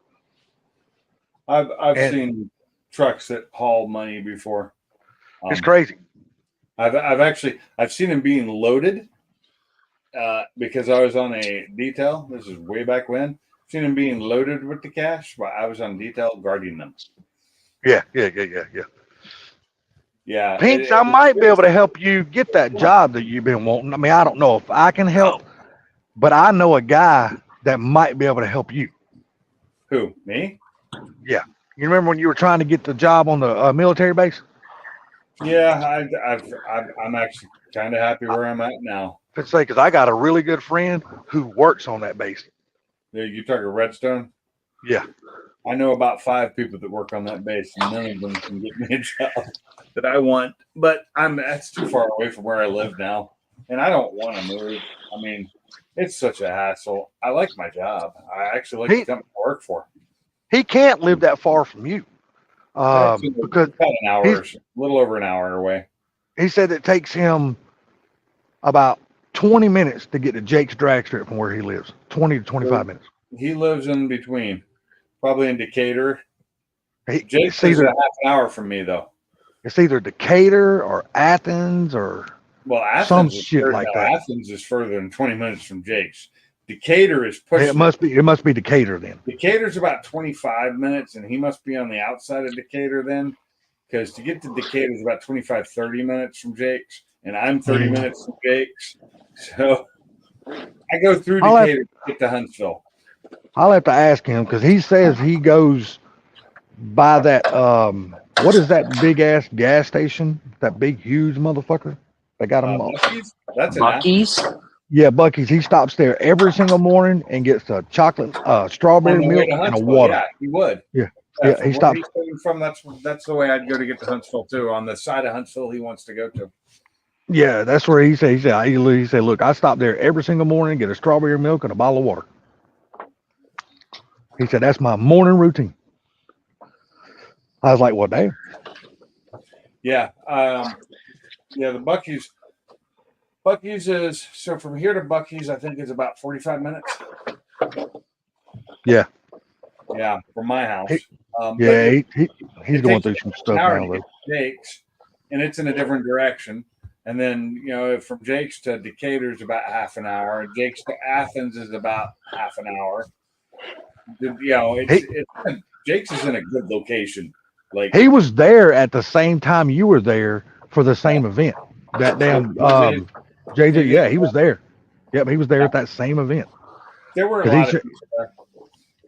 I've And- seen trucks that haul money before. It's crazy. I've seen them being loaded because I was on a detail. This is way back when. Seen them being loaded with the cash while I was on detail guarding them. Yeah. Yeah. Pinks, I might be able to help you get that job that you've been wanting. I mean, I don't know if I can help, but I know a guy that might be able to help you. Who? Me? You remember when you were trying to get the job on the military base? Yeah, I'm actually kind of happy where I'm at now. Let's say, because I got a really good friend who works on that base. You talking Redstone? Yeah. I know about 5 people that work on that base, and none of them can get me a job that I want. But that's too far away from where I live now, and I don't want to move. I mean, it's such a hassle. I like my job. I actually like the company I work for. He can't live that far from you because About an hour, a little over an hour away. he said it takes him about 20 minutes to get to Jake's drag strip from where he lives. 20 to 25 minutes. He lives in between, probably in Decatur. Jake's It's is a either, half an hour from me, though. it's either Decatur or Athens or Well, Athens some is shit further- like no, that. Athens is further than 20 minutes from Jake's. Decatur is pushing. it must be Decatur then. Decatur's about 25 minutes, and he must be on the outside of Decatur then, because to get to Decatur is about 25, 30 minutes from Jake's, and I'm 30 minutes from Jake's. So I go through Decatur to get to Huntsville. I'll have to ask him because he says he goes by that what is that big ass gas station? That big huge motherfucker. They got him all. Buc-ee's? That's an Bucky's. Yeah, Bucky's. He stops there every single morning and gets a chocolate strawberry on the way milk to and a Huntsville. water. Yeah, he would. Yeah. From Yeah, he where stopped. he's coming from. That's the way I'd go to get to Huntsville too. On the side of Huntsville he wants to go to. Yeah, that's where he said. He said, look, I stop there every single morning, get a strawberry milk and a bottle of water. He said that's my morning routine. I was like, well, damn. Yeah. The Bucky's is so from here to Bucky's, I think it's about 45 minutes. Yeah. Yeah, from my house. Yeah, he's it going takes through some an stuff hour now to though. get to Jake's, and it's in a different direction. And then from Jake's to Decatur is about half an hour. Jake's to Athens is about half an hour. Jake's is in a good location. Like He was there at the same time you were there for the same event. That damn JJ, yeah, he was there. Yep, he was there at that same event. there were a 'Cause he lot of should- people there.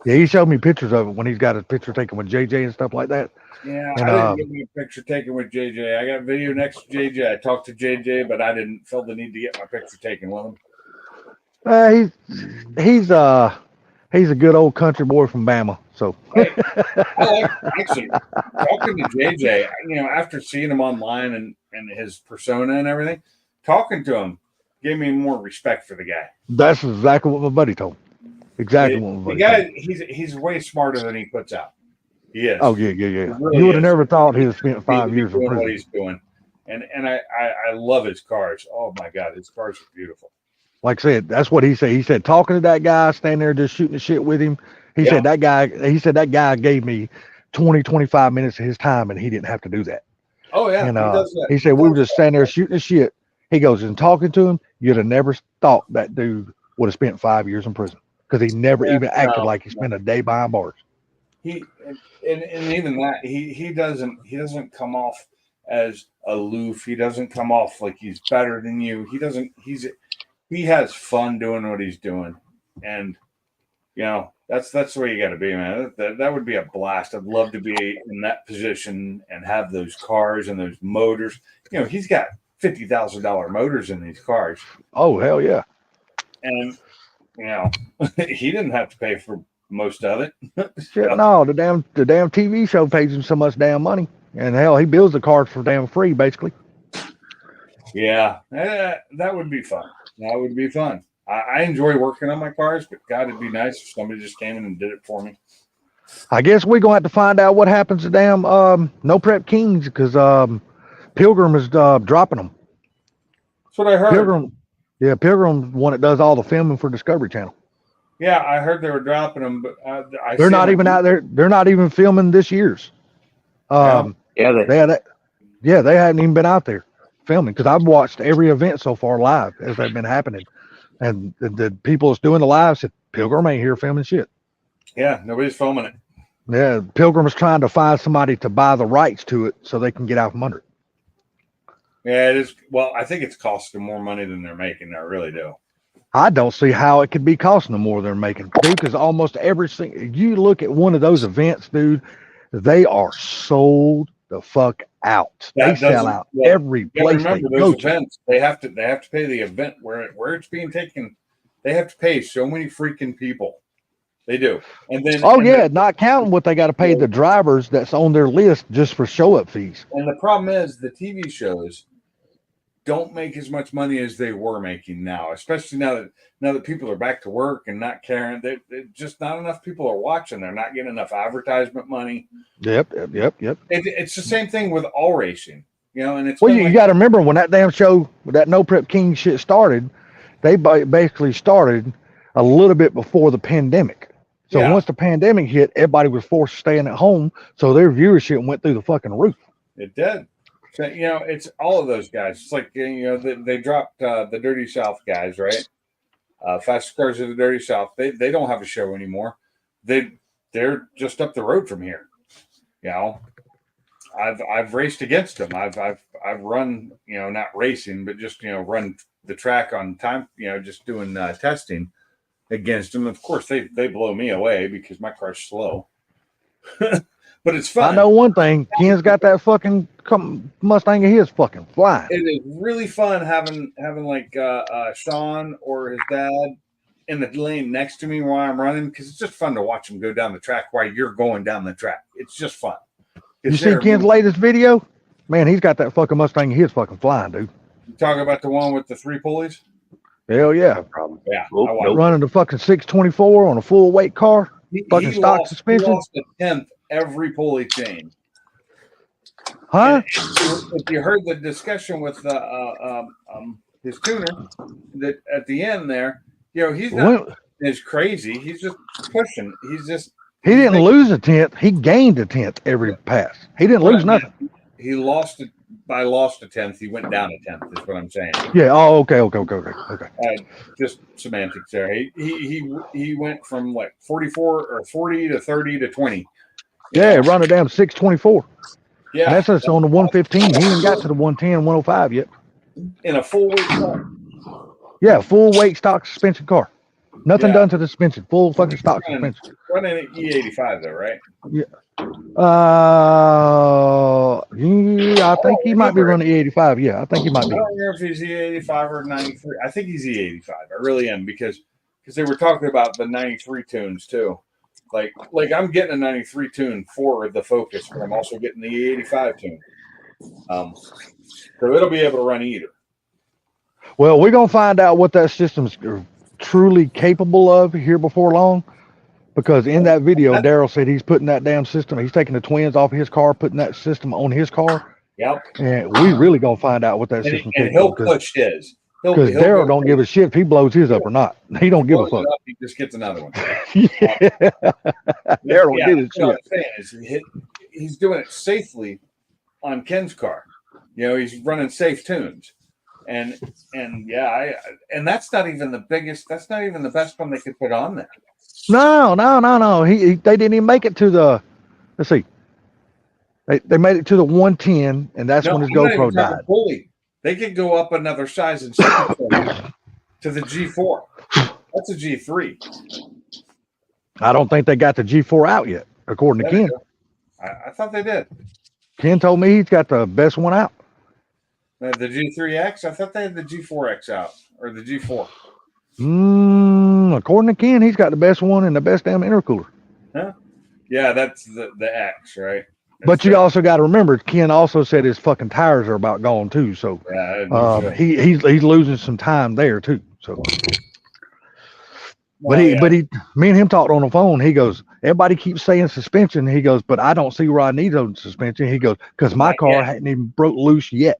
Yeah, he showed me pictures of it when he's got his picture taken with JJ and stuff like that. Yeah, And, I didn't get my picture taken with JJ. I got video next to JJ. I talked to JJ, but I didn't feel the need to get my picture taken with him. He's a good old country boy from Bama. So I like actually talking to JJ. After seeing him online and his persona and everything, talking to him gave me more respect for the guy. that's exactly what my buddy told me. Exactly what my The buddy guy, told me. he's way smarter than he puts out. He is. Oh yeah. really You would have is. never thought he'd spent He's 5 years in doing what prison. he's doing, and I love his cars. Oh my God, his cars are beautiful. Like I said, that's what he said. He said talking to that guy, standing there just shooting the shit with him. He said that guy gave me 20, 25 minutes of his time and he didn't have to do that. Oh yeah, And he does that. he said we were just standing there shooting the shit. He goes and talking to him, you'd have never thought that dude would have spent 5 years in prison because he never even acted like he spent a day behind bars. and even that he doesn't come off as aloof. He doesn't come off like he's better than you. He has fun doing what he's doing, and that's the way you got to be, man. That would be a blast. I'd love to be in that position and have those cars and those motors. He's got $50,000 motors in these cars. Oh, hell yeah. And he didn't have to pay for most of it. Shit, no, the damn TV show pays him so much damn money, and hell, he builds the cars for damn free, basically. Yeah, that would be fun. That would be fun. I enjoy working on my cars, but God, it'd be nice if somebody just came in and did it for me. I guess we're gonna have to find out what happens to damn No Prep Kings, because Pilgrim is dropping them. That's what I heard. Pilgrim one that does all the filming for Discovery Channel. Yeah, I heard they were dropping them, but they're not even out there. They're not even filming this year's. They hadn't even been out there filming, because I've watched every event so far live as they've been happening, and the people that's doing the live said Pilgrim ain't here filming shit. Yeah, nobody's filming it. Yeah, Pilgrim is trying to find somebody to buy the rights to it so they can get out from under it. Yeah, it is. Well, I think it's costing more money than they're making. I really do. I don't see how it could be costing them more than they're making, dude, because almost every single, you look at one of those events, dude, they are sold the fuck out. They sell out every place they go to. Events, they have to pay the event where it's being taken. They have to pay so many freaking people. They do. And then not counting what they got to pay the drivers that's on their list just for show up fees. And the problem is the TV shows don't make as much money as they were making now, especially now that people are back to work and not caring. They're just not enough people are watching. They're not getting enough advertisement money. Yep. It's the same thing with all racing, and it's you got to remember when that damn show, that No Prep King shit started, they basically started a little bit before the pandemic. So once the pandemic hit, everybody was forced to stay in at home, so their viewership went through the fucking roof. It did. So, it's all of those guys. It's like, they dropped the Dirty South guys, right? Fast Cars of the Dirty South. They don't have a show anymore. They're just up the road from here. I've raced against them. I've run, not racing, but just, run the track on time, just doing testing against them. Of course, they blow me away because my car's slow. But it's fun. I know one thing. Ken's got that fucking Mustang of his fucking flying. It is really fun having like Sean or his dad in the lane next to me while I'm running, because it's just fun to watch them go down the track while you're going down the track. It's just fun. You see Ken's latest video? Man, he's got that fucking Mustang of his fucking flying, dude. You talking about the one with the 3 pulleys? Hell yeah. Yeah. Running the fucking 624 on a full weight car. Fucking stock suspension. He lost a tenth every pulley chain. Huh? If you heard the discussion with his tuner, that at the end there, he's not as crazy. He's just pushing. He didn't lose a tenth. He gained a tenth every pass. He didn't lose nothing. He lost it. I lost a tenth. He went down a tenth. Is what I'm saying. Yeah. Oh, okay. Just semantics there. He went from like 44 or 40 to 30 to 20. Yeah, run a damn 624. Yeah, and that's on the 115. He ain't got to the 110, 105 yet. In a full weight car. Yeah, full weight stock suspension car. Nothing done to the suspension. Full fucking stock suspension. Running an E85 though, right? Yeah. I think he might be running E85. Yeah, I think he might be. I don't know if he's E85 or 93. I think he's E85. I really am, because they were talking about the 93 tunes too. Like I'm getting a 93 tune for the Focus, but I'm also getting the E85 tune. So it'll be able to run either. Well, we're gonna find out what that system's truly capable of here before long, because in that video, Daryl said he's putting that damn system. He's taking the twins off his car, putting that system on his car. Yep. And we really gonna find out what that system. And he'll push his. Because Daryl don't give a shit if he blows his up or not. He don't give a fuck. He just gets another one. Daryl don't give a shit. What I'm saying is he's doing it safely on Ken's car. He's running safe tunes. And that's not even the biggest. That's not even the best one they could put on there. No. They didn't even make it to the. Let's see. They made it to the 110, and that's when his I'm not even GoPro talking died. fully. They could go up another size and to the G4. That's a G3. I don't think they got the G4 out yet, according to Ken. I thought they did. Ken told me he's got the best one out. The G3X. I thought they had the G4X out or the G4. According to Ken, he's got the best one and the best damn intercooler. Huh? Yeah, that's the X, right? But you also got to remember, Ken also said his fucking tires are about gone too. So he's losing some time there too. So, but me and him talked on the phone. He goes, everybody keeps saying suspension. He goes, but I don't see where I need those suspension. He goes, because my car hadn't even broke loose yet.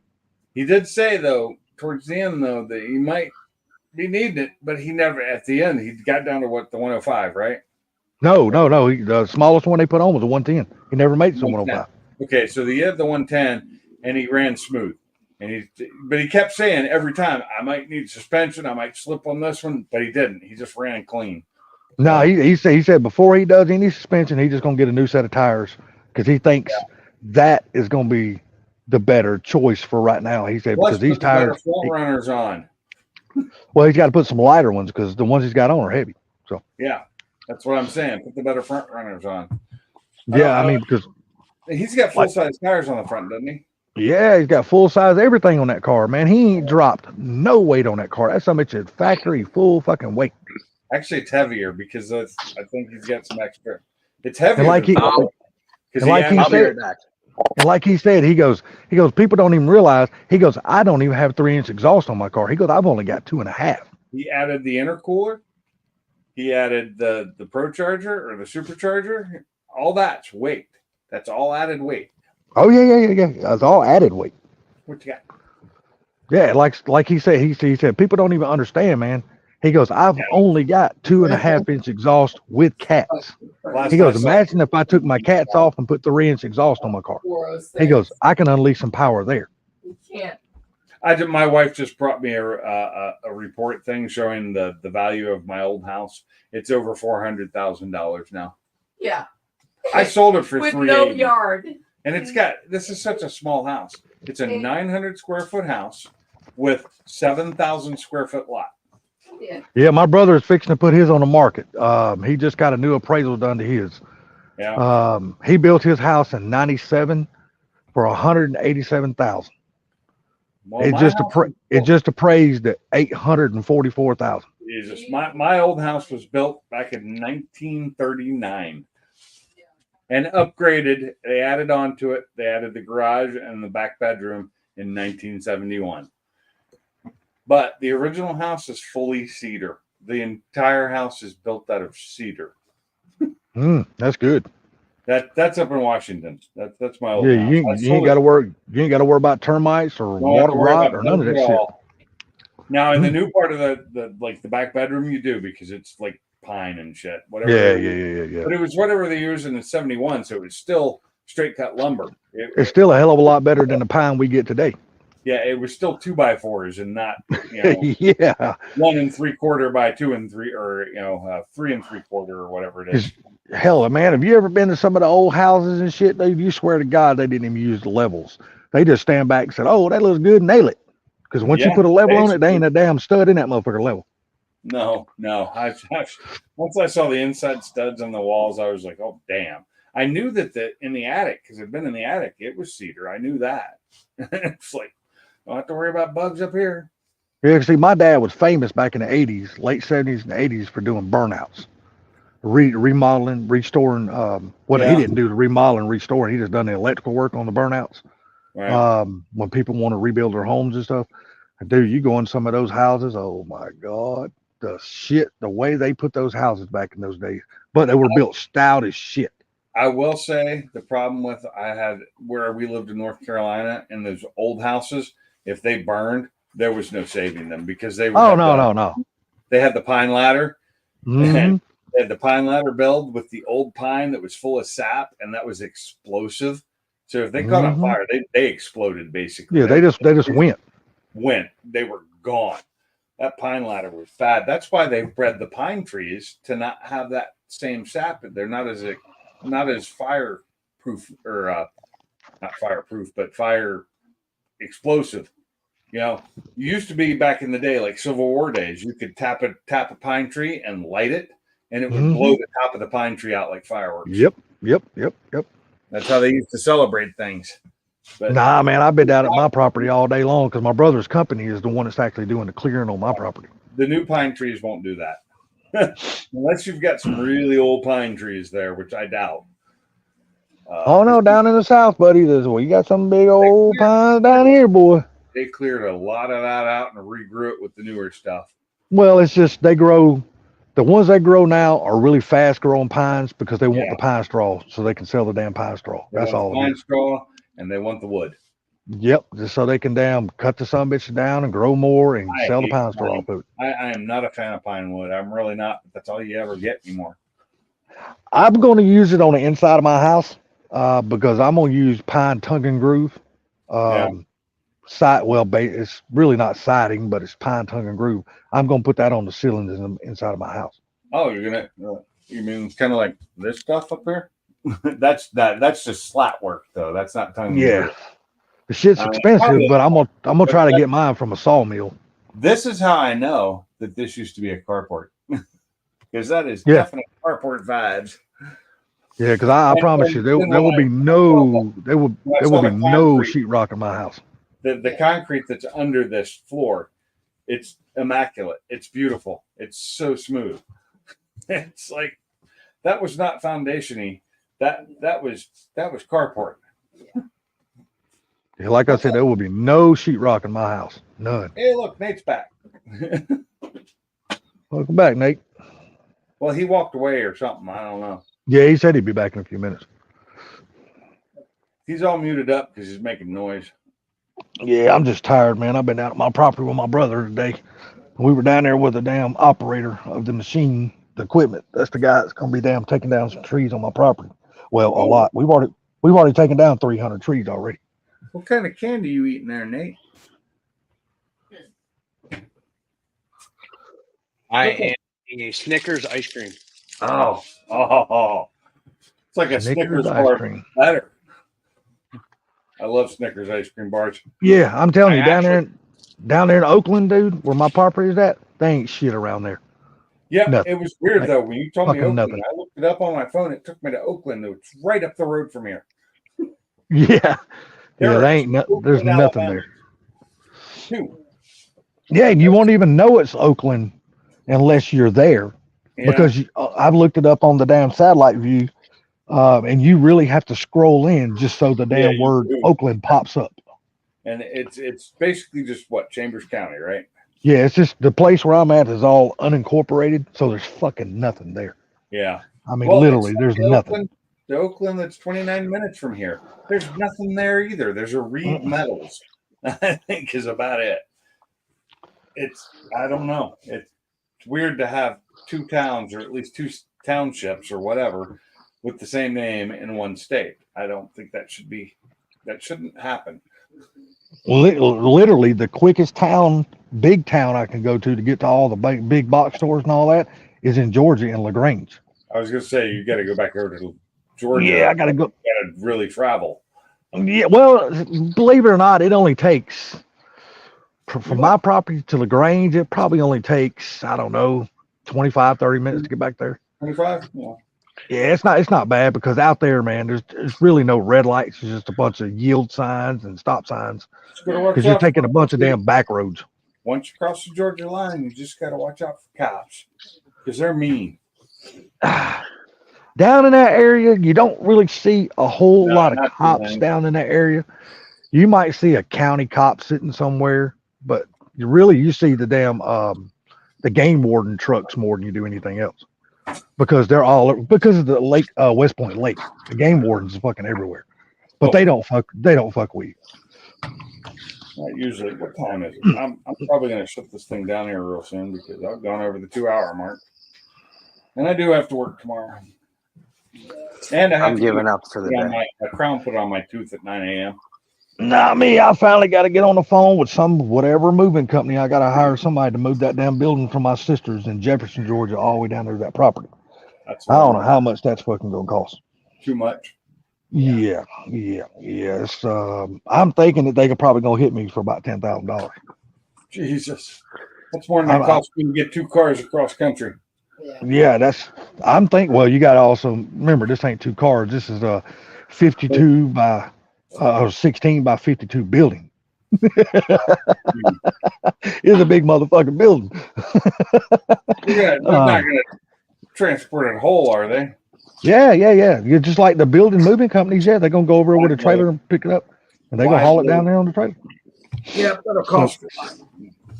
He did say though, towards the end though, that he might be needing it, but he never. At the end, he got down to what, the 105, right? No. The smallest one they put on was a 110. He never made it to 105. Okay, so he had the 110 and he ran smooth. But he kept saying every time, I might need suspension, I might slip on this one, but he didn't. He just ran clean. No, he said before he does any suspension, he's just gonna get a new set of tires because he thinks that is gonna be the better choice for right now. He said because these tires front runners on. Well, he's got to put some lighter ones because the ones he's got on are heavy. So yeah, that's what I'm saying. Put the better front runners on. I mean, because he's got full size tires on the front, doesn't he? Yeah, he's got full size everything on that car, man. He ain't dropped no weight on that car. That's something it's factory full fucking weight. Actually, it's heavier because I think he's got some extra. It's heavier. And like he said, he goes, people don't even realize. He goes, I don't even have 3-inch exhaust on my car. He goes, I've only got 2.5. He added the intercooler. He added the ProCharger or the supercharger. All that's weight. That's all added weight. Oh yeah. That's all added weight. What you got? Yeah, like he said, he said people don't even understand, man. He goes, I've only got 2.5-inch exhaust with cats. He goes, imagine if I took my cats off and put 3-inch exhaust on my car. He goes, I can unleash some power there. You can't. My wife just brought me a report thing showing the value of my old house. It's over $400,000 now. Yeah. I sold it for with $380,000. no yard. And this is such a small house. It's a 900 square foot house with 7,000 square foot lot. Yeah, my brother is fixing to put his on the market. He just got a new appraisal done to his. Yeah. He built his house in '97 for $187,000. Well, it just appraised at $844,000. Jesus, my old house was built back in 1939 and upgraded. They added on to it. They added the garage and the back bedroom in 1971. But the original house is fully cedar. The entire house is built out of cedar. That's good. That's up in Washington. That's my old house. You ain't got to worry. You ain't got to worry about termites or water rot or none of that shit. Now in the new part of the back bedroom, you do because it's like pine and shit. Whatever. Yeah. But it was whatever they used in '71, so it was still straight cut lumber. It's still a hell of a lot better than the pine we get today. Yeah, it was still 2x4s and not 1 3/4 by 2 3 or 3 3/4 or whatever it is. Hell, man, have you ever been to some of the old houses and shit? You swear to God they didn't even use the levels. They just stand back and said, "Oh, that looks good, nail it." Because once you put a level on it, they ain't a damn stud in that motherfucker level. No. Once I saw the inside studs on the walls, I was like, "Oh, damn." I knew that in the attic, because I've been in the attic, it was cedar. I knew that. It's like, don't have to worry about bugs up here. Yeah, see, my dad was famous back in the 80s, late 70s and 80s for doing burnouts, remodeling, restoring. He didn't do the remodeling, restoring. He just done the electrical work on the burnouts. Right. When people want to rebuild their homes and stuff. Dude, you go in some of those houses, oh my God, the way they put those houses back in those days. But they were built stout as shit. I will say the problem with where we lived in North Carolina and those old houses, if they burned, there was no saving them because they were. No. They had the pine ladder. Mm-hmm. And they had the pine ladder build with the old pine that was full of sap and that was explosive. So if they caught on fire, they exploded basically. Yeah, they just went. They were gone. That pine ladder was bad. That's why they bred the pine trees to not have that same sap. They're not as fireproof or not fireproof, but fire explosive. You know, you used to be back in the day, like Civil War days, you could tap a pine tree and light it, and it would blow the top of the pine tree out like fireworks. Yep. That's how they used to celebrate things. But Nah, man, I've been down at my property all day long because my brother's company is the one that's actually doing the clearing on my property. the new pine trees won't do that. Unless you've got some really old pine trees there, which I doubt. Oh no, down in the south, buddy. You got some big old pines down here, boy. They cleared a lot of that out and regrew it with the newer stuff. Well, it's just they grow. The ones they grow now are really fast growing pines because they want the pine straw, so they can sell the damn pine straw. That's all. Pine straw, and they want the wood. Yep, just so they can cut the son bitch down and grow more and sell the pine straw. I am not a fan of pine wood. I'm really not. But that's all you ever get anymore. I'm going to use it on the inside of my house because I'm going to use pine tongue and groove. It's really not siding, but it's pine tongue and groove. I'm going to put that on the ceilings inside of my house. Oh, you're gonna? You mean kind of like this stuff up here? That's just slat work, though. That's not tongue. Yeah, the shit's expensive, but I'm gonna try to get mine from a sawmill. This is how I know that this used to be a carport, because that is definitely carport vibes. Yeah, because I promise you, there will be no sheetrock in my house. The concrete that's under this floor, it's immaculate. It's beautiful. It's so smooth. It's like that was not foundation-y. That was carport. Yeah, like I said, there will be no sheetrock in my house. None. Hey, look, Nate's back. Welcome back, Nate. Well, he walked away or something. I don't know. Yeah, he said he'd be back in a few minutes. He's all muted up because he's making noise. Yeah, I'm just tired, man. I've been out at my property with my brother today. We were down there with the damn operator of the machine, the equipment. That's the guy that's gonna be taking down some trees on my property. Well, a lot. We've already taken down 300 trees already. What kind of candy you eating there, Nate? I am eating a Snickers ice cream. Oh. It's like a Snickers ice bar cream. better. I love Snickers ice cream bars. Yeah, I'm telling you, down there in Oakland, dude, where my property is at, they ain't shit around there. Yeah, Nothing. It was weird though. When you told me Oakland, nothing. I looked it up on my phone. It took me to Oakland. It's right up the road from here. Yeah. There's nothing there. Too. Yeah, and you won't even know it's Oakland unless you're there. Yeah. Because I've looked it up on the damn satellite view, and you really have to scroll in just so the damn word Oakland pops up. And it's basically just what, Chambers County, right? Yeah, it's just the place where I'm at is all unincorporated, so there's fucking nothing there. Yeah. I mean, literally, there's nothing. The Oakland that's 29 minutes from here, there's nothing there either. There's a Reed Metals, I think, is about it. I don't know. It's weird to have two towns, or at least two townships or whatever, with the same name in one state. I don't think that shouldn't happen. Literally, the quickest big town I can go to get to all the big box stores and all that is in Georgia, in LaGrange. I was going to say, you got to go back over to Georgia. Yeah, I got to go. You got to really travel. Yeah, well, believe it or not, it only takes, from my property to LaGrange, it probably only takes, I don't know, 25, 30 minutes to get back there. 25? Yeah. Yeah, it's not bad because out there, man, there's really no red lights. It's just a bunch of yield signs and stop signs because you're taking a bunch of damn back roads. Once you cross the Georgia line, you just got to watch out for cops because they're mean. Down in that area, you don't really see a whole lot of cops down in that area. You might see a county cop sitting somewhere, but you see the damn the game warden trucks more than you do anything else. Because because of the lake, West Point Lake, the game wardens are fucking everywhere, but they don't fuck with you. Not usually. What time is it? I'm probably going to shut this thing down here real soon because I've gone over the 2-hour mark, and I do have to work tomorrow. And I'm giving up for the day. A crown put on my tooth at 9 a.m. Not me. I finally got to get on the phone with whatever moving company. I got to hire somebody to move that damn building from my sister's in Jefferson, Georgia, all the way down there to that property. That's I don't know how much that's fucking gonna cost. too much. Yeah. It's, I'm thinking that they could probably gonna hit me for about $10,000. Jesus. That's more than that I'm- costs me to get 2 cars across country. Yeah, I'm thinking. Well, you got to also remember this ain't 2 cars. This is a 52 by 16 by 52 building. It's a big motherfucking building. They're not gonna transport it whole, are they? Yeah. You're just like the building moving companies. Yeah, they're gonna go over with a trailer and pick it up, and they're gonna haul it down there on the trailer. Yeah, that'll cost a lot.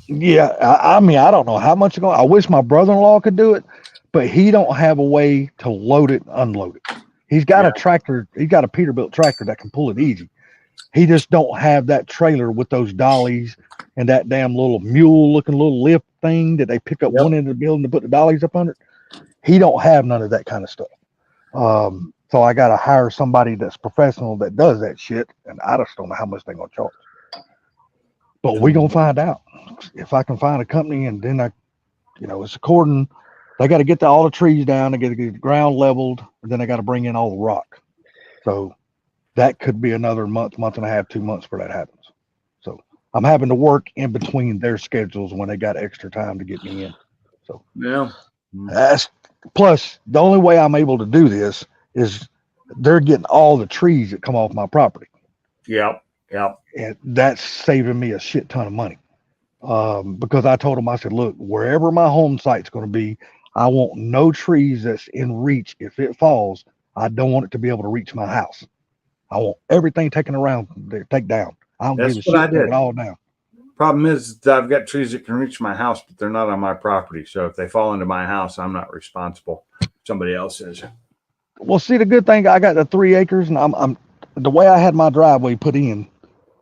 Yeah, I mean, I don't know how much it's going. I wish my brother-in-law could do it, but he don't have a way to load it, unload it. He's got a tractor. He's got a Peterbilt tractor that can pull it easy. He just don't have that trailer with those dollies and that damn little mule-looking little lift thing that they pick up one end of the building to put the dollies up under. He don't have none of that kind of stuff. So I got to hire somebody that's professional that does that shit, and I just don't know how much they're gonna charge. But we gonna find out if I can find a company, and then it's according. They got to get all the trees down. They got to get the ground leveled, and then they got to bring in all the rock. So that could be another month and a half, 2 months before that happens. So I'm having to work in between their schedules when they got extra time to get me in. So Yeah. that's plus the only way I'm able to do this is they're getting all the trees that come off my property. Yep. And that's saving me a shit ton of money. Because I told them, I said, look, wherever my home site's going to be, I want no trees that's in reach. If it falls, I don't want it to be able to reach my house. I want everything taken around there, take down. I don't That's give a what I shit, take did. it all down. Problem is that I've got trees that can reach my house, but they're not on my property. So if they fall into my house, I'm not responsible. Somebody else is. Well, see, the good thing, I got the 3 acres, and I'm the way I had my driveway put in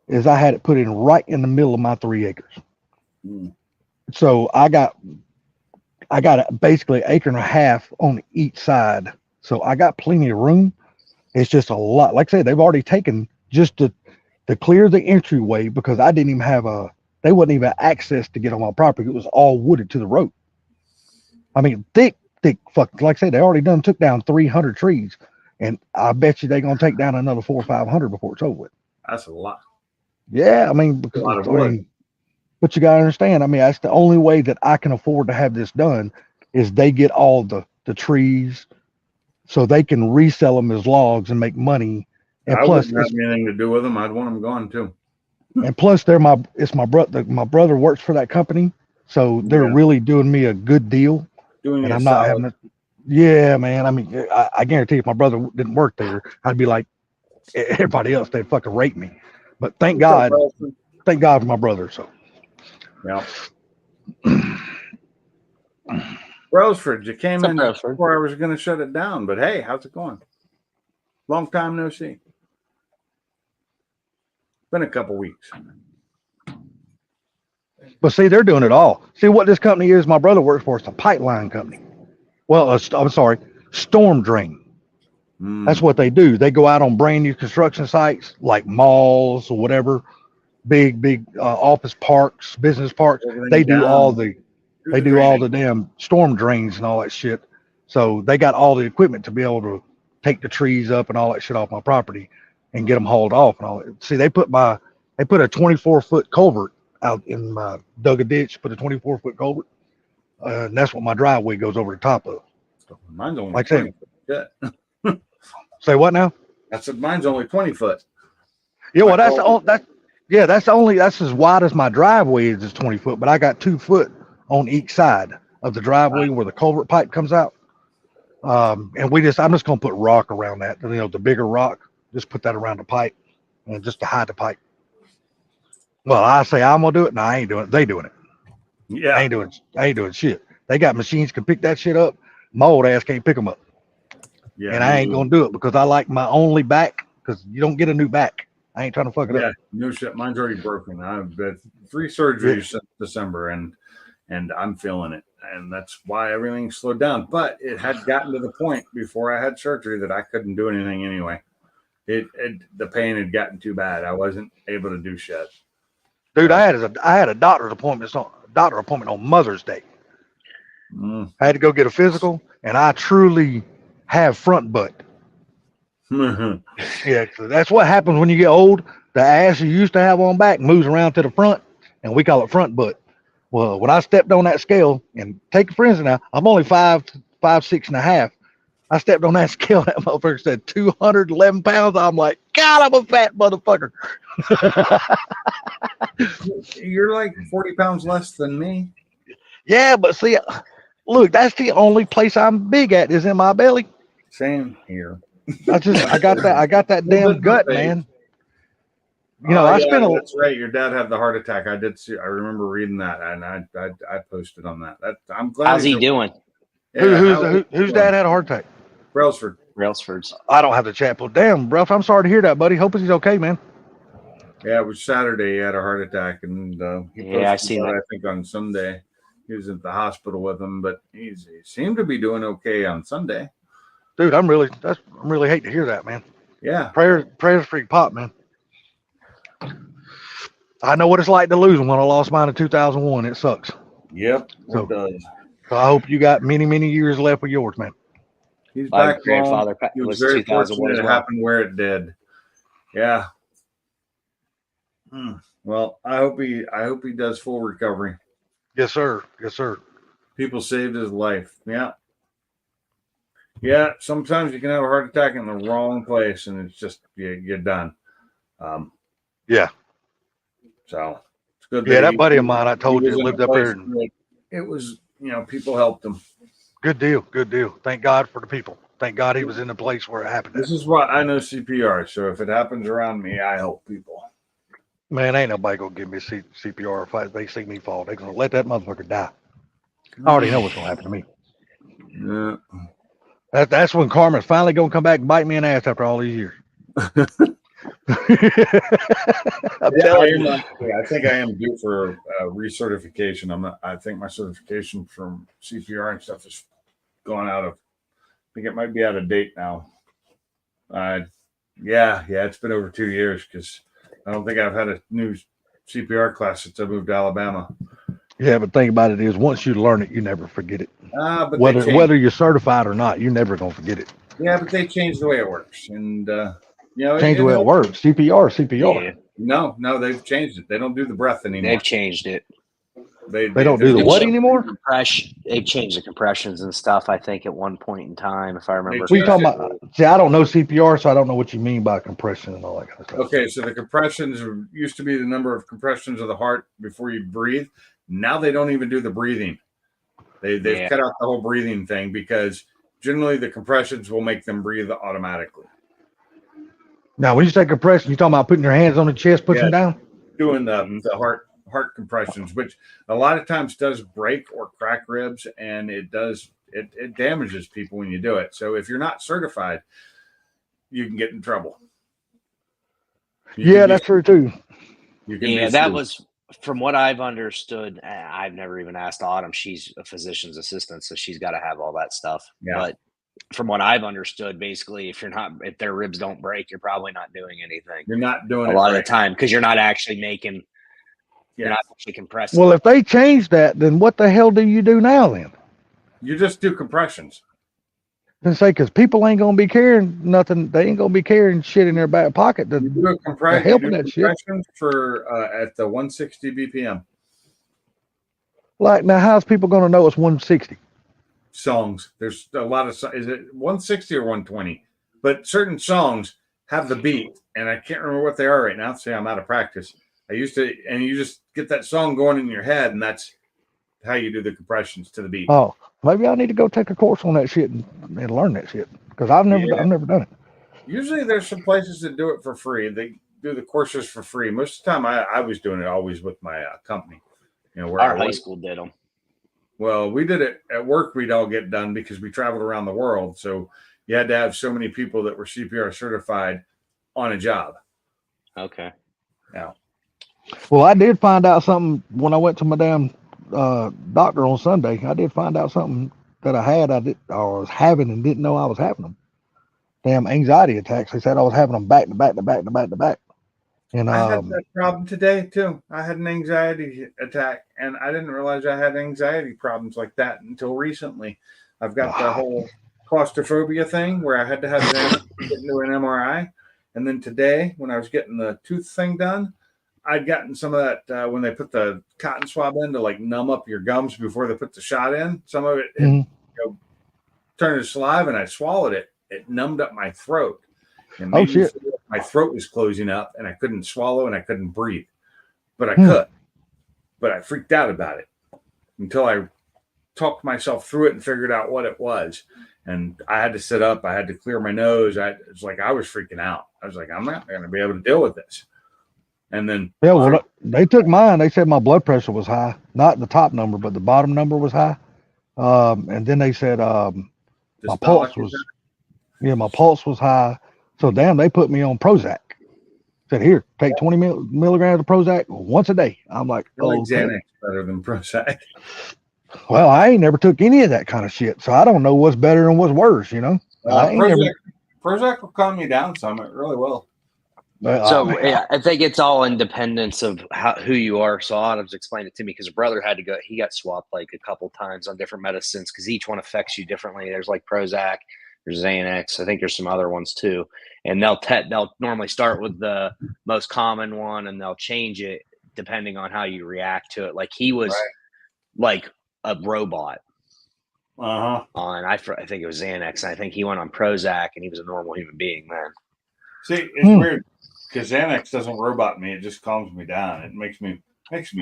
is I had it put in right in the middle of my 3 acres. So I got basically 1.5 acres on each side. So I got plenty of room. It's just a lot. Like I said, they've already taken just to clear the entryway, because I didn't even have they wouldn't even access to get on my property. It was all wooded to the road. I mean, thick, fuck. Like I said, they already took down 300 trees, and I bet you they're going to take down another 400 or 500 before it's over with. That's a lot. Yeah. I mean, because, A lot of wood. but you got to understand, I mean, that's the only way that I can afford to have this done is they get all the trees so they can resell them as logs and make money. And I plus, wouldn't have anything to do with them. I'd want them gone too. and plus it's my brother. My brother works for that company. So they're really doing me a good deal. Doing And you a I'm not solid. having it. Yeah, man. I mean, I guarantee if my brother didn't work there, I'd be like everybody else. They'd fucking rate me. But thank God for my brother. So. Yeah. Roseford, you came in before I was going to shut it down, but hey, how's it going? Long time no see. Been a couple weeks. But see, they're doing it all. See what this company is. My brother works for. It's a pipeline company. Well, I'm sorry, storm drain. That's what they do. They go out on brand new construction sites like malls or whatever, big office parks, business parks. They do all the damn storm drains and all that shit. So they got all the equipment to be able to take the trees up and all that shit off my property and get them hauled off and all that. See, they put a 24-foot culvert out in my, dug a ditch, put a 24-foot culvert. And that's what my driveway goes over the top of. Mine's only Like 20 foot. Say what now? I said mine's only 20 foot. Yeah, well, that's as wide as my driveway is 20 foot, but I got 2 foot on each side of the driveway where the culvert pipe comes out. And I'm just gonna put rock around that, the bigger rock, just put that around the pipe and just to hide the pipe. Well, I say I'm gonna do it. No, I ain't doing it. They doing it. Yeah. I ain't doing shit. They got machines can pick that shit up. My old ass can't pick them up. Yeah. And I ain't gonna do it because I like my only back, because you don't get a new back. I ain't trying to fuck it up. No shit. Mine's already broken. I've had 3 surgeries since December, and I'm feeling it. And that's why everything slowed down. But it had gotten to the point before I had surgery that I couldn't do anything anyway. The pain had gotten too bad. I wasn't able to do shit. Dude, I had a doctor's appointment on Mother's Day. I had to go get a physical. and I truly have front butt. Yeah, 'cause that's what happens when you get old. The ass you used to have on back moves around to the front, and we call it front butt. Well, when I stepped on that scale, and take it for instance now, I'm only 5'6.5". I stepped on that scale, that motherfucker said 211 pounds. I'm like, God, I'm a fat motherfucker. You're like 40 pounds less than me. Yeah, but see, look, that's the only place I'm big at is in my belly. Same here. I got that damn gut, man. You know, Oh, I yeah, spent a that's right. Your dad had the heart attack. I did see. I remember reading that, and I posted on that. I'm glad. How's he he's doing? Yeah, whose dad had a heart attack? Brailsford. Brailsford's. I don't have the chat. Well, damn, bro, I'm sorry to hear that, buddy. Hope he's okay, man. Yeah, it was Saturday. He had a heart attack, and he Yeah, I posted seen that. I think on Sunday. He was at the hospital with him, but he seemed to be doing okay on Sunday. Dude, I'm really hate to hear that, man. Yeah. Prayers for your pop, man. I know what it's like to lose him when I lost mine in 2001. It sucks. Yep. So- It does. So I hope you got many, many years left with yours, man. He's My back home. grandfather He was was very 2001 fortunate as it well. happened where it did. Yeah. Well, I hope he does full recovery. Yes, sir. Yes, sir. People saved his life. Yeah. Yeah. Sometimes you can have a heart attack in the wrong place, and it's just you're done. Yeah. So it's good. Yeah, that he- buddy of mine I told he you was in lived a up there. place where It was, people helped him. Good deal. Good deal. Thank God for the people. Thank God he was in the place where it happened. This is what I know CPR. So if it happens around me, I help people. Man, ain't nobody gonna give me CPR if they see me fall. They're gonna let that motherfucker die. I already know what's gonna happen to me. Yeah. That's when karma's finally gonna come back and bite me in the ass after all these years. I'm telling you. I think I am due for recertification. I think my certification from CPR and stuff is going out of. I think it might be out of date now. Yeah, it's been over 2 years because I don't think I've had a new CPR class since I moved to Alabama. Yeah, but think about it is once you learn it, you never forget it. But Whether you're certified or not, you're never gonna forget it. Yeah, but they changed the way it works, and Change the way it works. CPR. Yeah, No, they've changed it. They don't do the breath anymore. they've changed it. They don't do the They've what changed anymore? They've changed the compressions and stuff. I think at one point in time, if I remember. What are you talking about? See, I don't know CPR, so I don't know what you mean by compression and all that kind of stuff. Okay, so the compressions used to be the number of compressions of the heart before you breathe. Now they don't even do the breathing. They've cut out the whole breathing thing because generally the compressions will make them breathe automatically. Now, when you say compression, you talking about putting your hands on the chest, pushing Yeah. down? Doing the heart compressions, which a lot of times does break or crack ribs, and it damages people when you do it. So if you're not certified, you can get in trouble. Yeah, that's true too. Yeah, that was from what I've understood. I've never even asked Autumn. She's a physician's assistant, so she's got to have all that stuff. Yeah. But from what I've understood, basically, if their ribs don't break, you're probably not doing anything You're not doing a it lot of right. the time because you're not actually making. You're Yeah. not actually compressing. Well, if they change that, then what the hell do you do now then? You just do compressions. And say, because people ain't gonna be carrying nothing. They ain't gonna be carrying shit in their back pocket. You do a compression. helping that shit. Compressions for at the 160 BPM Like now, how's people gonna know it's 160? songs. There's a lot of is it 160 or 120? But certain songs have the beat, and I can't remember what they are right now. See, I'm out of practice. I used to, and you just get that song going in your head, and that's how you do the compressions to the beat. Oh, maybe I need to go take a course on that shit and learn that shit because I've never done it. Usually, there's some places that do it for free. They do the courses for free. Most of the time, I was doing it always with my company. Where Our I high worked. school did them. Well, we did it at work. We'd all get done because we traveled around the world. So you had to have so many people that were CPR certified on a job. Okay. Now, Well, I did find out something when I went to my damn doctor on Sunday. I did find out something that I was having and didn't know I was having them. Damn anxiety attacks. They said I was having them back to back to back to back to back. And I had that problem today too. I had an anxiety attack, and I didn't realize I had anxiety problems like that until recently. I've got the whole claustrophobia thing where I had to have Xanax to get into an MRI. And then today, when I was getting the tooth thing done, I'd gotten some of that when they put the cotton swab in to like numb up your gums before they put the shot in. Some of it, turned to saliva, and I swallowed it. It numbed up my throat. And made me feel like my throat was closing up, and I couldn't swallow and I couldn't breathe. But I could. But I freaked out about it until I talked myself through it and figured out what it was. And I had to sit up. I had to clear my nose. It's like I was freaking out. I was like, I'm not going to be able to deal with this. And then they took mine. They said my blood pressure was high, not the top number, but the bottom number was high. And then they said my pulse was high. So damn, they put me on Prozac. Said, here, take 20 milligrams of Prozac once a day. I'm like, I like Xanax better than Prozac. Well, I ain't never took any of that kind of shit, so I don't know what's better and what's worse, you know. Prozac will calm you down some. It really will. So yeah, I think it's all independence of who you are. So Autumn's explained it to me because her brother had to go. He got swapped like a couple times on different medicines because each one affects you differently. There's like Prozac, there's Xanax. I think there's some other ones too. And they'll normally start with the most common one, and they'll change it depending on how you react to it. Like he was like a robot. On I think it was Xanax, and I think he went on Prozac, and he was a normal human being then. See, it's weird because Xanax doesn't robot me; it just calms me down. It makes me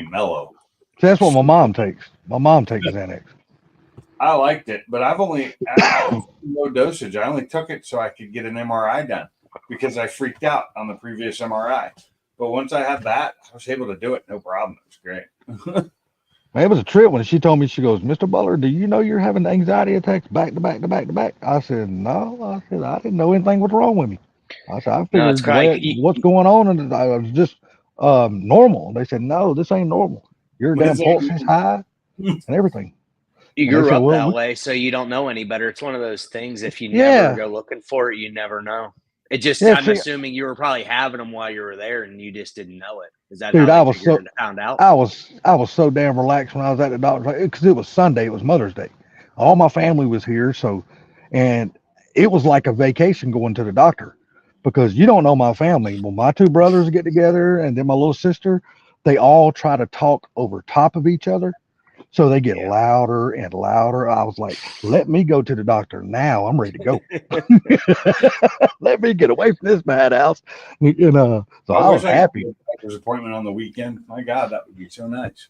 mellow. See, that's what my mom takes. My mom takes Xanax. I liked it, but I've only low dosage. I only took it so I could get an MRI done because I freaked out on the previous MRI. But once I had that, I was able to do it, no problem. It was great. Man, it was a trip when she told me, she goes, Mr. Butler, do you know you're having anxiety attacks back to back to back to back? I said, no. I said, I didn't know anything was wrong with me. I said, I figured what's going on, and I was just normal. They said, no, this ain't normal. Your damn pulse is high and everything. You grew up that way, so you don't know any better. It's one of those things. If you never go looking for it, you never know. It just, I'm assuming you were probably having them while you were there, and you just didn't know it. Is that dude? How you found out? I was so damn relaxed when I was at the doctor's because it was Sunday. It was Mother's Day. All my family was here, and it was like a vacation going to the doctor because you don't know my family. Well, my two brothers get together, and then my little sister. They all try to talk over top of each other. So they get louder and louder. I was like, let me go to the doctor now. I'm ready to go. Let me get away from this madhouse. So I was happy. Doctor's appointment on the weekend. My God, that would be so nice.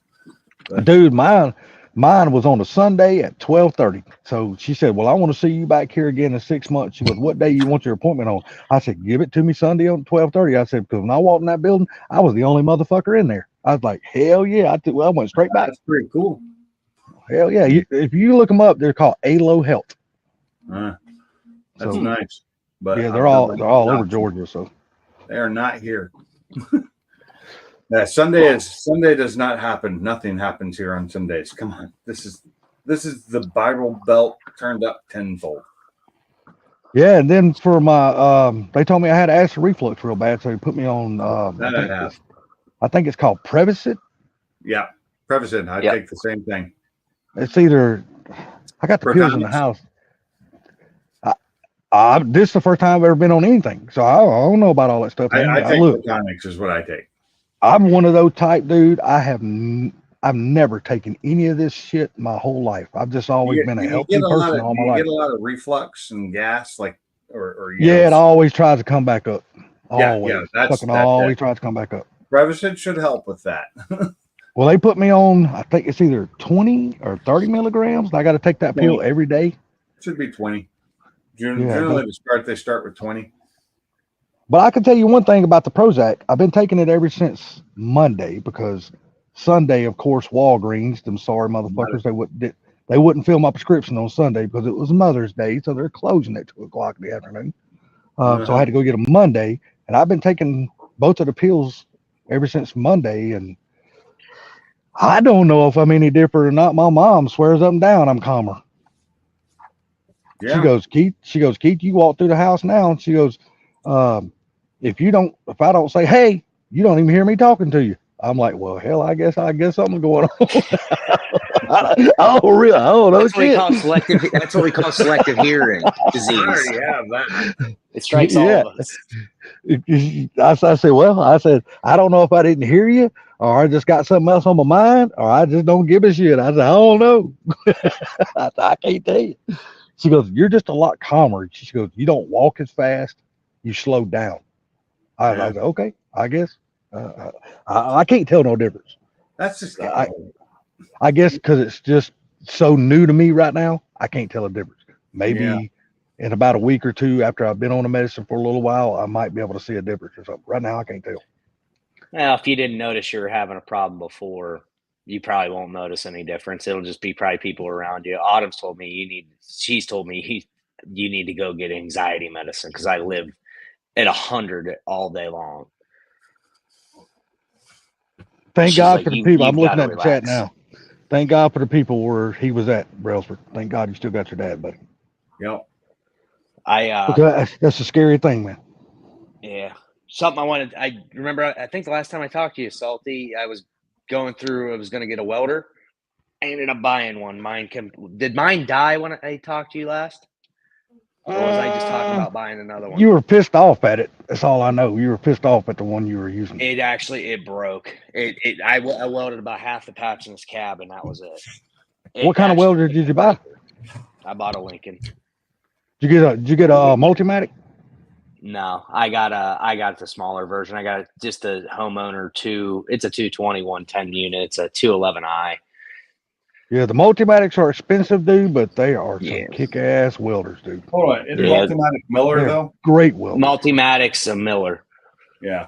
But, dude, mine was on a Sunday at 12:30. So she said, well, I want to see you back here again in 6 months. She goes, what day you want your appointment on? I said, give it to me Sunday on 12:30. I said, because when I walked in that building, I was the only motherfucker in there. I was like, hell yeah. I went straight back. That's pretty cool. Hell yeah. If you look them up, they're called ALO Health. That's nice. But yeah, they're all over Georgia. So they are not here. Yeah, Sunday does not happen. Nothing happens here on Sundays. Come on. This is the Bible Belt turned up tenfold. Yeah, and then for my they told me I had acid reflux real bad, so they put me on I think it's called Prevacid. Yeah, Prevacid. I take the same thing. It's either I got the pills in the house. This is the first time I've ever been on anything, so I don't know about all that stuff. I take Protonics is what I take. I'm one of those type, dude. I've never taken any of this shit my whole life. I've just always been a healthy person all my life. You get a lot of reflux and gas, like or it always tries to come back up. Always, always tries to come back up. Prevacid should help with that. Well, they put me on, I think it's either 20 or 30 milligrams. I got to take that pill every day. It should be 20. Generally, they start with 20. But I can tell you one thing about the Prozac. I've been taking it ever since Monday because Sunday, of course, Walgreens, them sorry motherfuckers, they wouldn't fill my prescription on Sunday because it was Mother's Day, so they're closing at 2 o'clock in the afternoon. So I had to go get them Monday, and I've been taking both of the pills ever since Monday, and I don't know if I'm any different or not. My mom swears up and down I'm calmer. Yeah. She goes, Keith, you walk through the house now, and she goes, if I don't say, hey, you don't even hear me talking to you. I'm like, well, hell, I guess something's going on. Really? I don't know That's what we shit. call selective. That's what we call selective hearing disease. I already have that. It strikes all of us. I said, well, I said, I don't know if I didn't hear you or I just got something else on my mind or I just don't give a shit. I said, I don't know. I can't tell you. She goes, you're just a lot calmer. She goes, you don't walk as fast. You slow down. I Yeah. was like, okay, I guess. I can't tell no difference. That's just I guess because it's just so new to me right now, I can't tell a difference. Maybe Yeah. in about a week or two after I've been on the medicine for a little while, I might be able to see a difference or something. Right now, I can't tell. Now, if you didn't notice you were having a problem before, you probably won't notice any difference. It'll just be probably people around you. Autumn's told me she's told me you need to go get anxiety medicine because I live at 100 all day long. Thank She's God like, for the "You- people. you've I'm looking gotta at the chat relax." now. Thank God for the people where he was at, Brailsford. Thank God you still got your dad, buddy. Yep. Because that's a scary thing, man. Yeah. Something I remember, I think the last time I talked to you, Salty, I was going to get a welder. I ended up buying one. Did mine die when I talked to you last? Or was I just talking about buying another one? You were pissed off at it. That's all I know. You were pissed off at the one you were using. It broke. I welded about half the patch in this cab, and that was it. What kind of welder did you buy? I bought a Lincoln. Did you get a Multimatic? No, I got the smaller version. I got just a homeowner it's a 220 110 unit. It's a 211i. Yeah, the Multimatics are expensive, dude, but they are some Yeah. kick-ass welders, dude. Hold on. Is Yeah. Multimatic Miller They're though? great welders. Multimatic's a Miller. Yeah.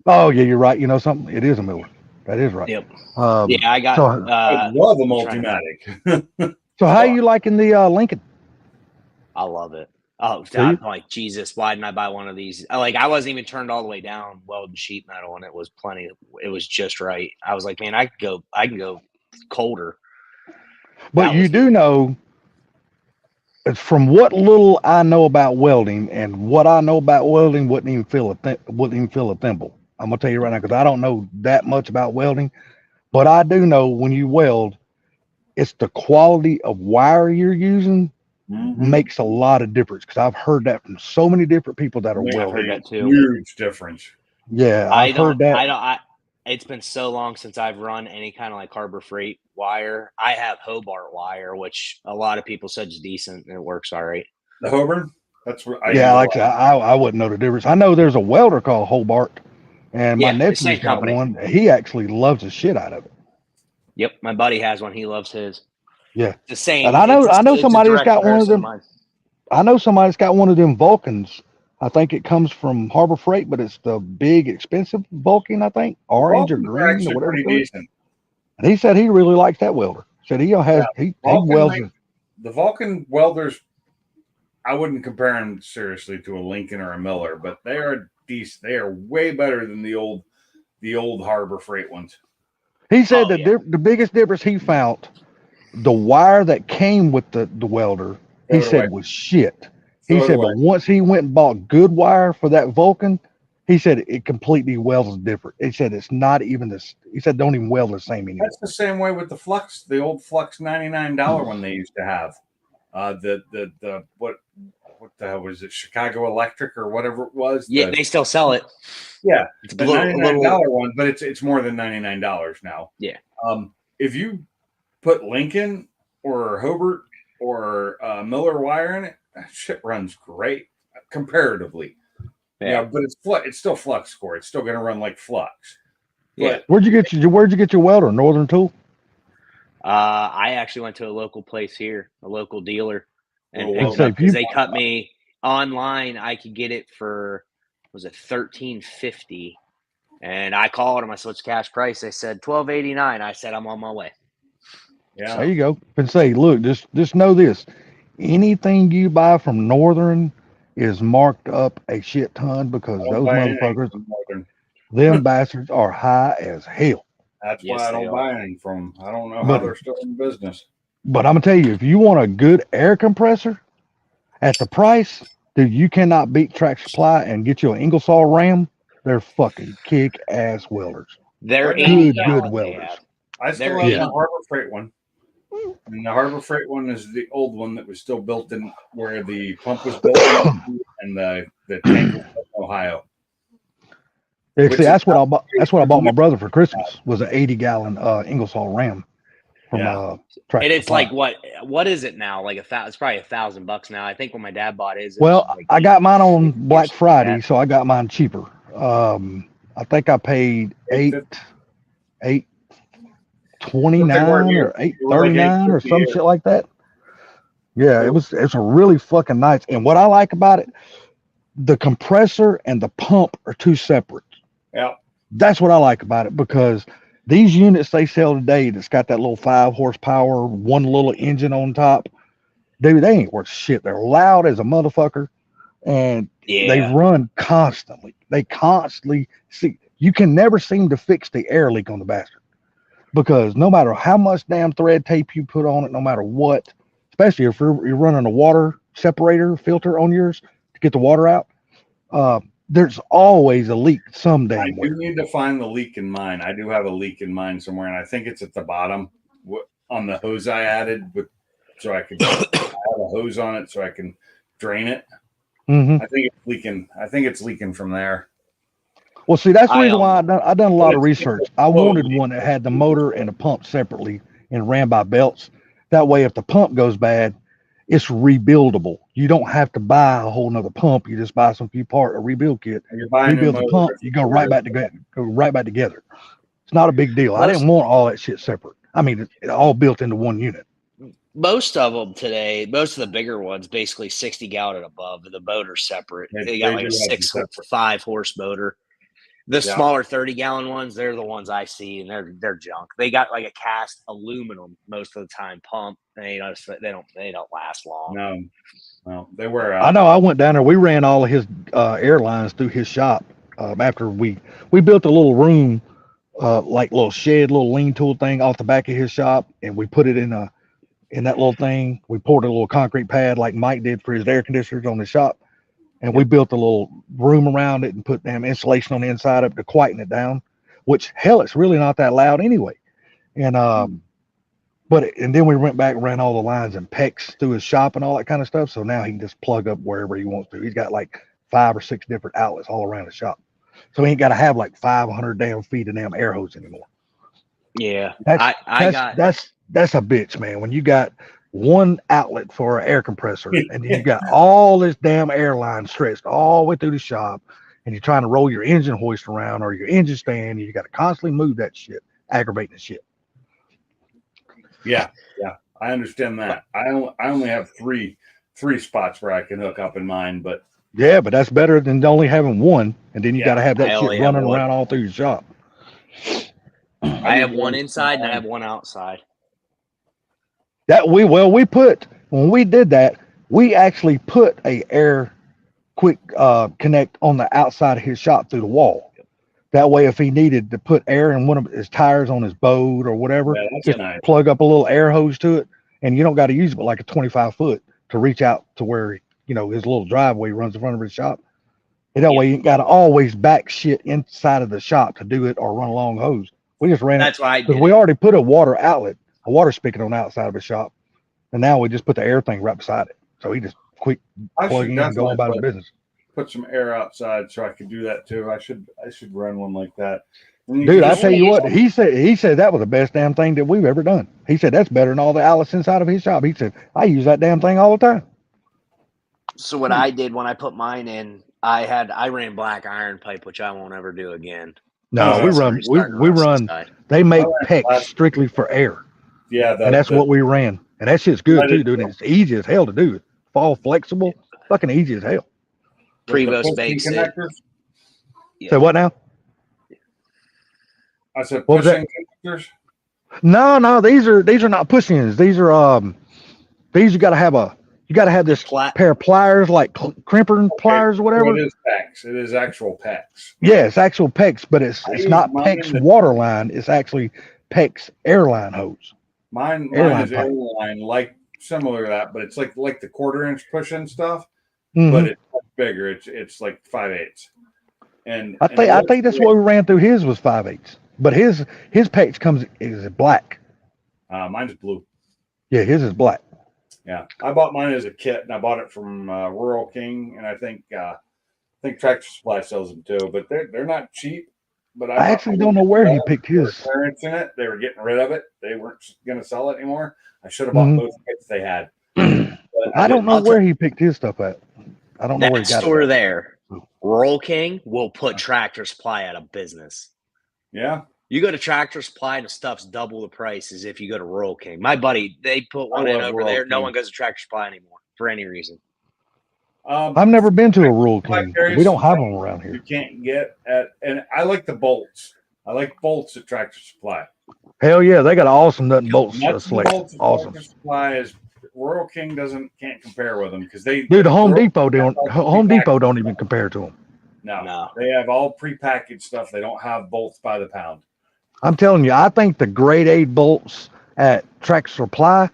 Oh yeah, you're right. You know something? It is a Miller. That is right. Yep. Um, Yeah, I got. so- I love a I'm trying Multimatic. So how you liking the Lincoln? I love it. Oh, Do you? I'm like, Jesus, why didn't I buy one of these? I wasn't even turned all the way down welding sheet metal, and it was plenty. It was just right. I was like, man, I can go colder. But That you was- do know, from what little I know about welding, and what I know about welding wouldn't even feel a thimble. I'm gonna tell you right now because I don't know that much about welding, but I do know when you weld, it's the quality of wire you're using makes a lot of difference. Because I've heard that from so many different people that are Yeah, I've heard welding. that too. Huge difference. Yeah, I I've heard don't. that. It's been so long since I've run any kind of like Harbor Freight wire. I have Hobart wire, which a lot of people said is decent and it works all right. The Hoburn? That's what I Yeah, use like a I lot. said, I wouldn't know the difference. I know there's a welder called Hobart, and my Yeah, the nephew's same got company. one. He actually loves the shit out of it. Yep, my buddy has one. He loves his. Yeah. The same. And I know it's a somebody that's direct got one of comparison to them. mine. I know somebody's got one of them Vulcans. I think it comes from Harbor Freight, but it's the big, expensive Vulcan, I think, orange or Vulcans are green or actually whatever. pretty color. decent. And he said he really likes that welder. Said he has he Vulcan welds. make- The Vulcan welders, I wouldn't compare them seriously to a Lincoln or a Miller, but they are decent. They are way better than the old Harbor Freight ones. He said Oh, the biggest difference he found, the wire that came with the welder, he Throw it said away. was shit. He Throw it said, away. but once he went and bought good wire for that Vulcan, he said it completely welds different. He said it's not even this. He said don't even weld the same anymore. That's the same way with the Flux, the old Flux $99 one they used to have. The what the hell was it? Chicago Electric or whatever it was. Yeah, they still sell it. Yeah, It's the a $99 little. one, but it's more than $99 now. Yeah. If you put Lincoln or Hobart or Miller wire in it, that shit runs great comparatively. Yeah, but it's still flux core. It's still going to run like flux. Yeah. Where'd you get your welder? Northern Tool? I actually went to a local place here, a local dealer, and Oh, picked it okay. up because they cut me online. I could get it for was it $13.50, and I called them. I said, "What's the cash price?" They said $12.89. I said, "I'm on my way." Yeah. There you go. And say, look, just know this. Anything you buy from Northern is marked up a shit ton because I don't those buy anything motherfuckers, from Northern. them bastards are high as hell. That's Yes, why I they don't are. buy anything from 'em. I don't know how But- they're still in business. But I'm gonna tell you, if you want a good air compressor at the price, dude, you cannot beat Track Supply and get you an Ingersoll Ram. They're fucking kick ass welders. They're Good, 80 good gallon they welders. have. I still They're have Yeah. the Harbor Freight one. And the Harbor Freight one is the old one that was still built in where the pump was built in, and the tank was built in Ohio. Yeah, Which see, is that's what I bought. not- That's what I bought my brother for Christmas. Was an 80-gallon Ingersoll Ram from Yeah. Tractor And it's Supply. like what is it now? Like it's probably $1,000 now. I think when my dad bought his, it Well, was like I got mine on 80 Black something like Friday, that. so I got mine cheaper. I think I paid $8.29 or $8.39 or some shit like that. Yeah, it's a really fucking nice. And what I like about it, the compressor and the pump are two separate. Yeah. That's what I like about it, because these units they sell today that's got that little 5 horsepower, one little engine on top, dude, they ain't worth shit. They're loud as a motherfucker, and they Yeah. run constantly. They constantly see. You can never seem to fix the air leak on the bastard, because no matter how much damn thread tape you put on it, no matter what, especially if you're running a water separator filter on yours to get the water out, there's always a leak some I damn do where. need to find the leak in mine. I do have a leak in mine somewhere, and I think it's at the bottom on the hose I added so I could I have a hose on it so I can drain it. Mm-hmm. I think it's leaking. I think it's leaking from there. Well, see, that's the I, reason why I done a lot of But it's- research. I wanted one that had the motor and the pump separately and ran by belts. That way, if the pump goes bad, it's rebuildable. You don't have to buy a whole nother pump. You just buy some few part a rebuild kit, You're buying a rebuild the motor, pump, if you go right back together. It's not a big deal. I didn't want all that shit separate. I mean, it all built into one unit. most of them today, most of the bigger ones, basically 60 gallon and above. The motor's separate. They got They like a do have them separate. 5 horse motor. The Yeah. smaller 30 gallon ones, they're the ones I see, and they're junk. They got like a cast aluminum most of the time pump. They don't last long. No, they wear I out. know. I went down there. We ran all of his airlines through his shop after we built a little room, like little shed, little lean tool thing off the back of his shop, and we put it in that little thing. We poured a little concrete pad like Mike did for his air conditioners on the shop, and we built a little room around it and put damn insulation on the inside of it to quieten it down. Which hell, it's really not that loud anyway. And and then we went back and ran all the lines and PEX through his shop and all that kind of stuff. So now he can just plug up wherever he wants to. He's got like 5 or 6 different outlets all around the shop. So he ain't got to have like 500 damn feet of damn air hose anymore. Yeah, That's a bitch, man. When you got one outlet for an air compressor and you got all this damn airline stretched all the way through the shop, and you're trying to roll your engine hoist around or your engine stand, and you got to constantly move that shit, aggravating the shit. Yeah, I understand that. I only have three spots where I can hook up in mine, but Yeah, but that's better than only having one, and then you got to have that I shit only have running one. around all through your shop. I have one inside and I have one outside. When we did that, we actually put a air quick connect on the outside of his shop through the wall. That way, if he needed to put air in one of his tires on his boat or whatever, Yeah, that's just nice. plug up a little air hose to it, and you don't got to use it but like a 25-foot to reach out to where his little driveway runs in front of his shop. And that way, you ain't got to always back shit inside of the shop to do it or run a long hose. We just ran That's it why I because did. we already put a water outlet, a water spigot on the outside of his shop, and now we just put the air thing right beside it. So he just quick I plug should in and go definitely about his business. put some air outside so I could do that too. I should run one like that. And Dude, I just- tell you what, he said that was the best damn thing that we've ever done. He said that's better than all the outlets inside of his shop. He said I use that damn thing all the time. So what I did when I put mine in, I ran black iron pipe, which I won't ever do again. No, Oh, we that's run. We run. They make PEX strictly for air, yeah, and that's what we ran. And that shit's good too, dude. It's easy as hell to do. It's fall flexible, fucking easy as hell. Prevost bakes it. connectors. Yeah. So what now? I said What was pushing connectors. No, these are not push-ins. These are you got to have this pair of pliers, like crimper pliers or whatever. It is PEX. It is actual PEX. Yeah, it's actual PEX, but it's use not mine PEX in the- water line. It's actually PEX airline hose. Mine Airline is pipe. airline, like similar to that, but it's like the 1/4-inch push-in stuff, Mhm. but it's much bigger. It's like 5/8. And I think that's what we ran through his was 5/8. But his patch is black. Mine's blue. Yeah, his is black. Yeah, I bought mine as a kit, and I bought it from Rural King, and I think Tractor Supply sells them too, but they're not cheap. But I actually don't know where he picked his. Clearance in it. They were getting rid of it. They weren't going to sell it anymore. I should have bought both kits they had. But I don't know where he picked his stuff at. I don't know where That he got store it. there, Rural King, will put Tractor Supply out of business. Yeah. You go to Tractor Supply and the stuff's double the price as if you go to Rural King. My buddy, they put one in love over Rural there. No King. one goes to Tractor Supply anymore for any reason. I've never been to a Rural King. We don't have them around You here. can't get at, and I like the bolts. I like bolts at Tractor Supply. Hell yeah, they got awesome nut and bolts Nuts and selection. bolts at Awesome. Tractor Supply is Rural King can't compare with them because they Dude, the Home Rural Depot King don't. has all Home prepackaged- Depot don't even compare to them. No, they have all prepackaged stuff. They don't have bolts by the pound. I'm telling you, I think the grade A bolts at Tractor Supply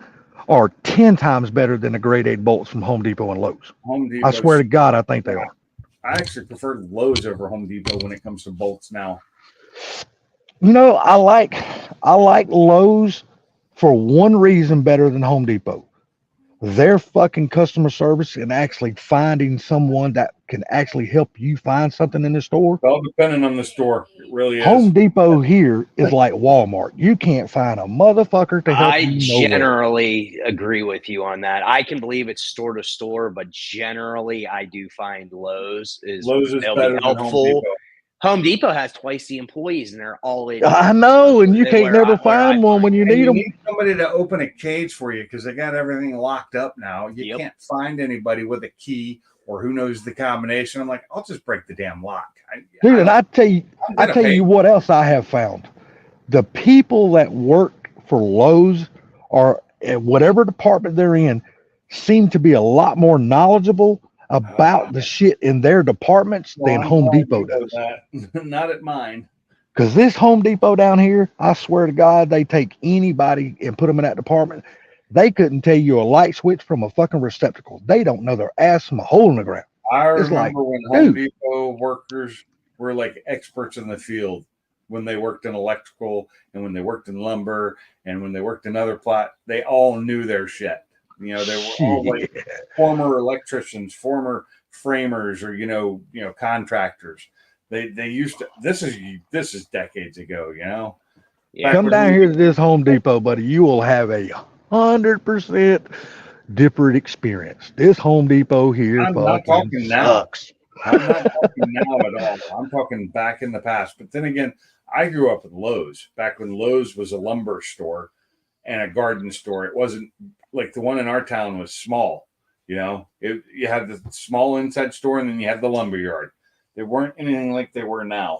are 10 times better than the grade A bolts from Home Depot and Lowe's. Home Depot. I swear to God, I think they are. I actually prefer Lowe's over Home Depot when it comes to bolts now. You know, I like Lowe's for one reason better than Home Depot. Their fucking customer service and actually finding someone that can actually help you find something in the store. Well, depending on the store, it really is. Home Depot here is like Walmart. You can't find a motherfucker to help I you nowhere. generally agree with you on that. I can believe it's store to store, but generally, I do find Lowe's is Lowe's is they'll better be than Home helpful. Depot. Home Depot has twice the employees, and they're all in. I know, and you They- can't where never I- where I find one when you And need you them. need somebody to open a cage for you because they got everything locked up now. You Yep. can't find anybody with a key or who knows the combination. I'm like, I'll just break the damn lock. Dude, and I tell you, I'm I gonna tell pay. you what else I have found. The people that work for Lowe's or at whatever department they're in seem to be a lot more knowledgeable about the shit in their departments Well, than I'm Home glad Depot you know does. that. Not at mine. Because this Home Depot down here, I swear to God, they take anybody and put them in that department. They couldn't tell you a light switch from a fucking receptacle. They don't know their ass from a hole in the ground. I It's like, remember when Home dude. Depot workers were like experts in the field when they worked in electrical and when they worked in lumber and when they worked in other plot. They all knew their shit. You know, they were all like former electricians, former framers, or you know, contractors. They used to. This is decades ago. You know. Yeah. Back Come when down we- here to this Home Depot, buddy. You will have a 100% different experience. This Home Depot here I'm not fucking talking now. sucks. I'm not talking now at all. I'm talking back in the past. But then again, I grew up with Lowe's back when Lowe's was a lumber store and a garden store. It wasn't like the one in our town was small. You know, you had the small inside store and then you had the lumber yard. They weren't anything like they were now.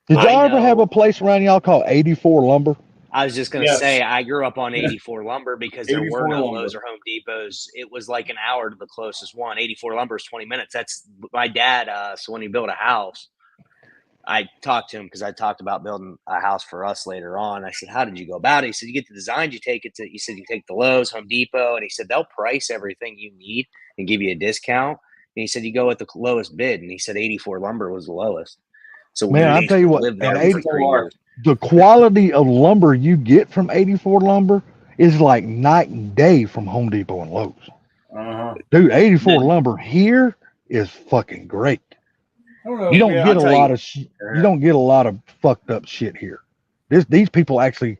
Did y'all I ever have know. a place around y'all called 84 Lumber? I was just gonna Yes. say I grew up on 84 Lumber because there 84 were no Lumber. Lowe's or Home Depots. It was like an hour to the closest one. 84 Lumber is 20 minutes. That's my dad. So when he built a house, I talked to him because I talked about building a house for us later on. I said, "How did you go about it?" He said, "You get the designs, you take it to." He said, "You take the Lowe's, Home Depot," and he said they'll price everything you need and give you a discount. And he said, "You go with the lowest bid," and he said 84 Lumber was the lowest. So Man, I'll tell you what, lived there an for 80 3 years. The quality of lumber you get from 84 Lumber is like night and day from Home Depot and Lowe's. Uh-huh. Dude, 84 Then- Lumber here is fucking great. I don't know. You don't if we get have- a tell lot you- of you don't get a lot of fucked up shit here. These people actually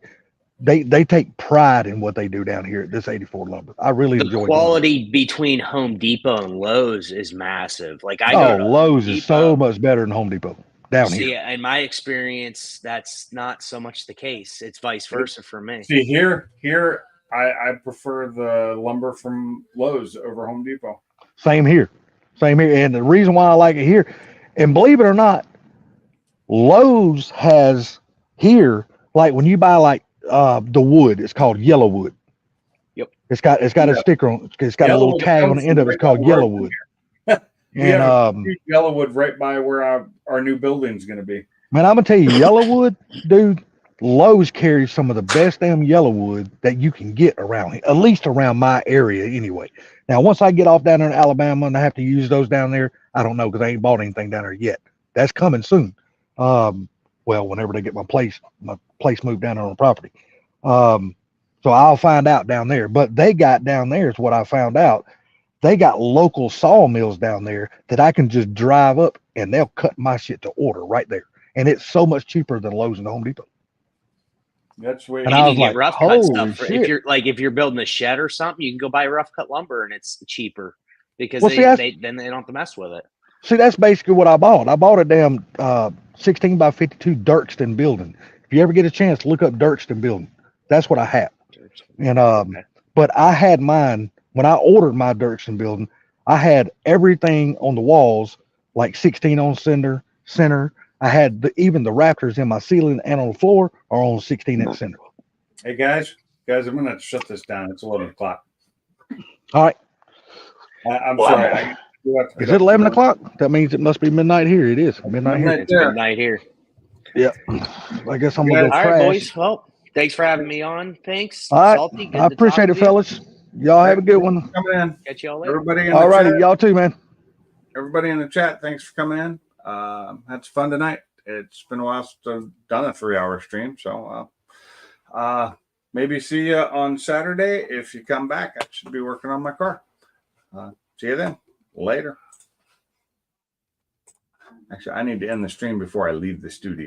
they take pride in what they do down here at this 84 Lumber. I really The enjoy going quality between Home Depot and Lowe's is massive. Like I there. go to Oh, Lowe's Home is so Depot. much better than Home Depot down See, here. in my experience, that's not so much the case. It's vice versa for me. See here, I prefer the lumber from Lowe's over Home Depot. Same here. And the reason why I like it here, and believe it or not, Lowe's has here, like when you buy like the wood, it's called yellow wood. Yep. It's got a Yeah. sticker on it's got a little Yellowwood tag on comes the end of it. It's right called by where yellow I'm wood. We And have a huge Yellowwood right by where our new building's going to be. man, I'm gonna tell you, Yellowwood, dude, Lowe's carries some of the best damn Yellowwood that you can get around here, at least around my area anyway. Now, once I get off down there in Alabama and I have to use those down there, I don't know because I ain't bought anything down there yet. That's coming soon. Well, whenever they get my place moved down on the property. So I'll find out down there. But they got down there is what I found out. They got local sawmills down there that I can just drive up and they'll cut my shit to order right there. And it's so much cheaper than Lowe's and Home Depot. That's where And And I you was can get like, rough cut holy stuff for, shit. if you're building a shed or something, you can go buy rough cut lumber and it's cheaper because Well, see, that's- they don't have to mess with it. See, that's basically what I bought. I bought a damn 16 by 52 Dirkston building. If you ever get a chance, look up Dirkston building. That's what I have. And Okay. but I had mine when I ordered my Dirkston building. I had everything on the walls, like 16 on center. I had even the rafters in my ceiling and on the floor are on 16 in the center. Hey guys, I'm gonna have to shut this down. It's 11 o'clock. All right. I'm Well, sorry. I do have to Is get it up 11 to- o'clock? That means it must be midnight here. It is midnight here. It's midnight here. I guess I'm gonna go All right, crash. boys. Well, thanks for having me on. Thanks. All right. Salty, good I to appreciate talk it, to you. fellas. Y'all have a good one. Coming in. Catch y'all later. Everybody in the All righty. chat. Y'all too, man. Everybody in the chat, thanks for coming in. That's fun tonight. It's been a while since I've done a 3-hour stream, so maybe see you on Saturday. If you come back, I should be working on my car. See you then. Later. Actually, I need to end the stream before I leave the studio.